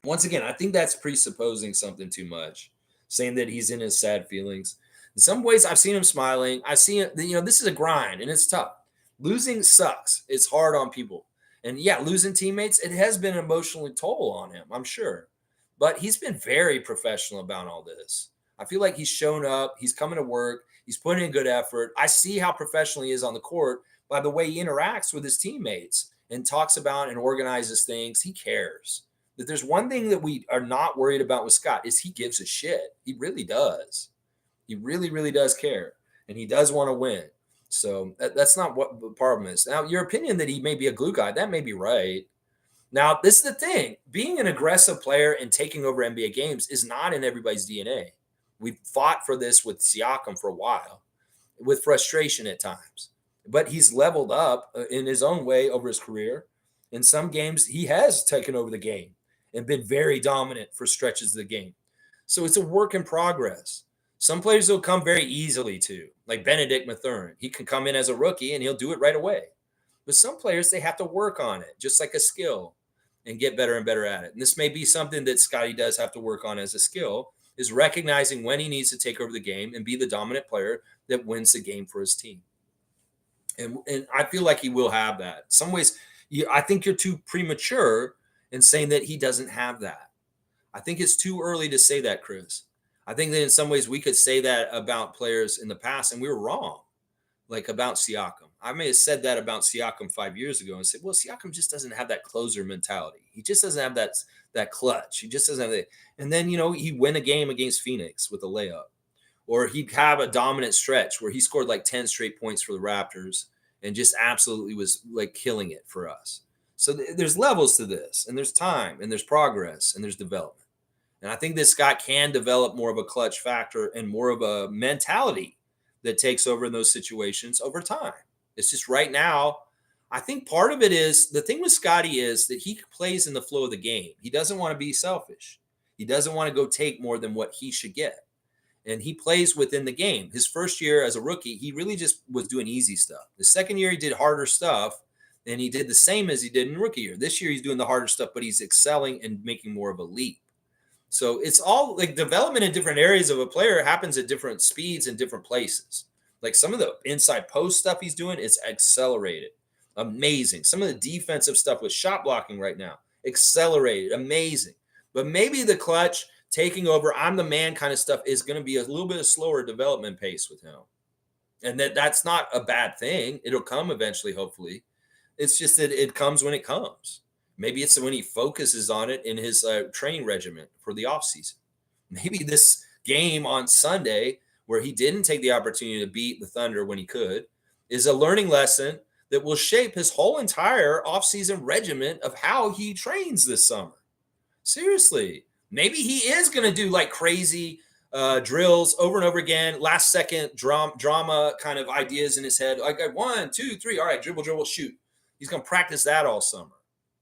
Once again, I think that's presupposing something too much, saying that he's in his sad feelings. In some ways, I've seen him smiling. I see it, this is a grind and it's tough. Losing sucks. It's hard on people. And yeah, losing teammates, it has been an emotional toll on him, I'm sure. But he's been very professional about all this. I feel like he's shown up. He's coming to work. He's putting in good effort. I see how professional he is on the court by the way he interacts with his teammates and talks about and organizes things. He cares. That there's one thing that we are not worried about with Scott is he gives a shit. He really does. He really, really does care. And he does want to win. So that's not what the problem is. Now, your opinion that he may be a glue guy, that may be right. Now, this is the thing. Being an aggressive player and taking over NBA games is not in everybody's DNA. We've fought for this with Siakam for a while, with frustration at times. But he's leveled up in his own way over his career. In some games, he has taken over the game and been very dominant for stretches of the game. So it's a work in progress. Some players will come very easily to, like Benedict Mathurin. He can come in as a rookie and he'll do it right away. But some players, they have to work on it, just like a skill, and get better and better at it. And this may be something that Scotty does have to work on as a skill, is recognizing when he needs to take over the game and be the dominant player that wins the game for his team. And I feel like he will have that. In some ways, I think you're too premature in saying that he doesn't have that. I think it's too early to say that, Chris. I think that in some ways we could say that about players in the past, and we were wrong, like about Siakam. I may have said that about Siakam 5 years ago and said, well, Siakam just doesn't have that closer mentality. He just doesn't have that clutch. He just doesn't have that. And then, he'd win a game against Phoenix with a layup. Or he'd have a dominant stretch where he scored like 10 straight points for the Raptors and just absolutely was like killing it for us. So there's levels to this, and there's time, and there's progress, and there's development. And I think that Scott can develop more of a clutch factor and more of a mentality that takes over in those situations over time. It's just right now, I think part of it is the thing with Scotty is that he plays in the flow of the game. He doesn't want to be selfish. He doesn't want to go take more than what he should get. And he plays within the game. His first year as a rookie, he really just was doing easy stuff. The second year, he did harder stuff, and he did the same as he did in rookie year. This year, he's doing the harder stuff, but he's excelling and making more of a leap. So it's all like development in different areas of a player happens at different speeds in different places. Like some of the inside post stuff he's doing is accelerated. Amazing. Some of the defensive stuff with shot blocking right now, accelerated. Amazing. But maybe the clutch, taking over, I'm the man kind of stuff is going to be a little bit of slower development pace with him. And that's not a bad thing. It'll come eventually, hopefully. It's just that it comes when it comes. Maybe it's when he focuses on it in his training regimen for the offseason. Maybe this game on Sunday, where he didn't take the opportunity to beat the Thunder when he could, is a learning lesson that will shape his whole entire offseason regimen of how he trains this summer. Seriously. Maybe he is going to do like crazy drills over and over again, last second drama kind of ideas in his head. Like 1, 2, 3. All right, dribble, shoot. He's going to practice that all summer.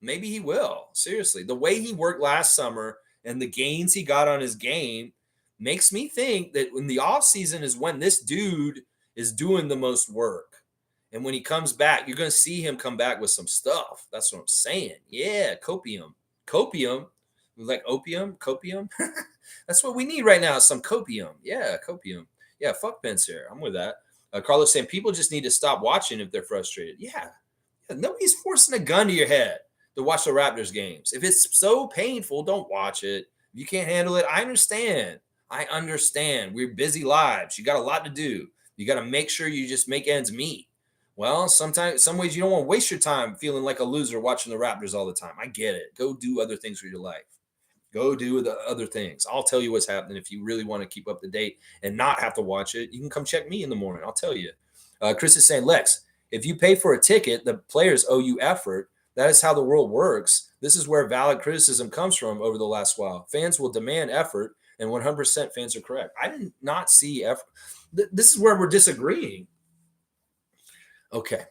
Maybe he will. Seriously. The way he worked last summer and the gains he got on his game makes me think that in the offseason is when this dude is doing the most work. And when he comes back, you're going to see him come back with some stuff. That's what I'm saying. Yeah, copium. Like opium, copium. That's what we need right now. Some copium. Yeah, copium. Yeah, fuck Vince here. I'm with that. Carlos saying people just need to stop watching if they're frustrated. Yeah. Nobody's forcing a gun to your head to watch the Raptors games. If it's so painful, don't watch it. If you can't handle it, I understand. We're busy lives. You got a lot to do. You got to make sure you just make ends meet. Well, sometimes, some ways you don't want to waste your time feeling like a loser watching the Raptors all the time. I get it. Go do other things with your life. Go do the other things. I'll tell you what's happening. If you really want to keep up to date and not have to watch it, you can come check me in the morning. I'll tell you. Chris is saying, Lex, if you pay for a ticket, the players owe you effort. That is how the world works. This is where valid criticism comes from over the last while. Fans will demand effort, and 100% fans are correct. I did not see effort. This is where we're disagreeing. Okay.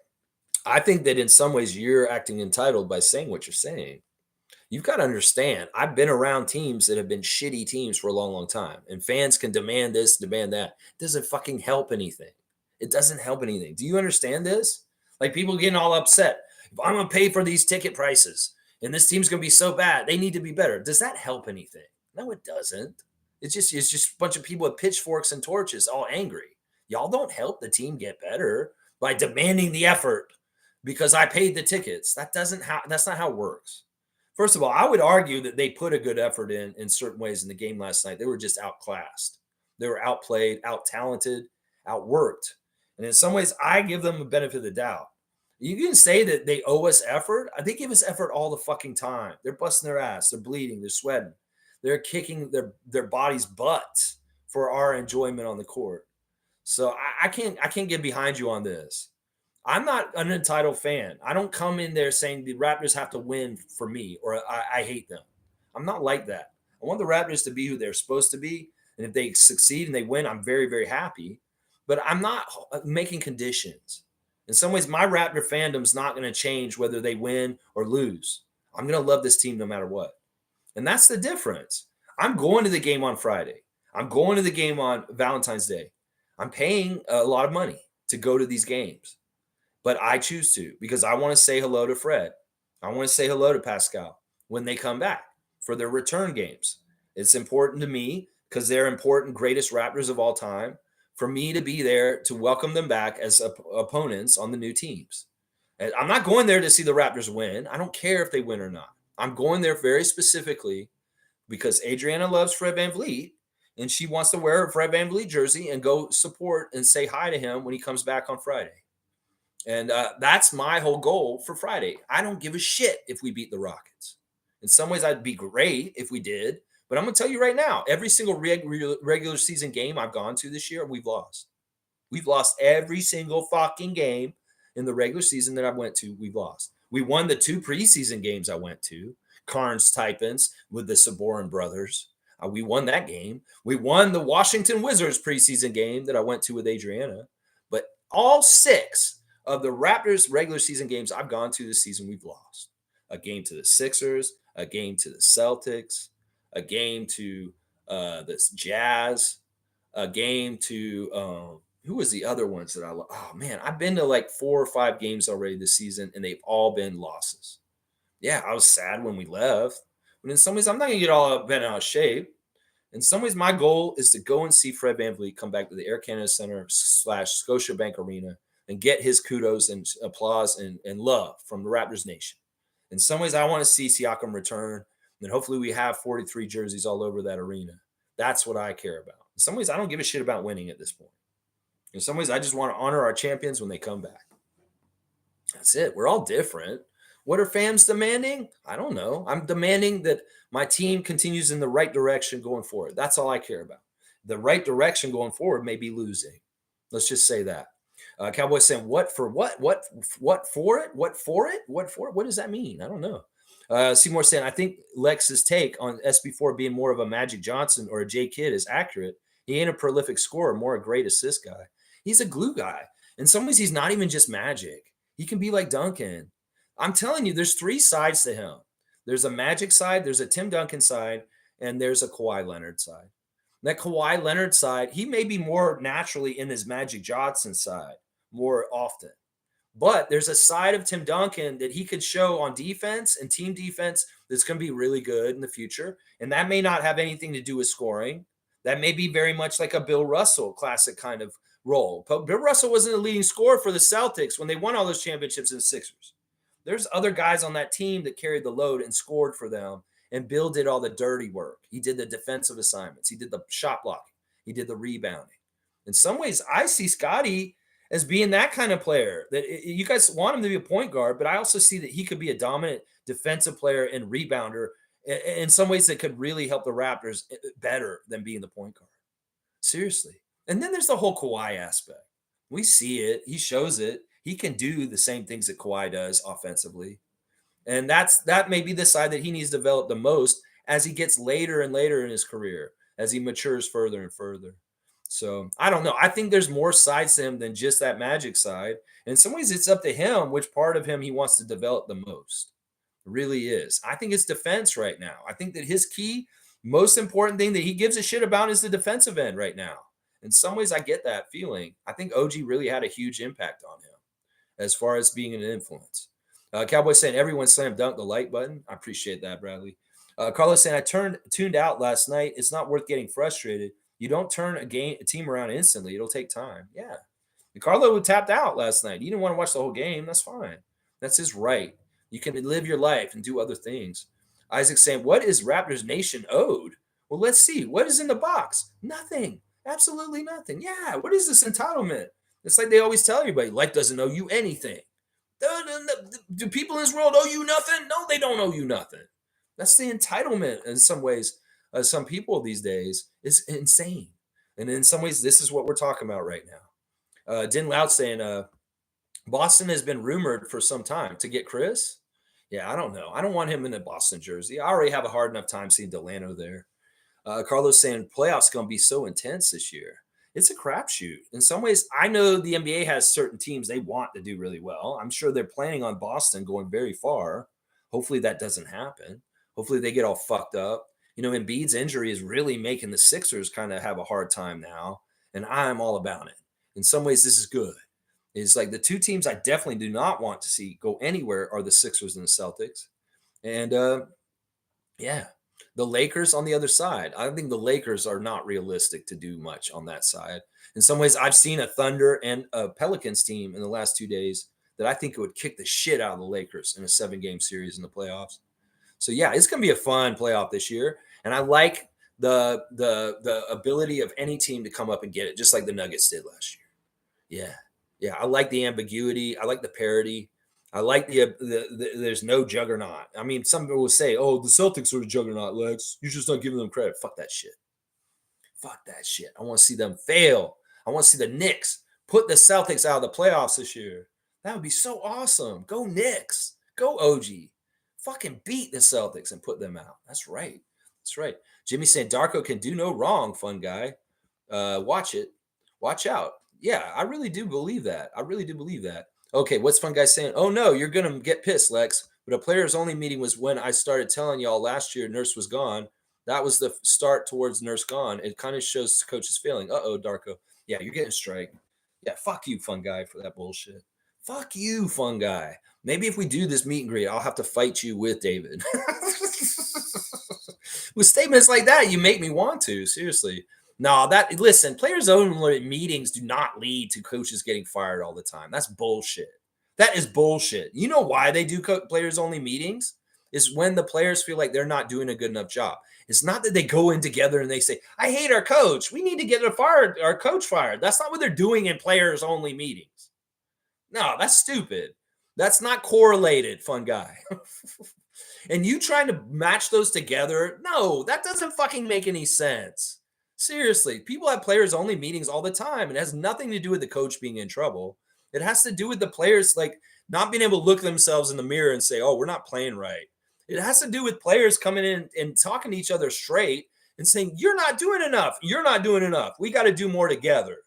I think that in some ways you're acting entitled by saying what you're saying. You've got to understand, I've been around teams that have been shitty teams for a long, long time, and fans can demand this, demand that. It doesn't fucking help anything. It doesn't help anything. Do you understand this? Like people getting all upset. If I'm going to pay for these ticket prices and this team's going to be so bad, they need to be better. Does that help anything? No, it doesn't. It's just a bunch of people with pitchforks and torches all angry. Y'all don't help the team get better by demanding the effort because I paid the tickets. That's not how it works. First of all, I would argue that they put a good effort in certain ways in the game last night. They were just outclassed. They were outplayed, out-talented, outworked. And in some ways, I give them a benefit of the doubt. You can say that they owe us effort. They give us effort all the fucking time. They're busting their ass. They're bleeding. They're sweating. They're kicking their body's butts for our enjoyment on the court. So I can't get behind you on this. I'm not an entitled fan. I don't come in there saying the Raptors have to win for me or I hate them. I'm not like that. I want the Raptors to be who they're supposed to be. And if they succeed and they win, I'm very, very happy. But I'm not making conditions. In some ways, my Raptor fandom's not going to change whether they win or lose. I'm going to love this team no matter what. And that's the difference. I'm going to the game on Friday. I'm going to the game on Valentine's Day. I'm paying a lot of money to go to these games. But I choose to because I want to say hello to Fred. I want to say hello to Pascal when they come back for their return games. It's important to me because they're important, greatest Raptors of all time, for me to be there to welcome them back as opponents on the new teams. And I'm not going there to see the Raptors win. I don't care if they win or not. I'm going there very specifically because Adriana loves Fred VanVleet and she wants to wear a Fred VanVleet jersey and go support and say hi to him when he comes back on Friday. And that's my whole goal for Friday. I don't give a shit if we beat the Rockets. In some ways, I'd be great if we did. But I'm going to tell you right now, every single regular season game I've gone to this year, we've lost. We've lost every single fucking game in the regular season that I went to. We've lost. We won the 2 preseason games I went to. Carnes Typens with the Saborin brothers. We won that game. We won the Washington Wizards preseason game that I went to with Adriana. But all 6 of the Raptors regular season games I've gone to this season, we've lost. A game to the Sixers, a game to the Celtics, a game to the Jazz, a game to who was the other ones that I love? Oh, man, I've been to like 4 or 5 games already this season, and they've all been losses. Yeah, I was sad when we left. But in some ways, I'm not going to get all bent out of shape. In some ways, my goal is to go and see Fred VanVleet come back to the Air Canada Center / Scotiabank Arena and get his kudos and applause and love from the Raptors Nation. In some ways, I want to see Siakam return, and hopefully we have 43 jerseys all over that arena. That's what I care about. In some ways, I don't give a shit about winning at this point. In some ways, I just want to honor our champions when they come back. That's it. We're all different. What are fans demanding? I don't know. I'm demanding that my team continues in the right direction going forward. That's all I care about. The right direction going forward may be losing. Let's just say that. Cowboys saying, what for what? What for it? What for it? What for it? What does that mean? I don't know. Seymour saying, I think Lex's take on SB4 being more of a Magic Johnson or a J Kidd is accurate. He ain't a prolific scorer, more a great assist guy. He's a glue guy. In some ways, he's not even just Magic. He can be like Duncan. I'm telling you, there's 3 sides to him. There's a Magic side, there's a Tim Duncan side, and there's a Kawhi Leonard side. That Kawhi Leonard side, he may be more naturally in his Magic Johnson side more often. But there's a side of Tim Duncan that he could show on defense and team defense that's going to be really good in the future. And that may not have anything to do with scoring. That may be very much like a Bill Russell classic kind of role. But Bill Russell wasn't a leading scorer for the Celtics when they won all those championships in the Sixers. There's other guys on that team that carried the load and scored for them. And Bill did all the dirty work. He did the defensive assignments. He did the shot blocking. He did the rebounding. In some ways, I see Scotty as being that kind of player. That you guys want him to be a point guard, but I also see that he could be a dominant defensive player and rebounder in some ways that could really help the Raptors better than being the point guard. Seriously. And then there's the whole Kawhi aspect. We see it. He shows it. He can do the same things that Kawhi does offensively. And that may be the side that he needs to develop the most as he gets later and later in his career, as he matures further and further. So I don't know. I think there's more sides to him than just that Magic side. In some ways, it's up to him which part of him he wants to develop the most. It really is. I think it's defense right now. I think that his key, most important thing that he gives a shit about is the defensive end right now. In some ways, I get that feeling. I think OG really had a huge impact on him as far as being an influence. Cowboys saying everyone slam dunk the like button. I appreciate that, Bradley. Carlos saying I tuned out last night. It's not worth getting frustrated. You don't turn a team around instantly. It'll take time. Yeah. And Carlo tapped out last night. He didn't want to watch the whole game. That's fine. That's his right. You can live your life and do other things. Isaac saying, what is Raptors Nation owed? Well, let's see. What is in the box? Nothing. Absolutely nothing. Yeah. What is this entitlement? It's like they always tell everybody, life doesn't owe you anything. Do people in this world owe you nothing? No, they don't owe you nothing. That's the entitlement in some ways. Some people these days is insane. And in some ways, this is what we're talking about right now. Din Loud saying, Boston has been rumored for some time to get Chris. Yeah, I don't know. I don't want him in a Boston jersey. I already have a hard enough time seeing Delano there. Carlos saying playoffs going to be so intense this year. It's a crapshoot. In some ways, I know the NBA has certain teams they want to do really well. I'm sure they're planning on Boston going very far. Hopefully that doesn't happen. Hopefully they get all fucked up. Embiid's injury is really making the Sixers kind of have a hard time now, and I'm all about it. In some ways, this is good. It's like the two teams I definitely do not want to see go anywhere are the Sixers and the Celtics. And yeah, the Lakers on the other side. I think the Lakers are not realistic to do much on that side. In some ways, I've seen a Thunder and a Pelicans team in the last 2 days that I think it would kick the shit out of the Lakers in a 7-game series in the playoffs. So yeah, it's going to be a fun playoff this year. And I like the ability of any team to come up and get it, just like the Nuggets did last year. Yeah. I like the ambiguity. I like the parity. I like the there's no juggernaut. I mean, some people will say, "Oh, the Celtics are a juggernaut, Lex. You're just not giving them credit." Fuck that shit. I want to see them fail. I want to see the Knicks put the Celtics out of the playoffs this year. That would be so awesome. Go Knicks. Go OG. Fucking beat the Celtics and put them out. That's right. Jimmy saying Darko can do no wrong, fun guy. Watch it. Watch out. Yeah, I really do believe that. Okay, what's fun guy saying? Oh no, you're gonna get pissed, Lex. But a players only meeting was when I started telling y'all last year Nurse was gone. That was the start towards Nurse gone. It kind of shows the coach's failing. Uh-oh, Darko. Yeah, you're getting strike. Yeah, fuck you, fun guy, for that bullshit. Fuck you, fun guy. Maybe if we do this meet and greet, I'll have to fight you with David. With statements like that, you make me want to. Seriously. No, listen, players' only meetings do not lead to coaches getting fired all the time. That's bullshit. That is bullshit. You know why they do players' only meetings? Is when the players feel like they're not doing a good enough job. It's not that they go in together and they say, I hate our coach. We need to get our coach fired. That's not what they're doing in players' only meetings. No, that's stupid. That's not correlated, fun guy. And you trying to match those together? No, that doesn't fucking make any sense. Seriously, people have players only meetings all the time. It has nothing to do with the coach being in trouble. It has to do with the players like not being able to look themselves in the mirror and say, oh, we're not playing right. It has to do with players coming in and talking to each other straight and saying, you're not doing enough. You're not doing enough. We got to do more together.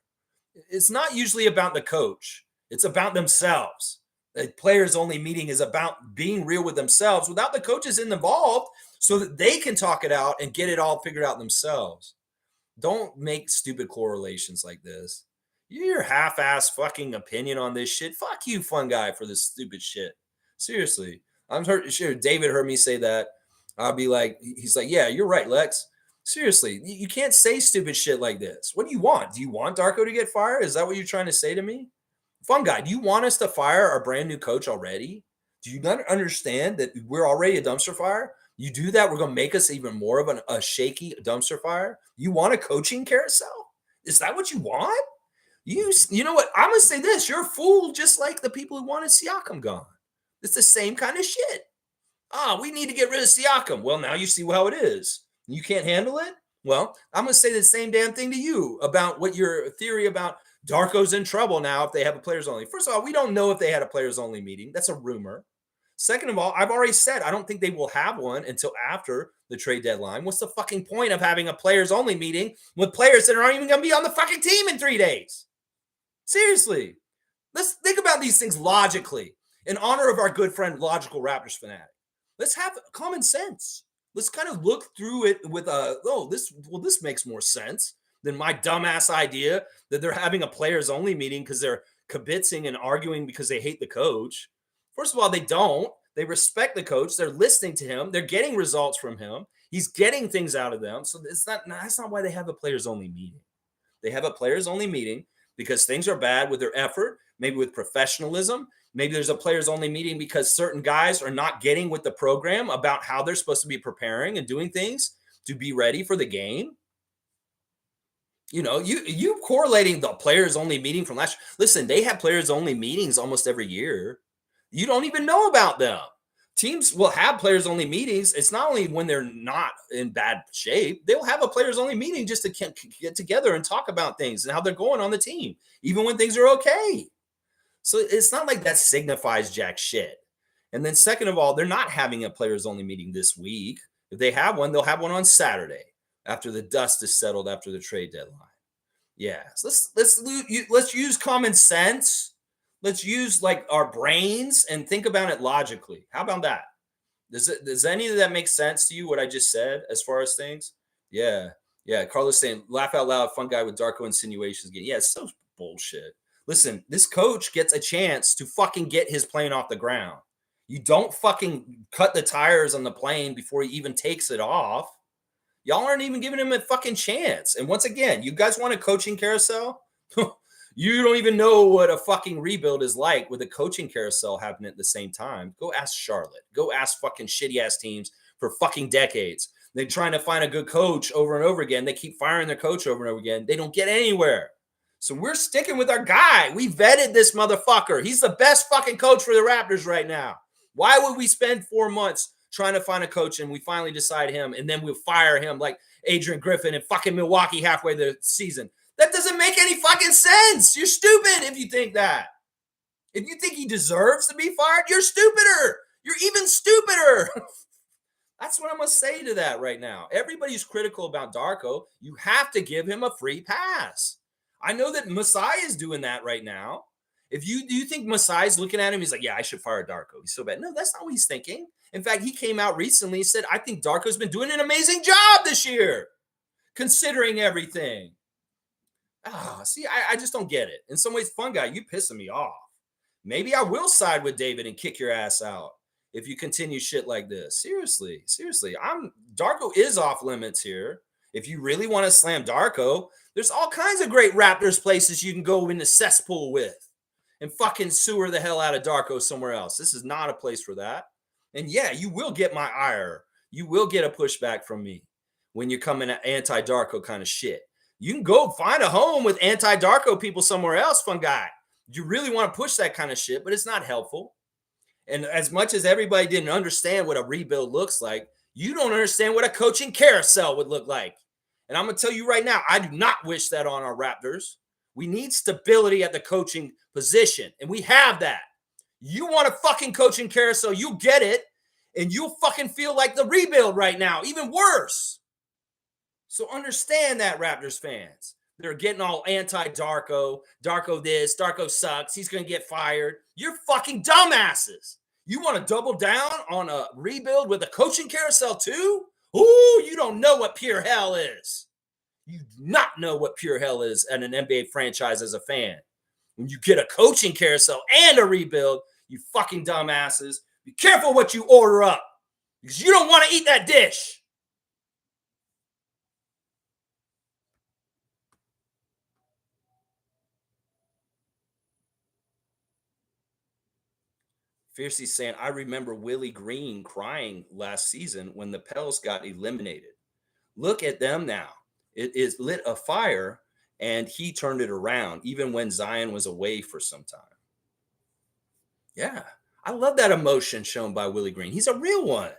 It's not usually about the coach. It's about themselves. The players only meeting is about being real with themselves without the coaches involved so that they can talk it out and get it all figured out themselves. Don't make stupid correlations like this. Your half-ass fucking opinion on this shit. Fuck you, fun guy, for this stupid shit. Seriously. I'm sure David heard me say that. I'll be like, he's like, yeah, you're right, Lex. Seriously, you can't say stupid shit like this. What do you want? Do you want Darko to get fired? Is that what you're trying to say to me? Fun guy, do you want us to fire our brand new coach already? Do you not understand that we're already a dumpster fire? You do that, we're going to make us even more of a shaky dumpster fire? You want a coaching carousel? Is that what you want? You know what? I'm going to say this. You're a fool just like the people who wanted Siakam gone. It's the same kind of shit. We need to get rid of Siakam. Well, now you see how it is. You can't handle it? Well, I'm going to say the same damn thing to you about what your theory about Darko's in trouble now if they have a players only. First of all, we don't know if they had a players only meeting. That's a rumor. Second of all, I've already said I don't think they will have one until after the trade deadline. What's the fucking point of having a players only meeting with players that aren't even going to be on the fucking team in 3 days? Seriously. Let's think about these things logically in honor of our good friend, Logical Raptors fanatic. Let's have common sense. Let's kind of look through it with this makes more sense than my dumbass idea that they're having a players only meeting because they're kibitzing and arguing because they hate the coach. First of all, they don't. They respect the coach. They're listening to him. They're getting results from him. He's getting things out of them. So that's not why they have a players only meeting. They have a players only meeting because things are bad with their effort, maybe with professionalism. Maybe there's a players only meeting because certain guys are not getting with the program about how they're supposed to be preparing and doing things to be ready for the game. You correlating the players only meeting from last year. Listen, they have players only meetings almost every year. You don't even know about them. Teams will have players only meetings. It's not only when they're not in bad shape, they'll have a players only meeting just to get together and talk about things and how they're going on the team, even when things are okay. So it's not like that signifies jack shit. And then second of all, they're not having a players only meeting this week. If they have one, they'll have one on Saturday after the dust is settled after the trade deadline. Yeah, so let's use common sense. Let's use like our brains and think about it logically. How about that? Does any of that make sense to you? What I just said as far as things? Yeah, yeah. Carlos saying, "Laugh out loud, fun guy with Darko insinuations." Again, yeah, it's so bullshit. Listen, this coach gets a chance to fucking get his plane off the ground. You don't fucking cut the tires on the plane before he even takes it off. Y'all aren't even giving him a fucking chance. And once again, you guys want a coaching carousel? You don't even know what a fucking rebuild is like with a coaching carousel happening at the same time. Go ask Charlotte. Go ask fucking shitty ass teams for fucking decades. They're trying to find a good coach over and over again. They keep firing their coach over and over again. They don't get anywhere. So we're sticking with our guy. We vetted this motherfucker. He's the best fucking coach for the Raptors right now. Why would we spend 4 months trying to find a coach and we finally decide him and then we'll fire him like Adrian Griffin in fucking Milwaukee halfway the season? That doesn't make any fucking sense. You're stupid if you think that. If you think he deserves to be fired, you're stupider. You're even stupider. That's what I'm going to say to that right now. Everybody's critical about Darko. You have to give him a free pass. I know that Masai is doing that right now. Do you think Masai's looking at him? He's like, yeah, I should fire Darko. He's so bad. No, that's not what he's thinking. In fact, he came out recently and said, I think Darko's been doing an amazing job this year, considering everything. See, I just don't get it. In some ways, fun guy, you pissing me off. Maybe I will side with David and kick your ass out if you continue shit like this. Seriously. Darko is off limits here. If you really want to slam Darko, there's all kinds of great Raptors places you can go in the cesspool with and fucking sewer the hell out of Darko somewhere else. This is not a place for that. And yeah, you will get my ire. You will get a pushback from me when you're coming at anti-Darko kind of shit. You can go find a home with anti-Darko people somewhere else, fun guy. You really want to push that kind of shit, but it's not helpful. And as much as everybody didn't understand what a rebuild looks like, you don't understand what a coaching carousel would look like. And I'm going to tell you right now, I do not wish that on our Raptors. We need stability at the coaching position, and we have that. You want a fucking coaching carousel, you get it, and you'll fucking feel like the rebuild right now, even worse. So understand that, Raptors fans. They're getting all anti-Darko. Darko this, Darko sucks. He's going to get fired. You're fucking dumbasses. You want to double down on a rebuild with a coaching carousel too? Ooh, you don't know what pure hell is. You do not know what pure hell is at an NBA franchise as a fan. When you get a coaching carousel and a rebuild, you fucking dumbasses, be careful what you order up because you don't want to eat that dish. Fiercely saying, I remember Willie Green crying last season when the Pels got eliminated. Look at them now. It is lit a fire, and he turned it around, even when Zion was away for some time. Yeah, I love that emotion shown by Willie Green. He's a real one.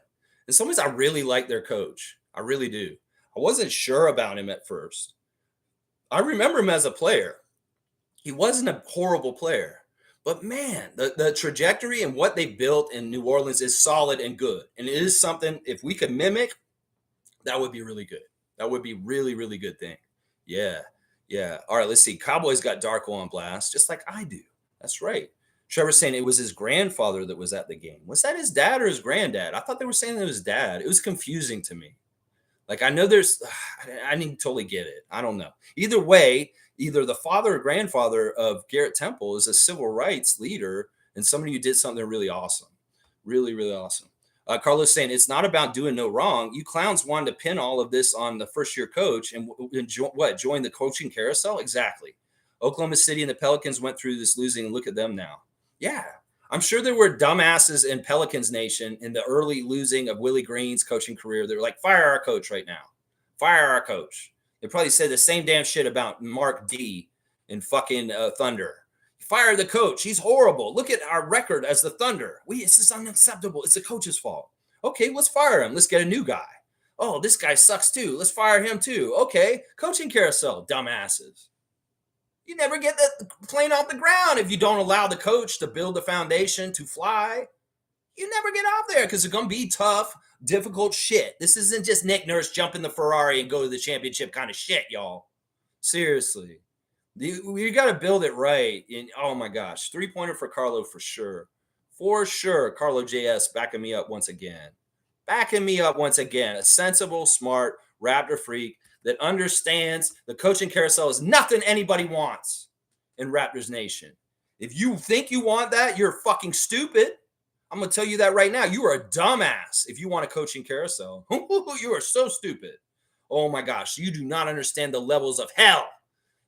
In some ways, I really like their coach. I really do. I wasn't sure about him at first. I remember him as a player. He wasn't a horrible player. But man, the trajectory and what they built in New Orleans is solid and good. And it is something, if we could mimic, that would be really good. That would be really, really good thing. Yeah. All right, let's see. Cowboys got Darko on blast, just like I do. That's right. Trevor's saying it was his grandfather that was at the game. Was that his dad or his granddad? I thought they were saying it was his dad. It was confusing to me. Like, I know I didn't totally get it. I don't know. Either way, either the father or grandfather of Garrett Temple is a civil rights leader and somebody who did something really awesome. Really, really awesome. Carlos saying it's not about doing no wrong. You clowns wanted to pin all of this on the first-year coach and join the coaching carousel? Exactly. Oklahoma City and the Pelicans went through this losing, and look at them now. Yeah. I'm sure there were dumbasses in Pelicans Nation in the early losing of Willie Green's coaching career. They were like, fire our coach right now. Fire our coach. They probably said the same damn shit about Mark D and fucking Thunder. Fire the coach. He's horrible. Look at our record as the Thunder. This is unacceptable. It's the coach's fault. Okay, let's fire him. Let's get a new guy. Oh, this guy sucks too. Let's fire him too. Okay, coaching carousel, dumbasses. You never get the plane off the ground if you don't allow the coach to build the foundation to fly. You never get out there because it's going to be tough, difficult shit. This isn't just Nick Nurse jump in the Ferrari and go to the championship kind of shit, y'all. Seriously. We got to build it right. And oh my gosh, 3-pointer for Carlo for sure. For sure, Carlo JS backing me up once again. A sensible, smart Raptor freak that understands the coaching carousel is nothing anybody wants in Raptors Nation. If you think you want that, you're fucking stupid. I'm going to tell you that right now. You are a dumbass if you want a coaching carousel. You are so stupid. Oh my gosh. You do not understand the levels of hell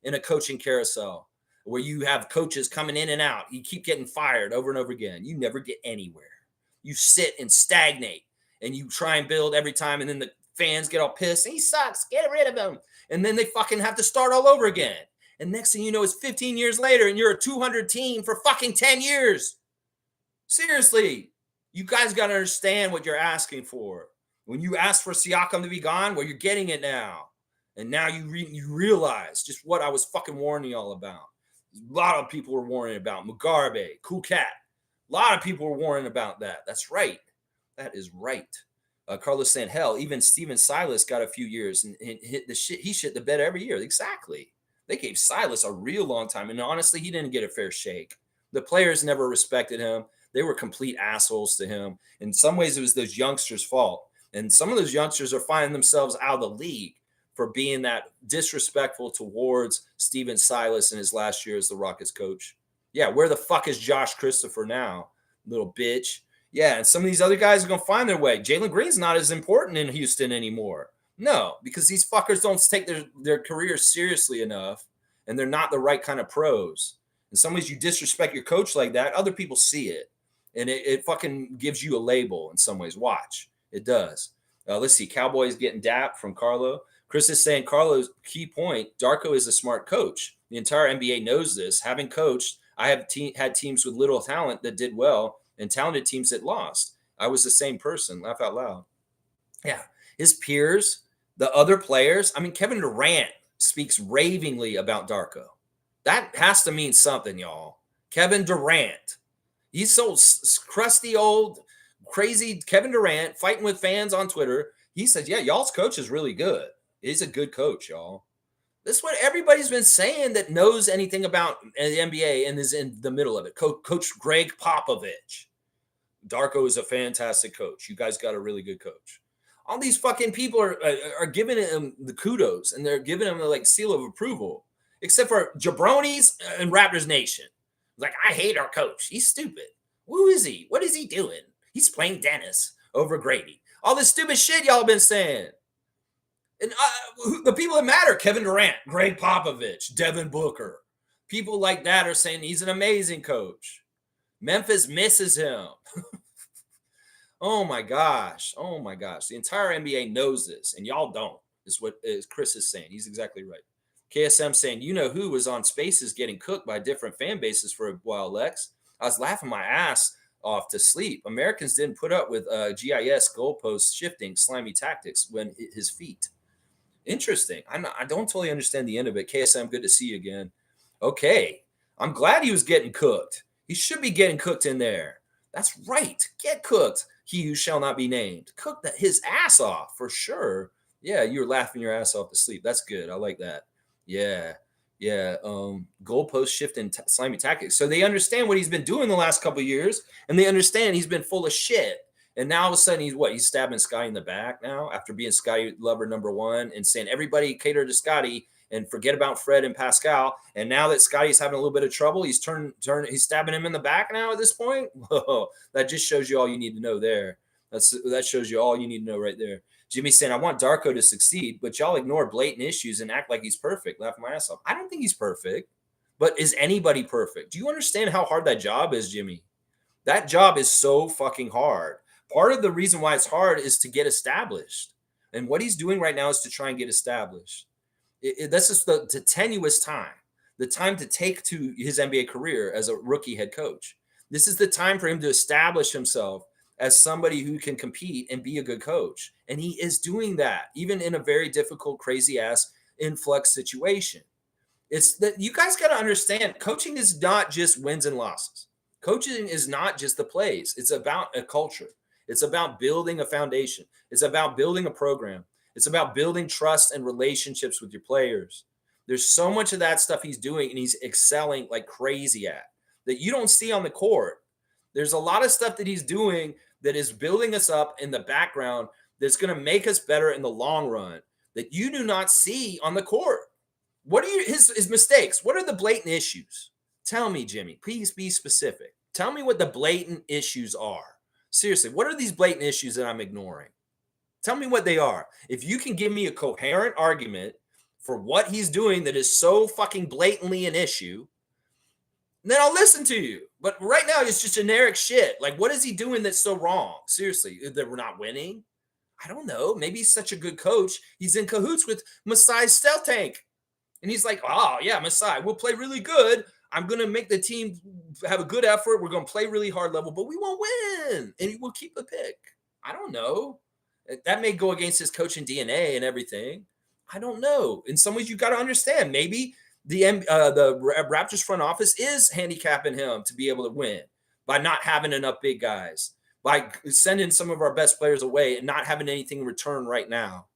in a coaching carousel where you have coaches coming in and out. You keep getting fired over and over again. You never get anywhere. You sit and stagnate and you try and build every time. And then the fans get all pissed. He sucks. Get rid of him. And then they fucking have to start all over again. And next thing you know, it's 15 years later and you're a 200 team for fucking 10 years. Seriously, you guys got to understand what you're asking for. When you ask for Siakam to be gone, well, you're getting it now. And now you realize just what I was fucking warning y'all about. A lot of people were warning about Mugabe, Cool Cat. A lot of people were warning about that. That's right. That is right. Carlos saying, hell, even Steven Silas got a few years and hit the shit. He shit the bed every year. Exactly. They gave Silas a real long time. And honestly, he didn't get a fair shake. The players never respected him. They were complete assholes to him. In some ways, it was those youngsters' fault. And some of those youngsters are finding themselves out of the league for being that disrespectful towards Steven Silas in his last year as the Rockets coach. Yeah, where the fuck is Josh Christopher now, little bitch? Yeah, and some of these other guys are going to find their way. Jalen Green's not as important in Houston anymore. No, because these fuckers don't take their careers seriously enough, and they're not the right kind of pros. In some ways, you disrespect your coach like that, other people see it. And it fucking gives you a label in some ways. Watch. It does. Let's see. Cowboys getting dapped from Carlo. Chris is saying, Carlo's key point, Darko is a smart coach. The entire NBA knows this. Having coached, I have had teams with little talent that did well and talented teams that lost. I was the same person. Laugh out loud. Yeah. His peers, the other players. I mean, Kevin Durant speaks ravingly about Darko. That has to mean something, y'all. Kevin Durant. He's so crusty, old, crazy Kevin Durant fighting with fans on Twitter. He says, yeah, y'all's coach is really good. He's a good coach, y'all. This is what everybody's been saying that knows anything about the NBA and is in the middle of it. Coach Greg Popovich. Darko is a fantastic coach. You guys got a really good coach. All these fucking people are giving him the kudos and they're giving him the like seal of approval, except for jabronis and Raptors Nation. Like, I hate our coach. He's stupid. Who is he? What is he doing? He's playing Dennis over Grady. All this stupid shit y'all been saying. And the people that matter, Kevin Durant, Greg Popovich, Devin Booker. People like that are saying he's an amazing coach. Memphis misses him. Oh, my gosh. Oh, my gosh. The entire NBA knows this, and y'all don't, is what Chris is saying. He's exactly right. KSM saying, you know who was on Spaces getting cooked by different fan bases for a while, Lex? I was laughing my ass off to sleep. Americans didn't put up with GIS goalpost shifting slimy tactics when his feet. Interesting. I don't totally understand the end of it. KSM, good to see you again. Okay. I'm glad he was getting cooked. He should be getting cooked in there. That's right. Get cooked. He who shall not be named. Cook his ass off for sure. Yeah, you were laughing your ass off to sleep. That's good. I like that. Yeah. Goalpost shifting slimy tactics. So they understand what he's been doing the last couple of years, and they understand he's been full of shit. And now all of a sudden he's stabbing Scotty in the back now after being Scotty lover number one and saying everybody cater to Scotty and forget about Fred and Pascal. And now that Scotty's having a little bit of trouble, he's he's stabbing him in the back now at this point. Whoa, that just shows you all you need to know there. That shows you all you need to know right there. Jimmy saying, I want Darko to succeed, but y'all ignore blatant issues and act like he's perfect. Laughing my ass off. I don't think he's perfect, but is anybody perfect? Do you understand how hard that job is, Jimmy? That job is so fucking hard. Part of the reason why it's hard is to get established. And what he's doing right now is to try and get established. This is the tenuous time, the time to take to his NBA career as a rookie head coach. This is the time for him to establish himself as somebody who can compete and be a good coach. And he is doing that, even in a very difficult, crazy ass influx situation. It's that you guys got to understand coaching is not just wins and losses. Coaching is not just the plays. It's about a culture. It's about building a foundation. It's about building a program. It's about building trust and relationships with your players. There's so much of that stuff he's doing and he's excelling like crazy at that you don't see on the court. There's a lot of stuff that he's doing that is building us up in the background that's going to make us better in the long run that you do not see on the court. What are his mistakes? What are the blatant issues? Tell me, Jimmy. Please be specific. Tell me what the blatant issues are. Seriously, what are these blatant issues that I'm ignoring? Tell me what they are. If you can give me a coherent argument for what he's doing that is so fucking blatantly an issue, then I'll listen to you. But right now, it's just generic shit. Like, what is he doing that's so wrong? Seriously, that we're not winning? I don't know. Maybe he's such a good coach. He's in cahoots with Masai Steltank. And he's like, oh, yeah, Masai, we'll play really good. I'm going to make the team have a good effort. We're going to play really hard level, but we won't win. And we'll keep the pick. I don't know. That may go against his coaching DNA and everything. I don't know. In some ways, you got to understand. Maybe the Raptors front office is handicapping him to be able to win by not having enough big guys, by sending some of our best players away and not having anything in return right now.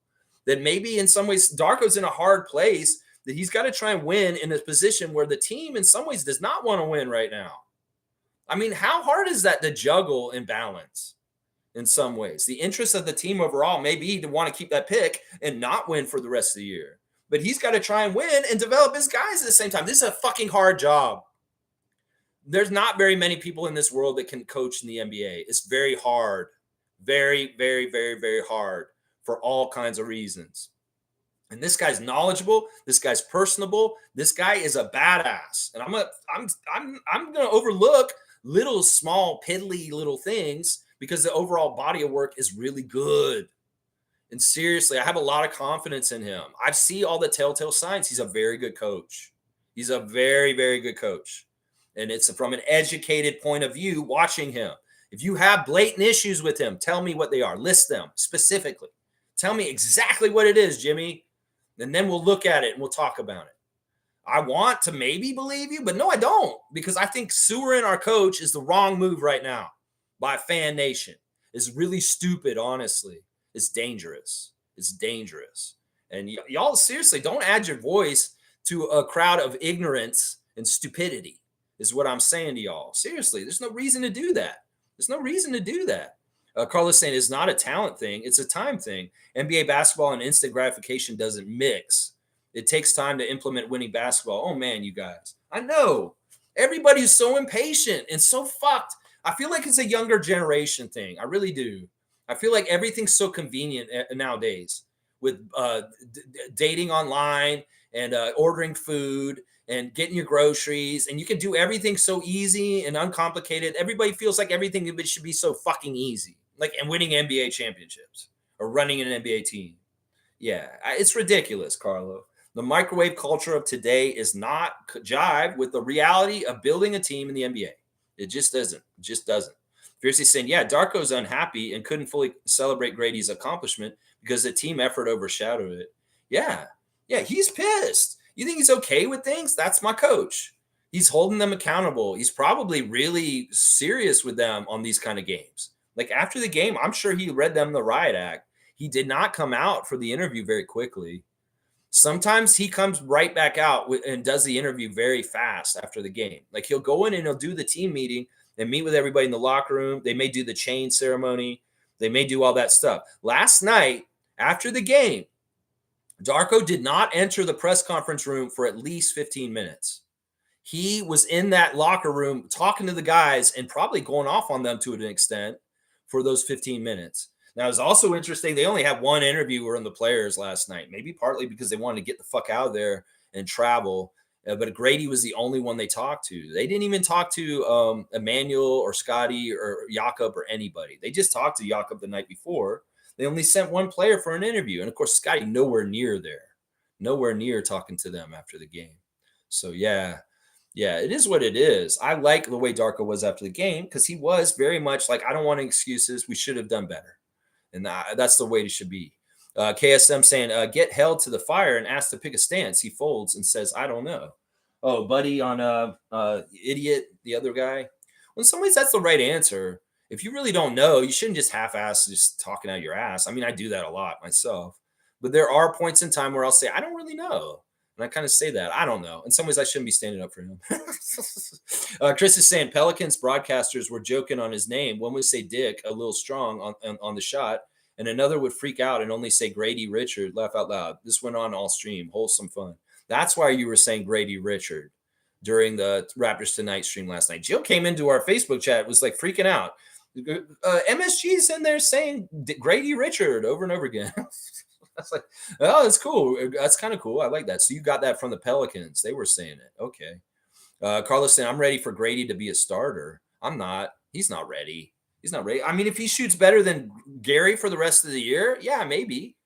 That maybe in some ways, Darko's in a hard place that he's got to try and win in a position where the team in some ways does not want to win right now. I mean, how hard is that to juggle and balance in some ways? The interest of the team overall may be to want to keep that pick and not win for the rest of the year. But he's got to try and win and develop his guys at the same time. This is a fucking hard job. There's not very many people in this world that can coach in the NBA. It's very hard. Very, very, very, very hard for all kinds of reasons. And this guy's knowledgeable. This guy's personable. This guy is a badass. And I'm gonna overlook little small piddly little things because the overall body of work is really good. And seriously, I have a lot of confidence in him. I see all the telltale signs. He's a very good coach. He's a very, very good coach. And it's from an educated point of view watching him. If you have blatant issues with him, tell me what they are. List them specifically. Tell me exactly what it is, Jimmy. And then we'll look at it and we'll talk about it. I want to maybe believe you, but no, I don't. Because I think sewering our coach is the wrong move right now by Fan Nation. It's really stupid, honestly. It's dangerous. It's dangerous. And y'all seriously don't add your voice to a crowd of ignorance and stupidity is what I'm saying to y'all. Seriously, there's no reason to do that. There's no reason to do that. Carlos saying it's not a talent thing. It's a time thing. NBA basketball and instant gratification doesn't mix. It takes time to implement winning basketball. Oh, man, you guys. I know. Everybody's so impatient and so fucked. I feel like it's a younger generation thing. I really do. I feel like everything's so convenient nowadays with dating online and ordering food and getting your groceries. And you can do everything so easy and uncomplicated. Everybody feels like everything should be so fucking easy. Like, and winning NBA championships or running an NBA team. Yeah, it's ridiculous, Carlo. The microwave culture of today is not jive with the reality of building a team in the NBA. It just doesn't. It just doesn't. Fiercely saying, yeah, Darko's unhappy and couldn't fully celebrate Grady's accomplishment because the team effort overshadowed it. Yeah, he's pissed. You think he's okay with things? That's my coach. He's holding them accountable. He's probably really serious with them on these kind of games. Like after the game, I'm sure he read them the riot act. He did not come out for the interview very quickly. Sometimes he comes right back out and does the interview very fast after the game. Like he'll go in and he'll do the team meeting and meet with everybody in the locker room. They may do the chain ceremony. They may do all that stuff. Last night, after the game, Darko did not enter the press conference room for at least 15 minutes. He was in that locker room talking to the guys and probably going off on them to an extent for those 15 minutes. Now, it's also interesting. They only had one interviewer in the players last night, maybe partly because they wanted to get the fuck out of there and travel. But Grady was the only one they talked to. They didn't even talk to Emmanuel or Scotty or Jakob or anybody. They just talked to Jakob the night before. They only sent one player for an interview. And, of course, Scotty nowhere near there. nowhere near talking to them after the game. So yeah, it is what it is. I like the way Darko was after the game because he was very much like, I don't want excuses. We should have done better. And that's the way it should be. KSM saying, get held to the fire and asked to pick a stance. He folds and says, I don't know. Oh, buddy on idiot, the other guy. Well, in some ways, that's the right answer. If you really don't know, you shouldn't just half-ass just talking out your ass. I mean, I do that a lot myself. But there are points in time where I'll say, I don't really know. And I kind of say that. I don't know. In some ways, I shouldn't be standing up for him. Chris is saying Pelicans broadcasters were joking on his name. One would say Dick, a little strong on the shot, and another would freak out and only say Grady Richard, laugh out loud. This went on all stream. Wholesome fun. That's why you were saying Grady Richard during the Raptors Tonight stream last night. Jill came into our Facebook chat, was like freaking out. MSG's in there saying Grady Richard over and over again. That's like, oh, that's cool. That's kind of cool. I like that. So you got that from the Pelicans. They were saying it. Okay. Carlos saying, I'm ready for Grady to be a starter. I'm not. He's not ready. He's not ready. I mean, if he shoots better than Gary for the rest of the year, yeah, maybe.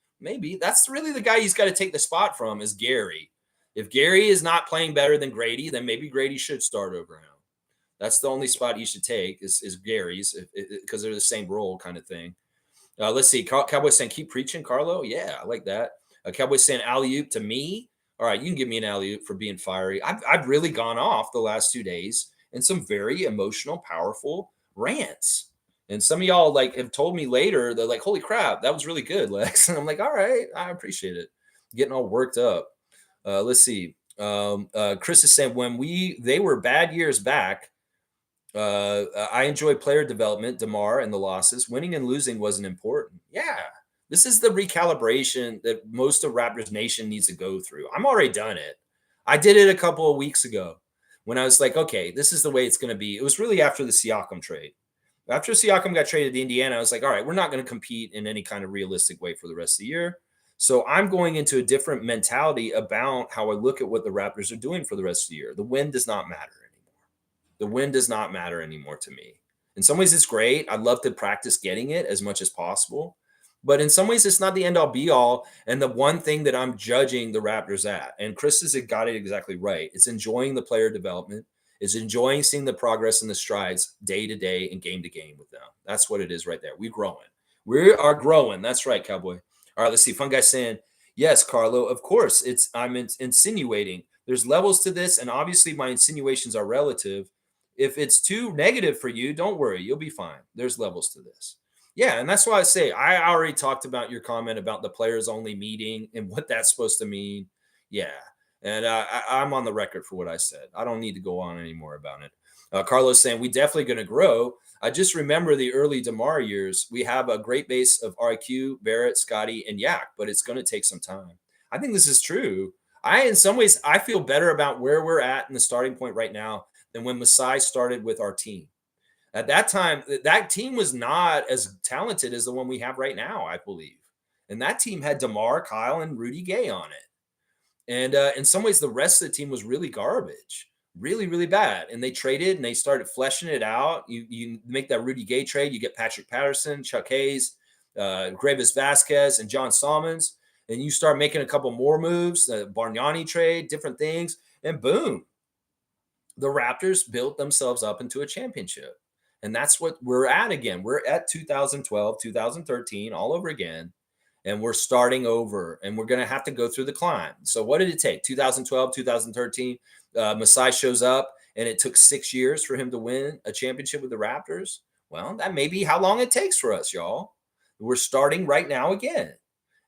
That's really the guy he's got to take the spot from is Gary. If Gary is not playing better than Grady, then maybe Grady should start over him. That's the only spot you should take is Gary's because they're the same role kind of thing. Let's see. Cowboys saying, keep preaching, Carlo. Yeah, I like that. Cowboys saying alley-oop to me. All right, you can give me an alley-oop for being fiery. I've really gone off the last 2 days in some very emotional, powerful rants. And some of y'all like have told me later, they're like, holy crap, that was really good, Lex. And I'm like, all right, I appreciate it. Getting all worked up. Let's see. Chris is saying, they were bad years back, I enjoy player development, DeMar, and the losses. Winning and losing wasn't important. Yeah, this is the recalibration that most of Raptors Nation needs to go through. I'm already done it. I did it a couple of weeks ago when I was like, okay, this is the way it's going to be. It was really after the Siakam trade. After Siakam got traded to Indiana, I was like, all right, we're not going to compete in any kind of realistic way for the rest of the year. So I'm going into a different mentality about how I look at what the Raptors are doing for the rest of the year. The win does not matter. The win does not matter anymore to me. In some ways, it's great. I'd love to practice getting it as much as possible. But in some ways, it's not the end all be all. And the one thing that I'm judging the Raptors at, and Chris has got it exactly right, it's enjoying the player development, is enjoying seeing the progress and the strides day to day and game to game with them. That's what it is right there. We're growing. We are growing. That's right, Cowboy. All right, let's see. Fun guy saying, yes, Carlo, of course, I'm insinuating. There's levels to this, and obviously my insinuations are relative. If it's too negative for you, don't worry. You'll be fine. There's levels to this. Yeah, and that's why I say I already talked about your comment about the players only meeting and what that's supposed to mean. Yeah, and I'm on the record for what I said. I don't need to go on anymore about it. Carlos saying, we definitely going to grow. I just remember the early DeMar years. We have a great base of RQ, Barrett, Scotty, and Yak, but it's going to take some time. I think this is true. In some ways, I feel better about where we're at in the starting point right now than when Masai started with our team. At that time, that team was not as talented as the one we have right now, I believe. And that team had DeMar, Kyle, and Rudy Gay on it. And in some ways, the rest of the team was really garbage, really, really bad. And they traded and they started fleshing it out. You make that Rudy Gay trade, you get Patrick Patterson, Chuck Hayes, Gravis Vasquez, and John Salmons. And you start making a couple more moves, the Bargnani trade, different things, and boom. The Raptors built themselves up into a championship. And that's what we're at again. We're at 2012, 2013, all over again. And we're starting over. And we're going to have to go through the climb. So what did it take? 2012, 2013, Masai shows up. And it took 6 years for him to win a championship with the Raptors. Well, that may be how long it takes for us, y'all. We're starting right now again.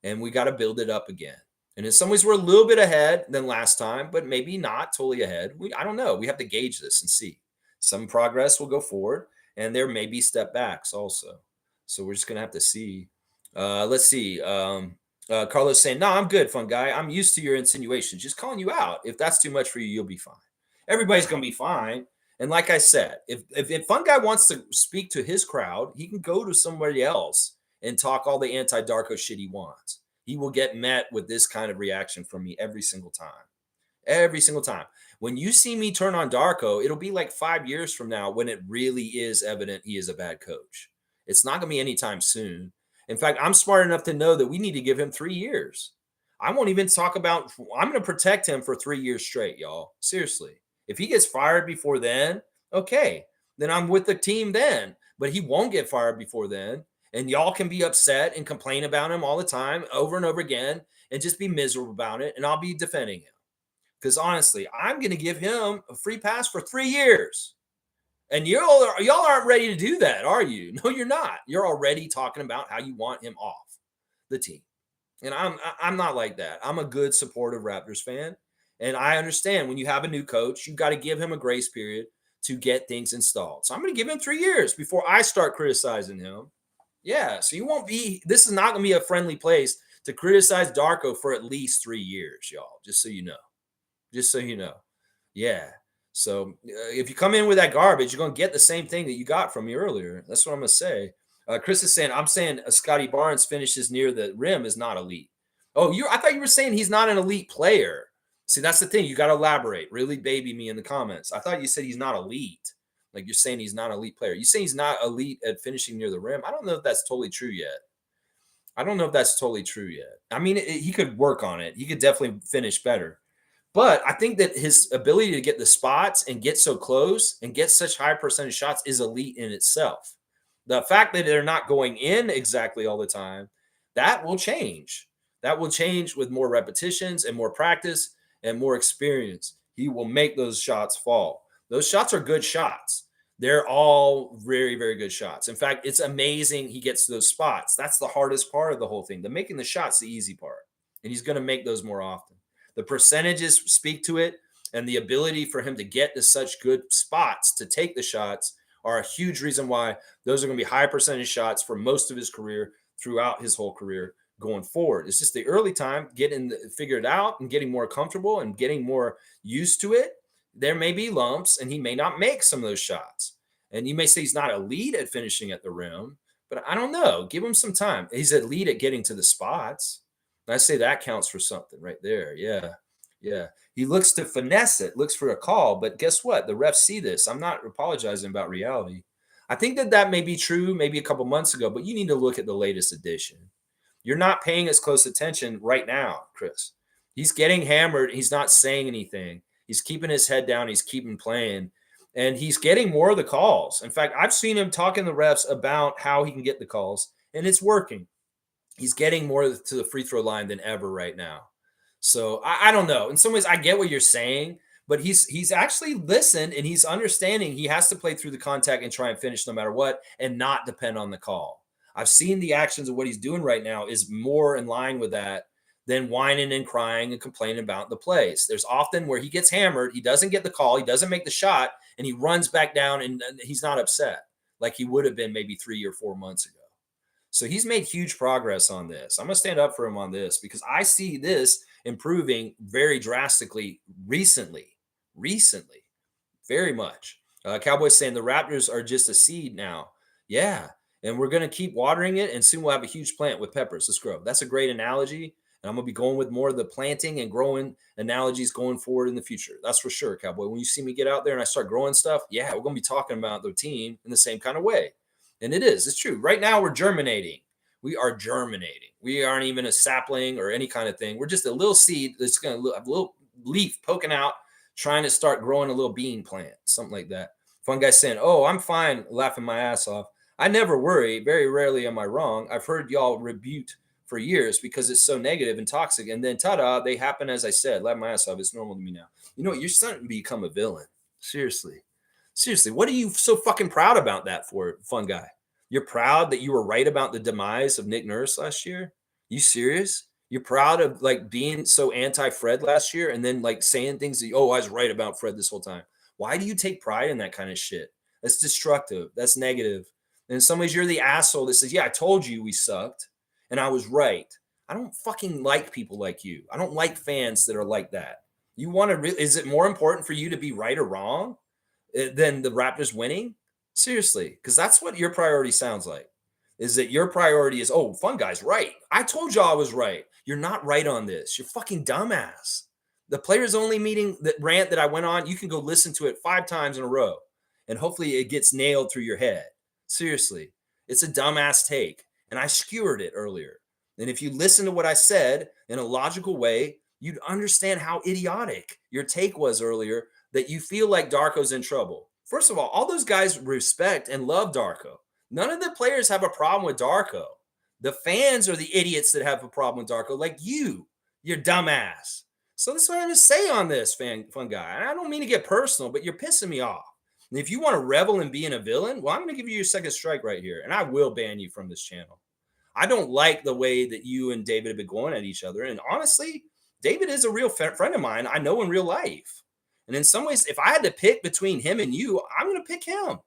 And we got to build it up again. And in some ways, we're a little bit ahead than last time, but maybe not totally ahead. I don't know. We have to gauge this and see. Some progress will go forward, and there may be step backs also. So we're just going to have to see. Let's see. Carlos saying, no, I'm good, fun guy. I'm used to your insinuations. Just calling you out. If that's too much for you, you'll be fine. Everybody's going to be fine. And like I said, if fun guy wants to speak to his crowd, he can go to somebody else and talk all the anti-Darko shit he wants. He will get met with this kind of reaction from me every single time. Every single time. When you see me turn on Darko, it'll be like 5 years from now when it really is evident he is a bad coach. It's not going to be anytime soon. In fact, I'm smart enough to know that we need to give him 3 years. I won't even talk about, I'm going to protect him for 3 years straight, y'all. Seriously. If he gets fired before then, okay, then I'm with the team then. But he won't get fired before then. And y'all can be upset and complain about him all the time, over and over again, and just be miserable about it. And I'll be defending him. Because honestly, I'm going to give him a free pass for 3 years. And y'all aren't ready to do that, are you? No, you're not. You're already talking about how you want him off the team. And I'm not like that. I'm a good supportive Raptors fan. And I understand when you have a new coach, you got to give him a grace period to get things installed. So I'm going to give him 3 years before I start criticizing him. Yeah. So you won't be, this is not going to be a friendly place to criticize Darko for at least 3 years, y'all. Just so you know. Just so you know. Yeah. So if you come in with that garbage, you're going to get the same thing that you got from me earlier. That's what I'm going to say. Chris is saying, I'm saying Scotty Barnes finishes near the rim is not elite. Oh, I thought you were saying he's not an elite player. See, that's the thing. You got to elaborate. Really baby me in the comments. I thought you said he's not elite. Like you're saying he's not an elite player. You saying he's not elite at finishing near the rim. I don't know if that's totally true yet. I mean, he could work on it. He could definitely finish better. But I think that his ability to get the spots and get so close and get such high percentage shots is elite in itself. The fact that they're not going in exactly all the time, that will change. That will change with more repetitions and more practice and more experience. He will make those shots fall. Those shots are good shots. They're all very, very good shots. In fact, it's amazing he gets those spots. That's the hardest part of the whole thing. The making the shots, the easy part. And he's going to make those more often. The percentages speak to it, and the ability for him to get to such good spots to take the shots are a huge reason why those are going to be high percentage shots for most of his career throughout his whole career going forward. It's just the early time getting figured out and getting more comfortable and getting more used to it. There may be lumps and he may not make some of those shots. And you may say he's not elite at finishing at the rim, but I don't know. Give him some time. He's elite at getting to the spots. I say that counts for something right there. Yeah. Yeah. He looks to finesse it, looks for a call. But guess what? The refs see this. I'm not apologizing about reality. I think that may be true maybe a couple months ago, but you need to look at the latest edition. You're not paying as close attention right now, Chris. He's getting hammered. He's not saying anything. He's keeping his head down. He's keeping playing. And he's getting more of the calls. In fact, I've seen him talking to the refs about how he can get the calls, and it's working. He's getting more to the free throw line than ever right now. So I don't know. In some ways, I get what you're saying, but he's actually listened and he's understanding he has to play through the contact and try and finish no matter what and not depend on the call. I've seen the actions of what he's doing right now is more in line with that than whining and crying and complaining about the plays. There's often where he gets hammered, he doesn't get the call, he doesn't make the shot, and he runs back down and he's not upset like he would have been maybe 3 or 4 months ago. So he's made huge progress on this. I'm going to stand up for him on this because I see this improving very drastically recently, very much. Cowboys saying the Raptors are just a seed now. Yeah, and we're going to keep watering it, and soon we'll have a huge plant with peppers. Let's grow. That's a great analogy, and I'm going to be going with more of the planting and growing analogies going forward in the future. That's for sure, Cowboy. When you see me get out there and I start growing stuff, yeah, we're going to be talking about the team in the same kind of way. And it is. It's true. Right now, we're germinating. We are germinating. We aren't even a sapling or any kind of thing. We're just a little seed that's going to have a little leaf poking out, trying to start growing a little bean plant, something like that. Fun guy saying, oh, I'm fine, laughing my ass off. I never worry. Very rarely am I wrong. I've heard y'all rebuke for years because it's so negative and toxic. And then, ta-da, they happen as I said. Laugh my ass off. It's normal to me now. You know, you're starting to become a villain. Seriously, what are you so fucking proud about that for, fun guy? You're proud that you were right about the demise of Nick Nurse last year? You serious? You're proud of like being so anti-Fred last year and then like saying things that, oh, I was right about Fred this whole time. Why do you take pride in that kind of shit? That's destructive. That's negative. And in some ways, you're the asshole that says, yeah, I told you we sucked and I was right. I don't fucking like people like you. I don't like fans that are like that. You want to is it more important for you to be right or wrong than the Raptors winning? Seriously, because that's what your priority sounds like. Is that your priority is, oh, fun guy's right. I told you I was right. You're not right on this. You're fucking dumbass. The players only meeting, that rant that I went on, you can go listen to it 5 times in a row. And hopefully it gets nailed through your head. Seriously, it's a dumbass take. And I skewered it earlier. And if you listen to what I said in a logical way, you'd understand how idiotic your take was earlier, that you feel like Darko's in trouble. First of all those guys respect and love Darko. None of the players have a problem with Darko. The fans are the idiots that have a problem with Darko, like you're dumbass. So that's what I have to say on this, fun guy. And I don't mean to get personal, but you're pissing me off. And if you want to revel in being a villain, well, I'm going to give you your second strike right here, and I will ban you from this channel. I don't like the way that you and David have been going at each other. And honestly, David is a real friend of mine. I know in real life. And in some ways, if I had to pick between him and you, I'm going to pick him.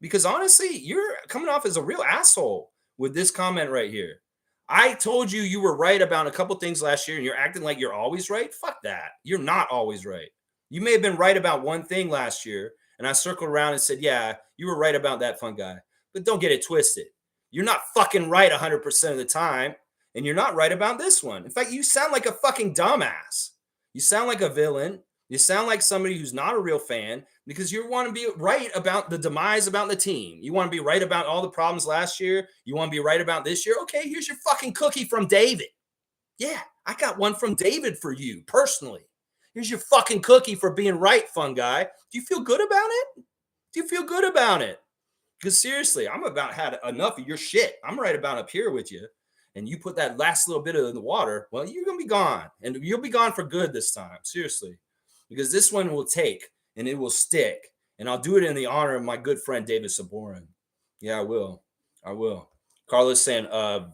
Because honestly, you're coming off as a real asshole with this comment right here. I told you were right about a couple things last year, and you're acting like you're always right. Fuck that. You're not always right. You may have been right about one thing last year, and I circled around and said, yeah, you were right about that, fun guy. But don't get it twisted. You're not fucking right 100% of the time, and you're not right about this one. In fact, you sound like a fucking dumbass. You sound like a villain. You sound like somebody who's not a real fan, because you want to be right about the demise about the team. You want to be right about all the problems last year. You want to be right about this year. Okay, here's your fucking cookie from David. Yeah, I got one from David for you personally. Here's your fucking cookie for being right, fun guy. Do you feel good about it? Do you feel good about it? Because seriously, I'm about had enough of your shit. I'm right about up here with you. And you put that last little bit of the water, well, you're going to be gone. And you'll be gone for good this time. Seriously. Because this one will take and it will stick. And I'll do it in the honor of my good friend, David Saborin. Yeah, I will. I will. Carlos saying,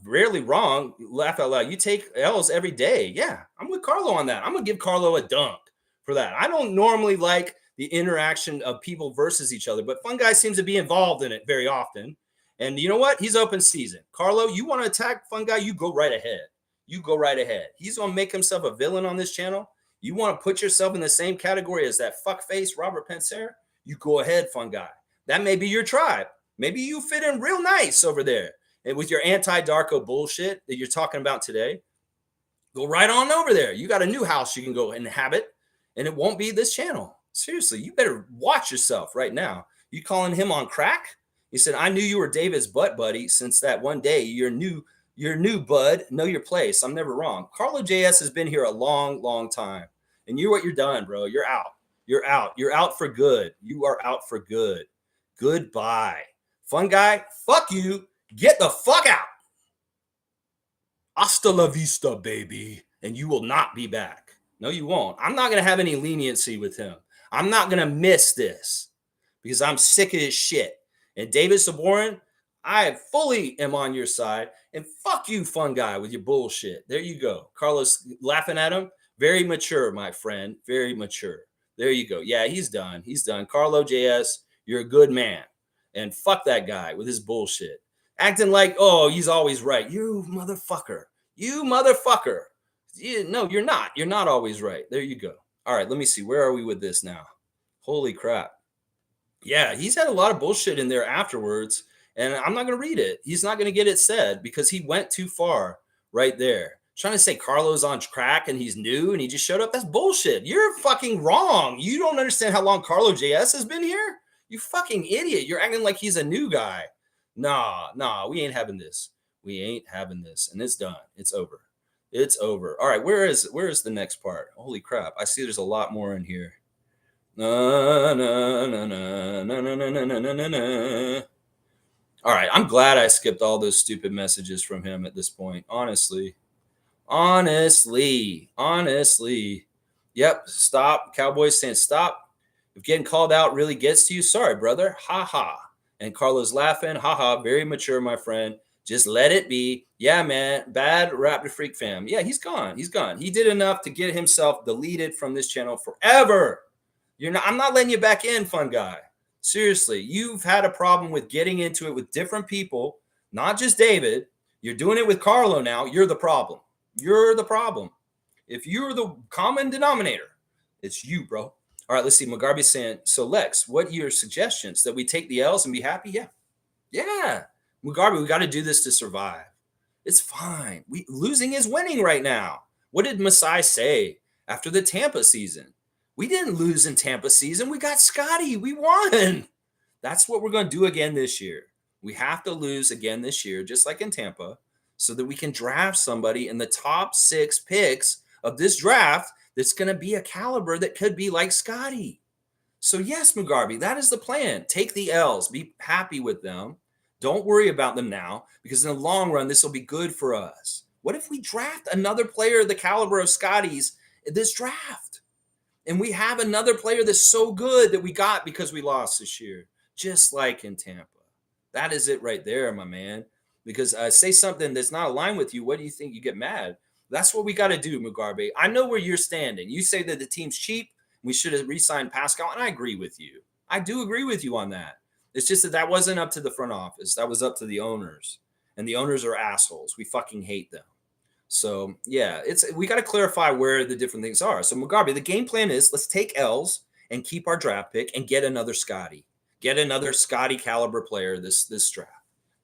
rarely wrong. Laugh out loud. You take L's every day. Yeah, I'm with Carlo on that. I'm going to give Carlo a dunk for that. I don't normally like the interaction of people versus each other, but Fun Guy seems to be involved in it very often. And you know what? He's open season. Carlo, you want to attack Fun Guy? You go right ahead. You go right ahead. He's going to make himself a villain on this channel. You want to put yourself in the same category as that fuckface Robert Pencer? You go ahead, fun guy. That may be your tribe. Maybe you fit in real nice over there. And with your anti-Darko bullshit that you're talking about today, go right on over there. You got a new house you can go inhabit, and it won't be this channel. Seriously, you better watch yourself right now. You calling him on crack? He said, I knew you were David's butt buddy since that one day. You're new, bud. Know your place. I'm never wrong. Carlo JS has been here a long, long time. And you're done, bro. You're out. You're out. You're out for good. You are out for good. Goodbye. Fun guy, fuck you. Get the fuck out. Hasta la vista, baby. And you will not be back. No, you won't. I'm not going to have any leniency with him. I'm not going to miss this because I'm sick of his shit. And David Saborin, I fully am on your side. And fuck you, fun guy, with your bullshit. There you go. Carlos laughing at him. Very mature, my friend. Very mature. There you go. Yeah, he's done. He's done. Carlo JS, you're a good man. And fuck that guy with his bullshit. Acting like, oh, he's always right. You motherfucker. You motherfucker. No, you're not. You're not always right. There you go. All right, let me see. Where are we with this now? Holy crap. Yeah, he's had a lot of bullshit in there afterwards. And I'm not going to read it. He's not going to get it said because he went too far right there. Trying to say Carlo's on crack and he's new and he just showed up. That's bullshit. You're fucking wrong. You don't understand how long Carlo JS has been here? You fucking idiot. You're acting like he's a new guy. Nah, we ain't having this. We ain't having this. And it's done. It's over. It's over. All right, where is the next part? Holy crap. I see there's a lot more in here. Na, na, na, na, na, na, na, na, na, na, na. All right, I'm glad I skipped all those stupid messages from him at this point. Honestly. Yep, stop. Cowboys saying stop. If getting called out really gets to you, sorry, brother. Ha ha. And Carlos laughing. Ha ha. Very mature, my friend. Just let it be. Yeah, man. Bad Raptor Freak fam. Yeah, he's gone. He's gone. He did enough to get himself deleted from this channel forever. I'm not letting you back in, fun guy. Seriously, you've had a problem with getting into it with different people, not just David. You're doing it with Carlo now. You're the problem. You're the problem. If you're the common denominator, it's you, bro. All right, let's see. Mugarby's saying, so Lex, what are your suggestions? That we take the L's and be happy? Yeah. Mugarby, we got to do this to survive. It's fine. Losing is winning right now. What did Masai say after the Tampa season? We didn't lose in Tampa season. We got Scotty. We won. That's what we're going to do again this year. We have to lose again this year, just like in Tampa. so that we can draft somebody in the top 6 picks of this draft that's going to be a caliber that could be like Scotty. So yes, Mugarby, that is the plan. Take the L's, be happy with them. Don't worry about them now, because in the long run, this will be good for us. What if we draft another player the caliber of Scotty's in this draft? And we have another player that's so good that we got because we lost this year, just like in Tampa. That is it right there, my man. Because say something that's not aligned with you. What do you think? You get mad. That's what we got to do, Mugarby. I know where you're standing. You say that the team's cheap. We should have re-signed Pascal, and I agree with you. I do agree with you on that. It's just that wasn't up to the front office. That was up to the owners. And the owners are assholes. We fucking hate them. So yeah, we got to clarify where the different things are. So Mugarby, the game plan is let's take L's and keep our draft pick and get another Scotty. Get another Scotty caliber player this draft.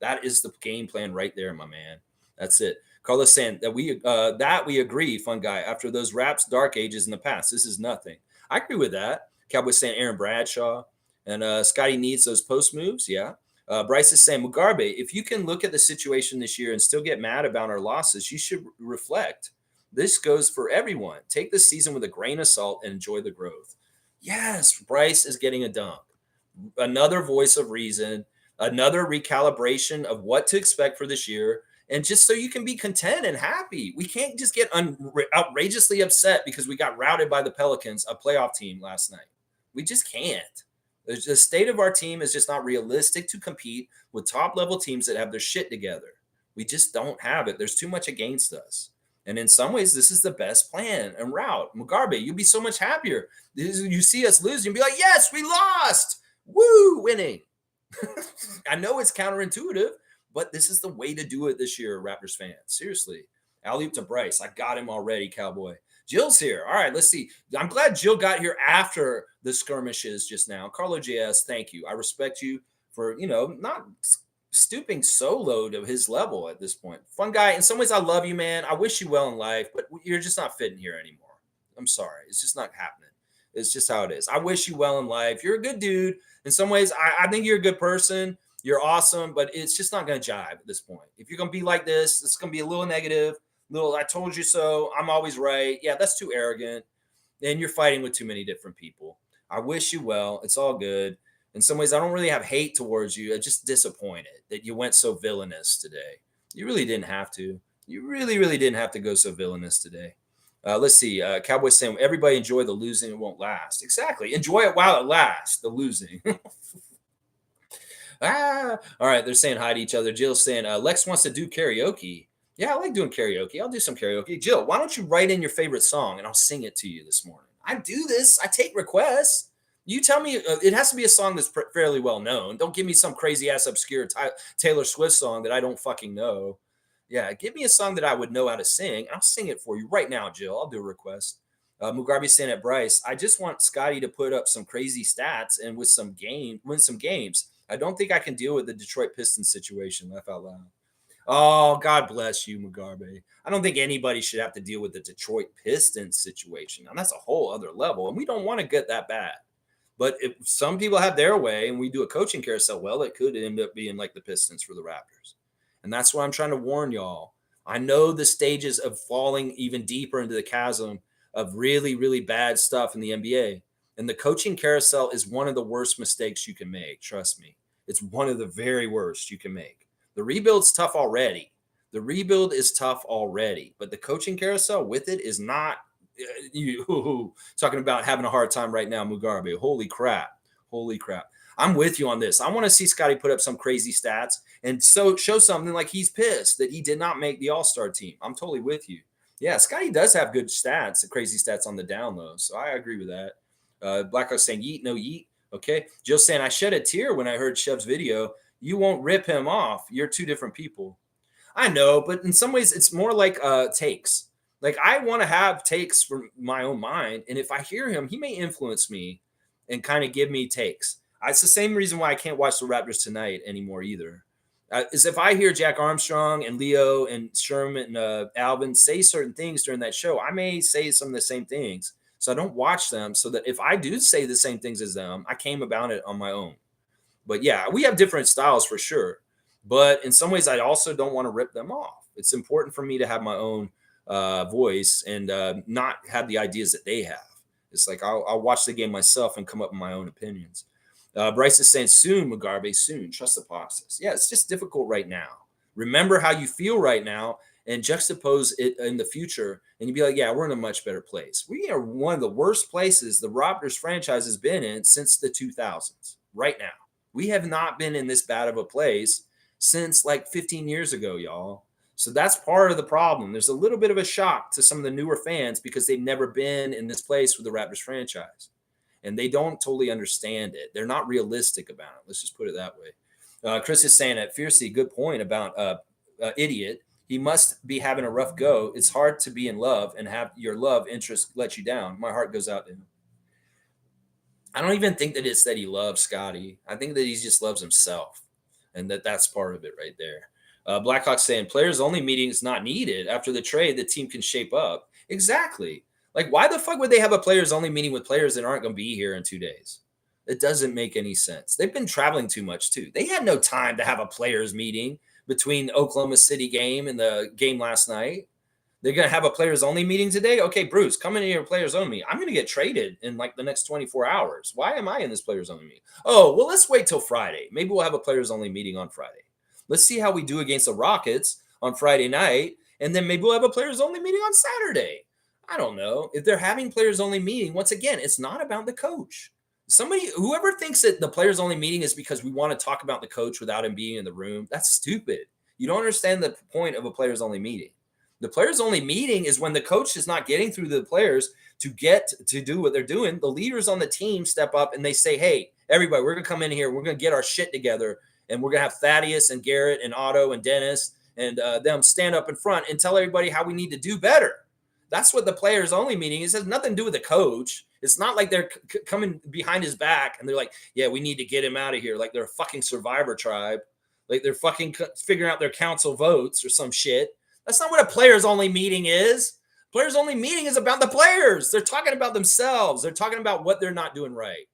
That is the game plan right there, my man. That's it. Carlos saying that we agree, fun guy. After those Raps dark ages in the past, this is nothing. I agree with that. Cowboys saying Aaron Bradshaw and Scotty needs those post moves. Yeah. Bryce is saying, Mugarby, if you can look at the situation this year and still get mad about our losses, you should reflect. This goes for everyone. Take this season with a grain of salt and enjoy the growth. Yes, Bryce is getting a dunk. Another voice of reason, another recalibration of what to expect for this year. And just so you can be content and happy. We can't just get outrageously upset because we got routed by the Pelicans, a playoff team, last night. We just can't. The state of our team is just not realistic to compete with top-level teams that have their shit together. We just don't have it. There's too much against us. And in some ways, this is the best plan and route. Mugarby, you'll be so much happier. You see us lose, you'll be like, yes, we lost. Woo, winning. I know it's counterintuitive, but this is the way to do it this year, Raptors fans. Seriously. Alley-oop to Bryce. I got him already, Cowboy. Jill's here. All right, let's see. I'm glad Jill got here after the skirmishes just now. Carlo JS, thank you. I respect you for, not stooping so low to his level at this point. Fun guy. In some ways, I love you, man. I wish you well in life, but you're just not fitting here anymore. I'm sorry. It's just not happening. It's just how it is. I wish you well in life. You're a good dude. In some ways, I think you're a good person. You're awesome, but it's just not going to jive at this point. If you're going to be like this, it's going to be a little negative. Little, I told you so. I'm always right. Yeah, that's too arrogant. And you're fighting with too many different people. I wish you well. It's all good. In some ways, I don't really have hate towards you. I'm just disappointed that you went so villainous today. You really didn't have to. You really, really didn't have to go so villainous today. Let's see. Cowboys saying, everybody enjoy the losing. It won't last. Exactly. Enjoy it while it lasts, the losing. All right. They're saying hi to each other. Jill's saying, Lex wants to do karaoke. Yeah, I like doing karaoke. I'll do some karaoke. Jill, why don't you write in your favorite song and I'll sing it to you this morning? I do this. I take requests. You tell me it has to be a song that's fairly well known. Don't give me some crazy ass obscure Taylor Swift song that I don't fucking know. Yeah, give me a song that I would know how to sing, and I'll sing it for you right now, Jill. I'll do a request. Mugarby saying at Bryce, I just want Scotty to put up some crazy stats and win some games. I don't think I can deal with the Detroit Pistons situation. Laugh out loud. Oh, God bless you, Mugarby. I don't think anybody should have to deal with the Detroit Pistons situation. Now, that's a whole other level, and we don't want to get that bad. But if some people have their way and we do a coaching carousel, well, it could end up being like the Pistons for the Raptors. And that's why I'm trying to warn y'all. I know the stages of falling even deeper into the chasm of really, really bad stuff in the NBA. And the coaching carousel is one of the worst mistakes you can make. Trust me. It's one of the very worst you can make. The rebuild's tough already. The rebuild is tough already. But the coaching carousel with it is not talking about having a hard time right now, Mugarby. Holy crap. Holy crap. I'm with you on this. I want to see Scotty put up some crazy stats and so show something like he's pissed that he did not make the All-Star team. I'm totally with you. Yeah, Scotty does have good stats, crazy stats on the down low. So I agree with that. Blackhawk saying yeet, no yeet. Okay. Jill saying I shed a tear when I heard Shev's video. You won't rip him off. You're two different people. I know, but in some ways it's more like takes. Like I want to have takes from my own mind. And if I hear him, he may influence me and kind of give me takes. It's the same reason why I can't watch the Raptors tonight anymore either. Is if I hear Jack Armstrong and Leo and Sherman and Alvin say certain things during that show, I may say some of the same things. So I don't watch them so that if I do say the same things as them, I came about it on my own. But yeah, we have different styles for sure. But in some ways, I also don't want to rip them off. It's important for me to have my own voice and not have the ideas that they have. It's like I'll watch the game myself and come up with my own opinions. Bryce is saying soon, Mugabe, soon. Trust the process. Yeah, it's just difficult right now. Remember how you feel right now and juxtapose it in the future. And you'd be like, yeah, we're in a much better place. We are one of the worst places the Raptors franchise has been in since the 2000s right now. We have not been in this bad of a place since like 15 years ago, y'all. So that's part of the problem. There's a little bit of a shock to some of the newer fans because they've never been in this place with the Raptors franchise. And they don't totally understand it. They're not realistic about it. Let's just put it that way. Chris is saying that fiercely good point about idiot. He must be having a rough go. It's hard to be in love and have your love interest let you down. My heart goes out to him. I don't even think that it's that he loves Scotty. I think that he just loves himself. And that's part of it right there. Blackhawk saying players only meeting is not needed. After the trade, the team can shape up. Exactly. Like, why the fuck would they have a players only meeting with players that aren't going to be here in 2 days? It doesn't make any sense. They've been traveling too much too. They had no time to have a players meeting between the Oklahoma City game and the game last night. They're going to have a players only meeting today. Okay, Bruce, come in here, players only. I'm going to get traded in like the next 24 hours. Why am I in this players only meeting? Oh, well, let's wait till Friday. Maybe we'll have a players only meeting on Friday. Let's see how we do against the Rockets on Friday night. And then maybe we'll have a players only meeting on Saturday. I don't know. If they're having players only meeting, once again, it's not about the coach. Whoever thinks that the players only meeting is because we want to talk about the coach without him being in the room, that's stupid. You don't understand the point of a players only meeting. The players only meeting is when the coach is not getting through the players to get to do what they're doing. The leaders on the team step up and they say, hey, everybody, we're going to come in here. We're going to get our shit together. And we're going to have Thaddeus and Garrett and Otto and Dennis and them stand up in front and tell everybody how we need to do better. That's what the players only meeting is. It has nothing to do with the coach. It's not like they're coming behind his back and they're like, yeah, we need to get him out of here. Like they're a fucking survivor tribe. Like they're fucking figuring out their council votes or some shit. That's not what a players only meeting is. Players only meeting is about the players. They're talking about themselves. They're talking about what they're not doing right.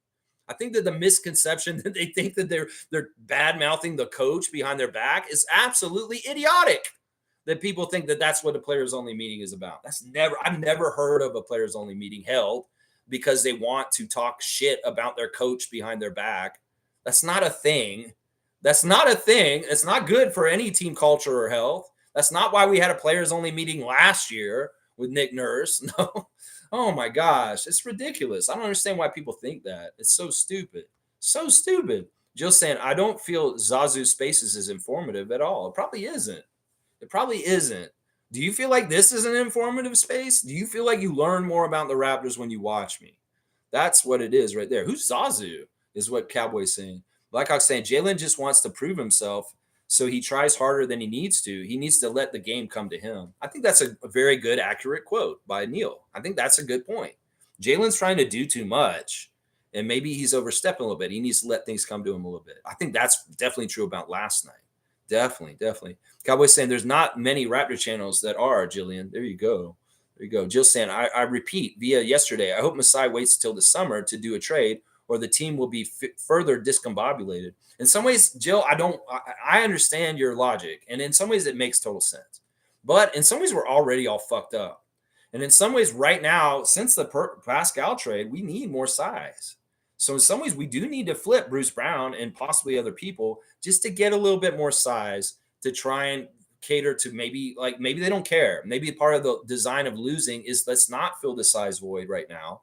I think that the misconception that they think that they're bad mouthing the coach behind their back is absolutely idiotic. That people think that that's what a players only meeting is about. I've never heard of a players only meeting held because they want to talk shit about their coach behind their back. That's not a thing. That's not a thing. It's not good for any team culture or health. That's not why we had a players only meeting last year with Nick Nurse. No. Oh my gosh. It's ridiculous. I don't understand why people think that. It's so stupid. So stupid. Jill saying, I don't feel Zazu Spaces is informative at all. It probably isn't. It probably isn't. Do you feel like this is an informative space? Do you feel like you learn more about the Raptors when you watch me? That's what it is right there. Who's Zazu is what Cowboy's saying. Blackhawk's saying Jalen just wants to prove himself, so he tries harder than he needs to. He needs to let the game come to him. I think that's a very good, accurate quote by Neil. I think that's a good point. Jalen's trying to do too much, and maybe he's overstepping a little bit. He needs to let things come to him a little bit. I think that's definitely true about last night. Definitely. Cowboys saying there's not many Raptor channels that are, Jillian. There you go. Jill saying, I repeat via yesterday, I hope Masai waits till the summer to do a trade or the team will be further discombobulated. In some ways, Jill, I understand your logic. And in some ways it makes total sense. But in some ways we're already all fucked up. And in some ways right now, since the Pascal trade, we need more size. So in some ways, we do need to flip Bruce Brown and possibly other people just to get a little bit more size to try and cater to maybe they don't care. Maybe part of the design of losing is let's not fill the size void right now.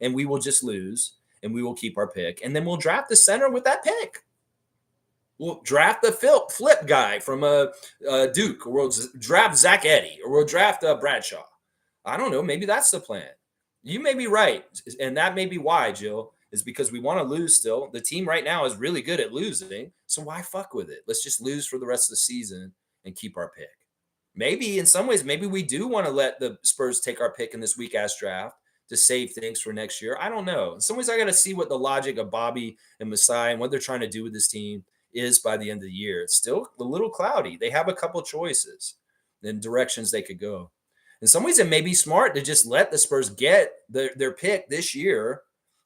And we will just lose and we will keep our pick. And then we'll draft the center with that pick. We'll draft the flip guy from Duke, or we'll draft Zach Edey, or we'll draft Bradshaw. I don't know. Maybe that's the plan. You may be right. And that may be why, Jill, is because we want to lose still. The team right now is really good at losing. So why fuck with it? Let's just lose for the rest of the season and keep our pick. Maybe in some ways, maybe we do want to let the Spurs take our pick in this weak-ass draft to save things for next year. I don't know. In some ways, I got to see what the logic of Bobby and Masai and what they're trying to do with this team is by the end of the year. It's still a little cloudy. They have a couple choices and directions they could go. In some ways, it may be smart to just let the Spurs get their pick this year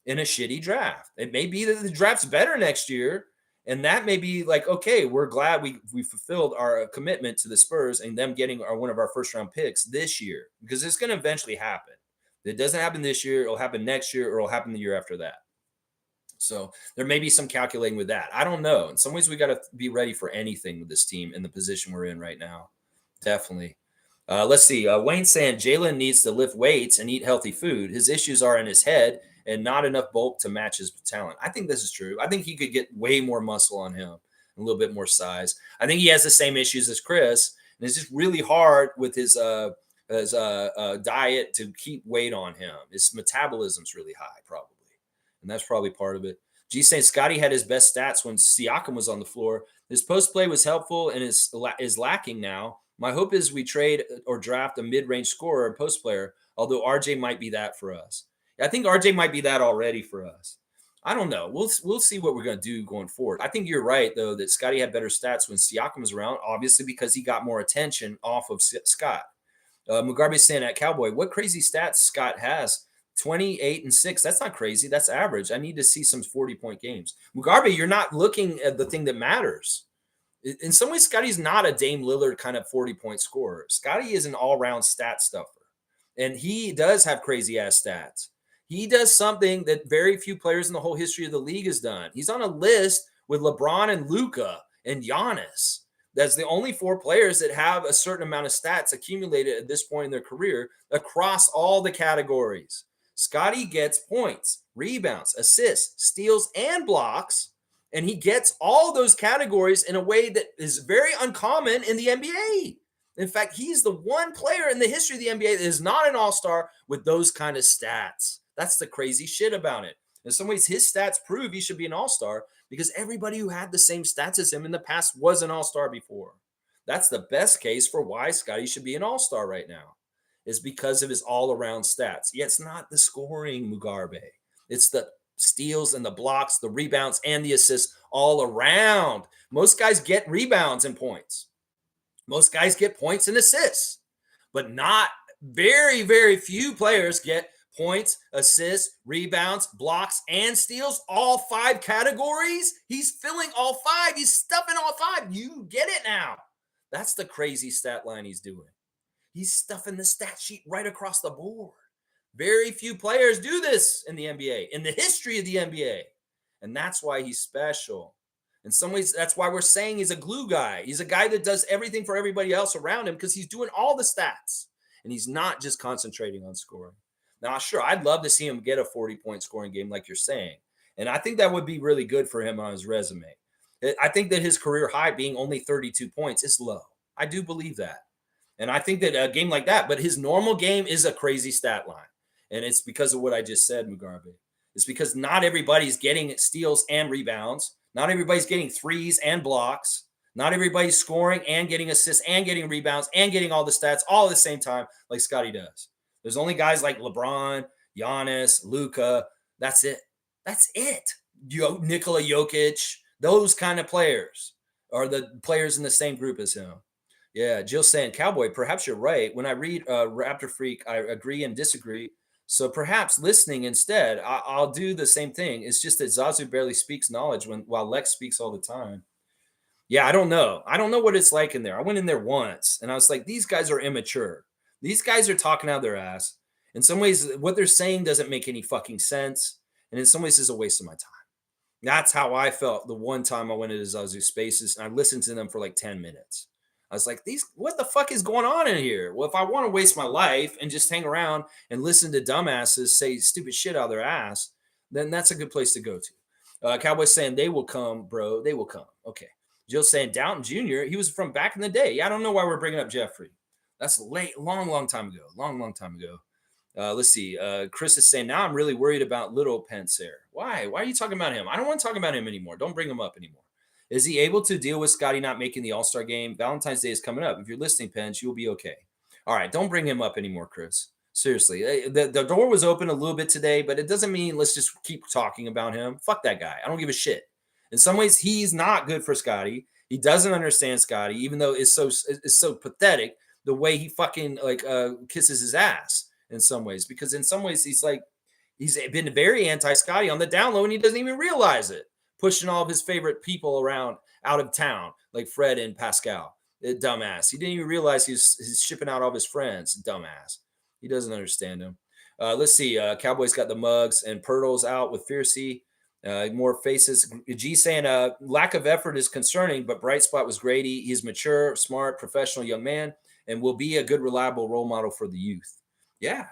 in a shitty draft. It may be that the draft's better next year And that may be like, okay, we're glad we fulfilled our commitment to the Spurs and them getting one of our first round picks this year, because it's going to eventually happen. If it doesn't happen this year, it'll happen next year, or it'll happen the year after that. So there may be some calculating with that. I don't know. In some ways, we got to be ready for anything with this team in the position we're in right now. Definitely. Let's see. Wayne saying Jalen needs to lift weights and eat healthy food. His issues are in his head and not enough bulk to match his talent. I think this is true. I think he could get way more muscle on him, a little bit more size. I think he has the same issues as Chris, and it's just really hard with his diet to keep weight on him. His metabolism's really high, probably, and that's probably part of it. G saying Scotty had his best stats when Siakam was on the floor. His post play was helpful and is lacking now. My hope is we trade or draft a mid-range scorer and post player, although RJ might be that for us. I think RJ might be that already for us. I don't know. We'll see what we're going to do going forward. I think you're right, though, that Scotty had better stats when Siakam was around, obviously because he got more attention off of Scott. Mugabe saying at Cowboy, what crazy stats Scott has? 28 and 6. That's not crazy. That's average. I need to see some 40-point games. Mugabe, you're not looking at the thing that matters. In some ways, Scotty's not a Dame Lillard kind of 40-point scorer. Scotty is an all-round stat stuffer, and he does have crazy-ass stats. He does something that very few players in the whole history of the league has done. He's on a list with LeBron and Luka and Giannis. That's the only 4 players that have a certain amount of stats accumulated at this point in their career across all the categories. Scotty gets points, rebounds, assists, steals, and blocks. And he gets all those categories in a way that is very uncommon in the NBA. In fact, he's the one player in the history of the NBA that is not an all-star with those kind of stats. That's the crazy shit about it. In some ways, his stats prove he should be an all-star because everybody who had the same stats as him in the past was an all-star before. That's the best case for why Scotty should be an all-star right now, is because of his all-around stats. Yeah, it's not the scoring, Mugabe. It's the steals and the blocks, the rebounds, and the assists all around. Most guys get rebounds and points. Most guys get points and assists, but not very, very few players get points, assists, rebounds, blocks, and steals, all 5 categories. He's filling all 5. He's stuffing all 5. You get it now. That's the crazy stat line he's doing. He's stuffing the stat sheet right across the board. Very few players do this in the NBA, in the history of the NBA. And that's why he's special. In some ways, that's why we're saying he's a glue guy. He's a guy that does everything for everybody else around him because he's doing all the stats. And he's not just concentrating on scoring. Now, sure, I'd love to see him get a 40-point scoring game like you're saying. And I think that would be really good for him on his resume. I think that his career high being only 32 points is low. I do believe that. And I think that a game like that, but his normal game is a crazy stat line. And it's because of what I just said, Mugabe. It's because not everybody's getting steals and rebounds. Not everybody's getting threes and blocks. Not everybody's scoring and getting assists and getting rebounds and getting all the stats all at the same time like Scotty does. There's only guys like LeBron, Giannis, Luka. That's it. That's it. Nikola Jokic, those kind of players are the players in the same group as him. Yeah, Jill saying, Cowboy, perhaps you're right. When I read Raptor Freak, I agree and disagree. So perhaps listening instead, I'll do the same thing. It's just that Zazu barely speaks knowledge while Lex speaks all the time. Yeah, I don't know. I don't know what it's like in there. I went in there once, and I was like, these guys are immature. These guys are talking out their ass. In some ways, what they're saying doesn't make any fucking sense. And in some ways, it's a waste of my time. That's how I felt the one time I went into Zazu Spaces, and I listened to them for like 10 minutes. I was like, what the fuck is going on in here? Well, if I want to waste my life and just hang around and listen to dumbasses say stupid shit out of their ass, then that's a good place to go to. Cowboys saying they will come, bro. They will come. Okay. Jill saying Downton Jr., he was from back in the day. Yeah, I don't know why we're bringing up Jeffrey. That's long time ago. Long time ago. Let's see. Chris is saying, now I'm really worried about little Pence here. Why? Why are you talking about him? I don't want to talk about him anymore. Don't bring him up anymore. Is he able to deal with Scotty not making the All-Star game? Valentine's Day is coming up. If you're listening, Pence, you'll be okay. All right, don't bring him up anymore, Chris. Seriously. The door was open a little bit today, but it doesn't mean let's just keep talking about him. Fuck that guy. I don't give a shit. In some ways, he's not good for Scotty. He doesn't understand Scotty, even though it's so pathetic the way he fucking kisses his ass in some ways. Because in some ways, he's been very anti-Scotty on the down low, and he doesn't even realize it. pushing all of his favorite people around out of town, like Fred and Pascal. Dumbass. He didn't even realize he's shipping out all of his friends. Dumbass. He doesn't understand him. Let's see. Cowboys got the mugs and Pirtle's out with Fiercey. More faces. G saying lack of effort is concerning, but bright spot was Grady. He's mature, smart, professional young man, and will be a good, reliable role model for the youth. Yeah.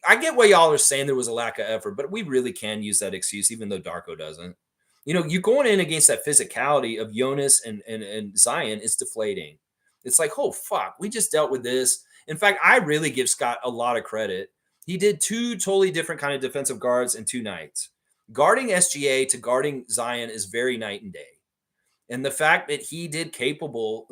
I get why y'all are saying there was a lack of effort, but we really can use that excuse, even though Darko doesn't. You're going in against that physicality of Jonas and Zion is deflating. It's like, oh, fuck, we just dealt with this. In fact, I really give Scott a lot of credit. He did 2 totally different kind of defensive guards in 2 nights. Guarding SGA to guarding Zion is very night and day. And the fact that he did capable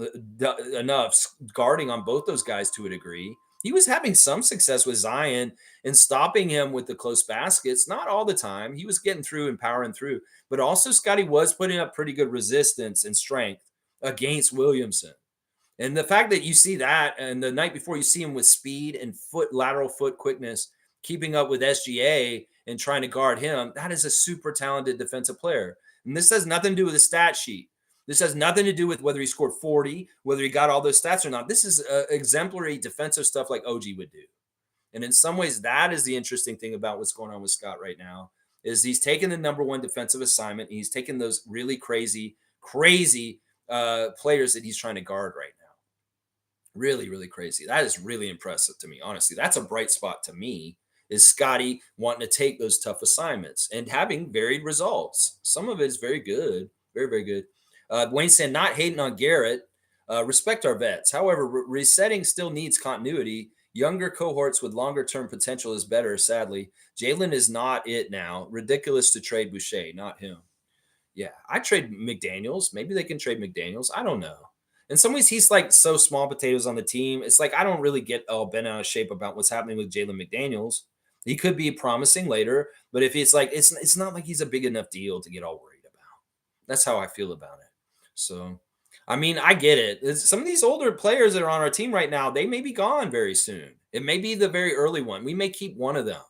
enough guarding on both those guys to a degree, he was having some success with Zion and stopping him with the close baskets. Not all the time. He was getting through and powering through. But also Scotty was putting up pretty good resistance and strength against Williamson. And the fact that you see that, and the night before you see him with speed and lateral foot quickness, keeping up with SGA and trying to guard him, that is a super talented defensive player. And this has nothing to do with the stat sheet. This has nothing to do with whether he scored 40, whether he got all those stats or not. This is exemplary defensive stuff like OG would do. And in some ways, that is the interesting thing about what's going on with Scott right now, is he's taken the number 1 defensive assignment. And he's taken those really crazy players that he's trying to guard right now. Really, really crazy. That is really impressive to me. Honestly, that's a bright spot to me, is Scotty wanting to take those tough assignments and having varied results. Some of it is very good. Very, very good. Wayne said, not hating on Garrett. Respect our vets. However, resetting still needs continuity. Younger cohorts with longer term potential is better, sadly. Jalen is not it now. Ridiculous to trade Boucher, not him. Yeah, I trade McDaniels. Maybe they can trade McDaniels. I don't know. In some ways, he's like so small potatoes on the team. It's like I don't really get all bent out of shape about what's happening with Jalen McDaniels. He could be promising later, but if it's like it's not like he's a big enough deal to get all worried about. That's how I feel about it. So, I mean, I get it. Some of these older players that are on our team right now, they may be gone very soon. It may be the very early one. We may keep one of them,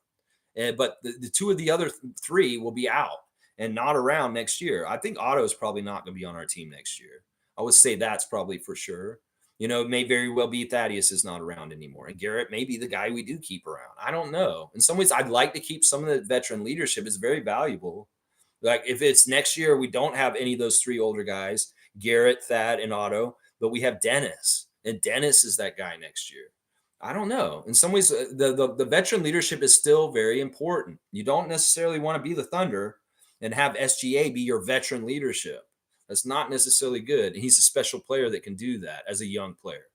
but the 2 of the other 3 will be out and not around next year. I think Otto is probably not going to be on our team next year. I would say that's probably for sure. It may very well be Thaddeus is not around anymore. And Garrett may be the guy we do keep around. I don't know. In some ways, I'd like to keep some of the veteran leadership. It's very valuable. Like if it's next year, we don't have any of those 3 older guys, Garrett, Thad, and Otto, but we have Dennis. And Dennis is that guy next year. I don't know. In some ways, the veteran leadership is still very important. You don't necessarily want to be the Thunder and have SGA be your veteran leadership. That's not necessarily good. And he's a special player that can do that as a young player.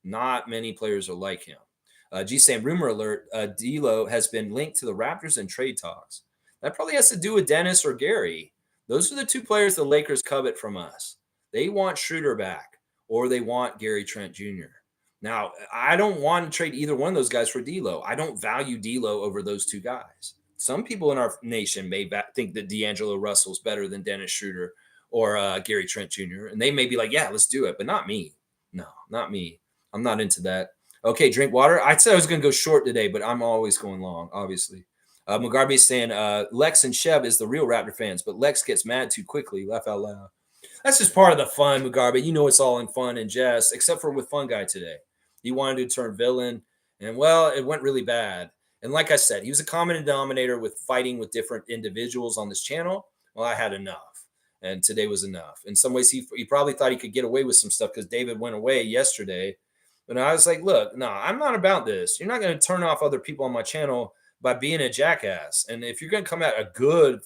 Not many players are like him. G saying, rumor alert, D'Lo has been linked to the Raptors in trade talks. That probably has to do with Dennis or Gary. Those are the 2 players the Lakers covet from us. They want Schroeder back, or they want Gary Trent Jr. Now, I don't want to trade either one of those guys for D'Lo. I don't value D'Lo over those 2 guys. Some people in our nation may think that D'Angelo Russell's better than Dennis Schroeder or Gary Trent Jr. And they may be like, yeah, let's do it. But not me. No, not me. I'm not into that. Okay, drink water. I said I was going to go short today, but I'm always going long, obviously. Mugarby is saying Lex and Chev is the real Raptor fans, but Lex gets mad too quickly. Laugh out loud. That's just part of the fun, Mugarby. You know it's all in fun and jest, except for with Fun Guy today. He wanted to turn villain, and, well, it went really bad. And like I said, he was a common denominator with fighting with different individuals on this channel. Well, I had enough. And today was enough. In some ways, he probably thought he could get away with some stuff because David went away yesterday. But I was like, look, no, I'm not about this. You're not going to turn off other people on my channel by being a jackass. And if you're going to come at a good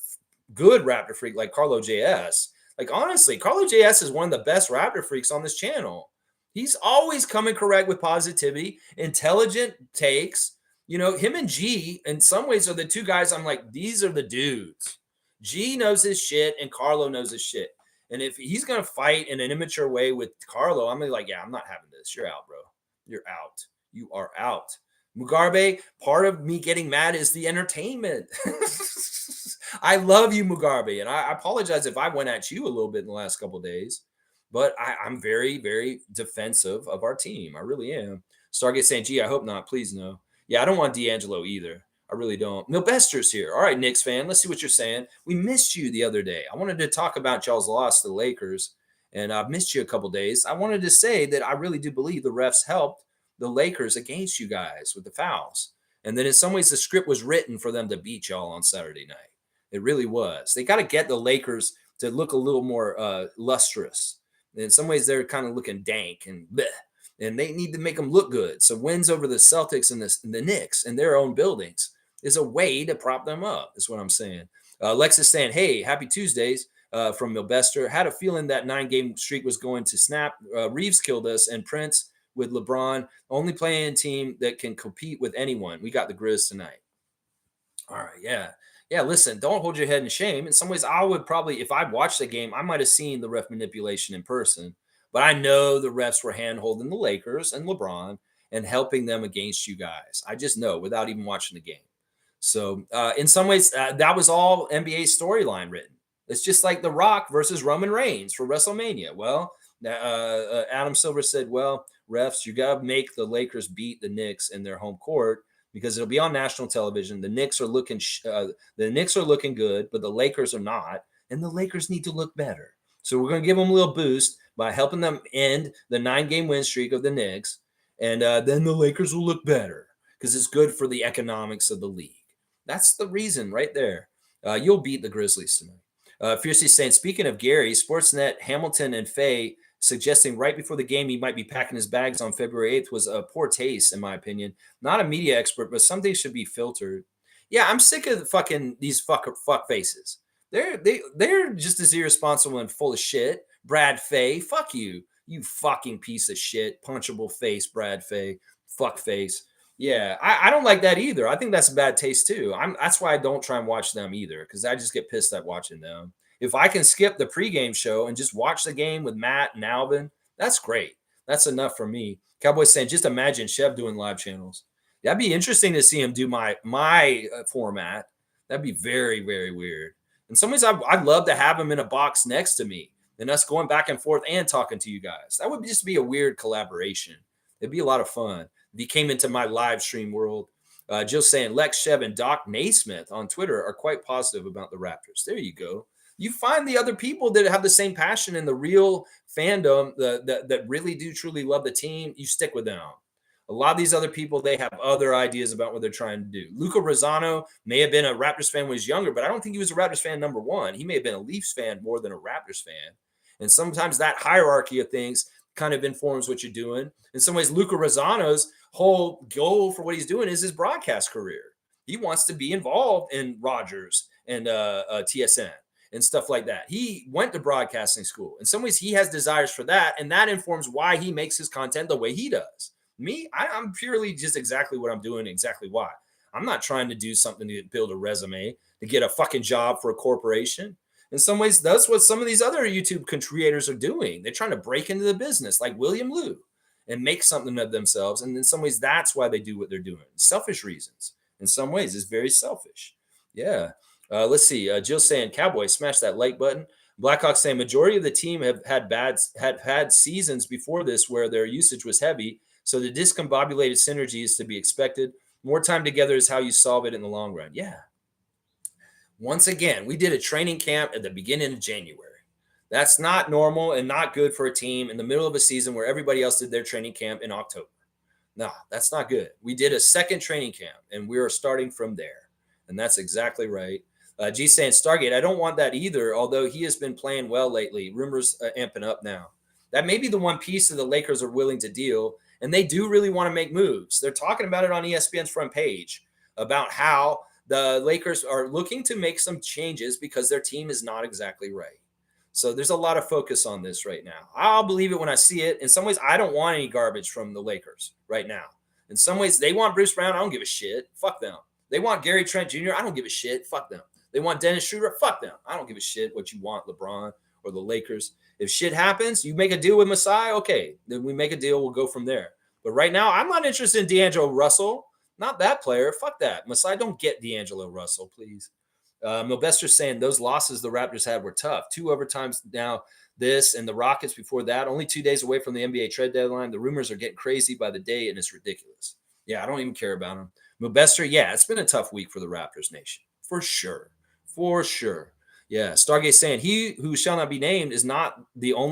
Raptor freak like Carlo JS, like honestly, Carlo JS is one of the best Raptor freaks on this channel. He's always coming correct with positivity, intelligent takes. Him and G in some ways are the 2 guys I'm like, these are the dudes. G knows his shit and Carlo knows his shit. And if he's going to fight in an immature way with Carlo, I'm going to be like, yeah, I'm not having this. You're out, bro. You're out. You are out. Mugarbe, part of me getting mad is the entertainment. I love you, Mugarbe. And I apologize if I went at you a little bit in the last couple of days. But I'm very, very defensive of our team. I really am. Stargate saying, gee, I hope not. Please no. Yeah, I don't want D'Angelo either. I really don't. Milbester's here. All right, Knicks fan, let's see what you're saying. We missed you the other day. I wanted to talk about y'all's loss to the Lakers, and I've missed you a couple days. I wanted to say that I really do believe the refs helped the Lakers against you guys with the fouls. And then in some ways, the script was written for them to beat y'all on Saturday night. It really was. They got to get the Lakers to look a little more lustrous. In some ways, they're kind of looking dank and bleh, and they need to make them look good. So wins over the Celtics and the Knicks in their own buildings is a way to prop them up, is what I'm saying. Alexis saying, hey, happy Tuesdays from Milbester. Had a feeling that 9-game streak was going to snap. Reeves killed us, and Prince with LeBron, only playing team that can compete with anyone. We got the Grizz tonight. All right, yeah. Yeah, listen, don't hold your head in shame. In some ways, I would probably, if I watched the game, I might have seen the ref manipulation in person. But I know the refs were hand-holding the Lakers and LeBron and helping them against you guys. I just know without even watching the game. So in some ways, that was all NBA storyline written. It's just like The Rock versus Roman Reigns for WrestleMania. Well, Adam Silver said, well, refs, you got to make the Lakers beat the Knicks in their home court because it'll be on national television. The Knicks are looking good, but the Lakers are not, and the Lakers need to look better. So we're going to give them a little boost by helping them end the 9-game win streak of the Knicks, and then the Lakers will look better because it's good for the economics of the league. That's the reason right there. You'll beat the Grizzlies tonight. Fiercely saying, speaking of Gary, Sportsnet, Hamilton, and Faye suggesting right before the game he might be packing his bags on February 8th was a poor taste, in my opinion. Not a media expert, but something should be filtered. Yeah, I'm sick of these fuck faces. They're just as irresponsible and full of shit. Brad Faye, fuck you. You fucking piece of shit. Punchable face, Brad Faye. Fuck face. Yeah, I don't like that either. I think that's a bad taste too. That's why I don't try and watch them either, because I just get pissed at watching them. If I can skip the pregame show and just watch the game with Matt and Alvin, that's great. That's enough for me. Cowboys saying, just imagine Chev doing live channels. That'd be interesting to see him do my format. That'd be very, very weird. In some ways, I'd love to have him in a box next to me and us going back and forth and talking to you guys. That would just be a weird collaboration. It'd be a lot of fun if he came into my live stream world. Jill saying, Lex Chev and Doc Naismith on Twitter are quite positive about the Raptors. There you go. You find the other people that have the same passion in the real fandom that really do truly love the team. You stick with them. A lot of these other people, they have other ideas about what they're trying to do. Luca Rosano may have been a Raptors fan when he was younger, but I don't think he was a Raptors fan number one. He may have been a Leafs fan more than a Raptors fan. And sometimes that hierarchy of things kind of informs what you're doing. In some ways, Luca Rosano's whole goal for what he's doing is his broadcast career. He wants to be involved in Rogers and TSN and stuff like that. He went to broadcasting school. In some ways, he has desires for that, and that informs why he makes his content the way he does. Me, I'm purely just exactly what I'm doing, exactly why. I'm not trying to do something to build a resume, to get a fucking job for a corporation. In some ways, that's what some of these other YouTube creators are doing. They're trying to break into the business like William Liu and make something of themselves. And in some ways, that's why they do what they're doing. Selfish reasons. In some ways, it's very selfish. Yeah. Let's see. Jill saying, Cowboys, smash that like button. Blackhawks saying, majority of the team have had seasons before this where their usage was heavy. So the discombobulated synergy is to be expected. More time together is how you solve it in the long run. Yeah. Once again, we did a training camp at the beginning of January. That's not normal and not good for a team in the middle of a season where everybody else did their training camp in October. No, that's not good. We did a second training camp, and we are starting from there. And that's exactly right. G saying, Stargate, I don't want that either, although he has been playing well lately. Rumors amping up now. That may be the one piece that the Lakers are willing to deal, and they do really want to make moves. They're talking about it on ESPN's front page about how the Lakers are looking to make some changes because their team is not exactly right. So there's a lot of focus on this right now. I'll believe it when I see it. In some ways, I don't want any garbage from the Lakers right now. In some ways, they want Bruce Brown. I don't give a shit. Fuck them. They want Gary Trent Jr. I don't give a shit. Fuck them. They want Dennis Schroeder. Fuck them. I don't give a shit what you want, LeBron or the Lakers. If shit happens, you make a deal with Masai, okay. Then we make a deal. We'll go from there. But right now, I'm not interested in D'Angelo Russell. Not that player. Fuck that. Masai, don't get D'Angelo Russell, please. Milbester's saying those losses the Raptors had were tough. 2 overtimes now, this and the Rockets before that. Only 2 days away from the NBA trade deadline. The rumors are getting crazy by the day, and it's ridiculous. Yeah, I don't even care about him. Mobester, yeah, it's been a tough week for the Raptors nation. For sure. For sure. Yeah, Stargate saying he who shall not be named is not the only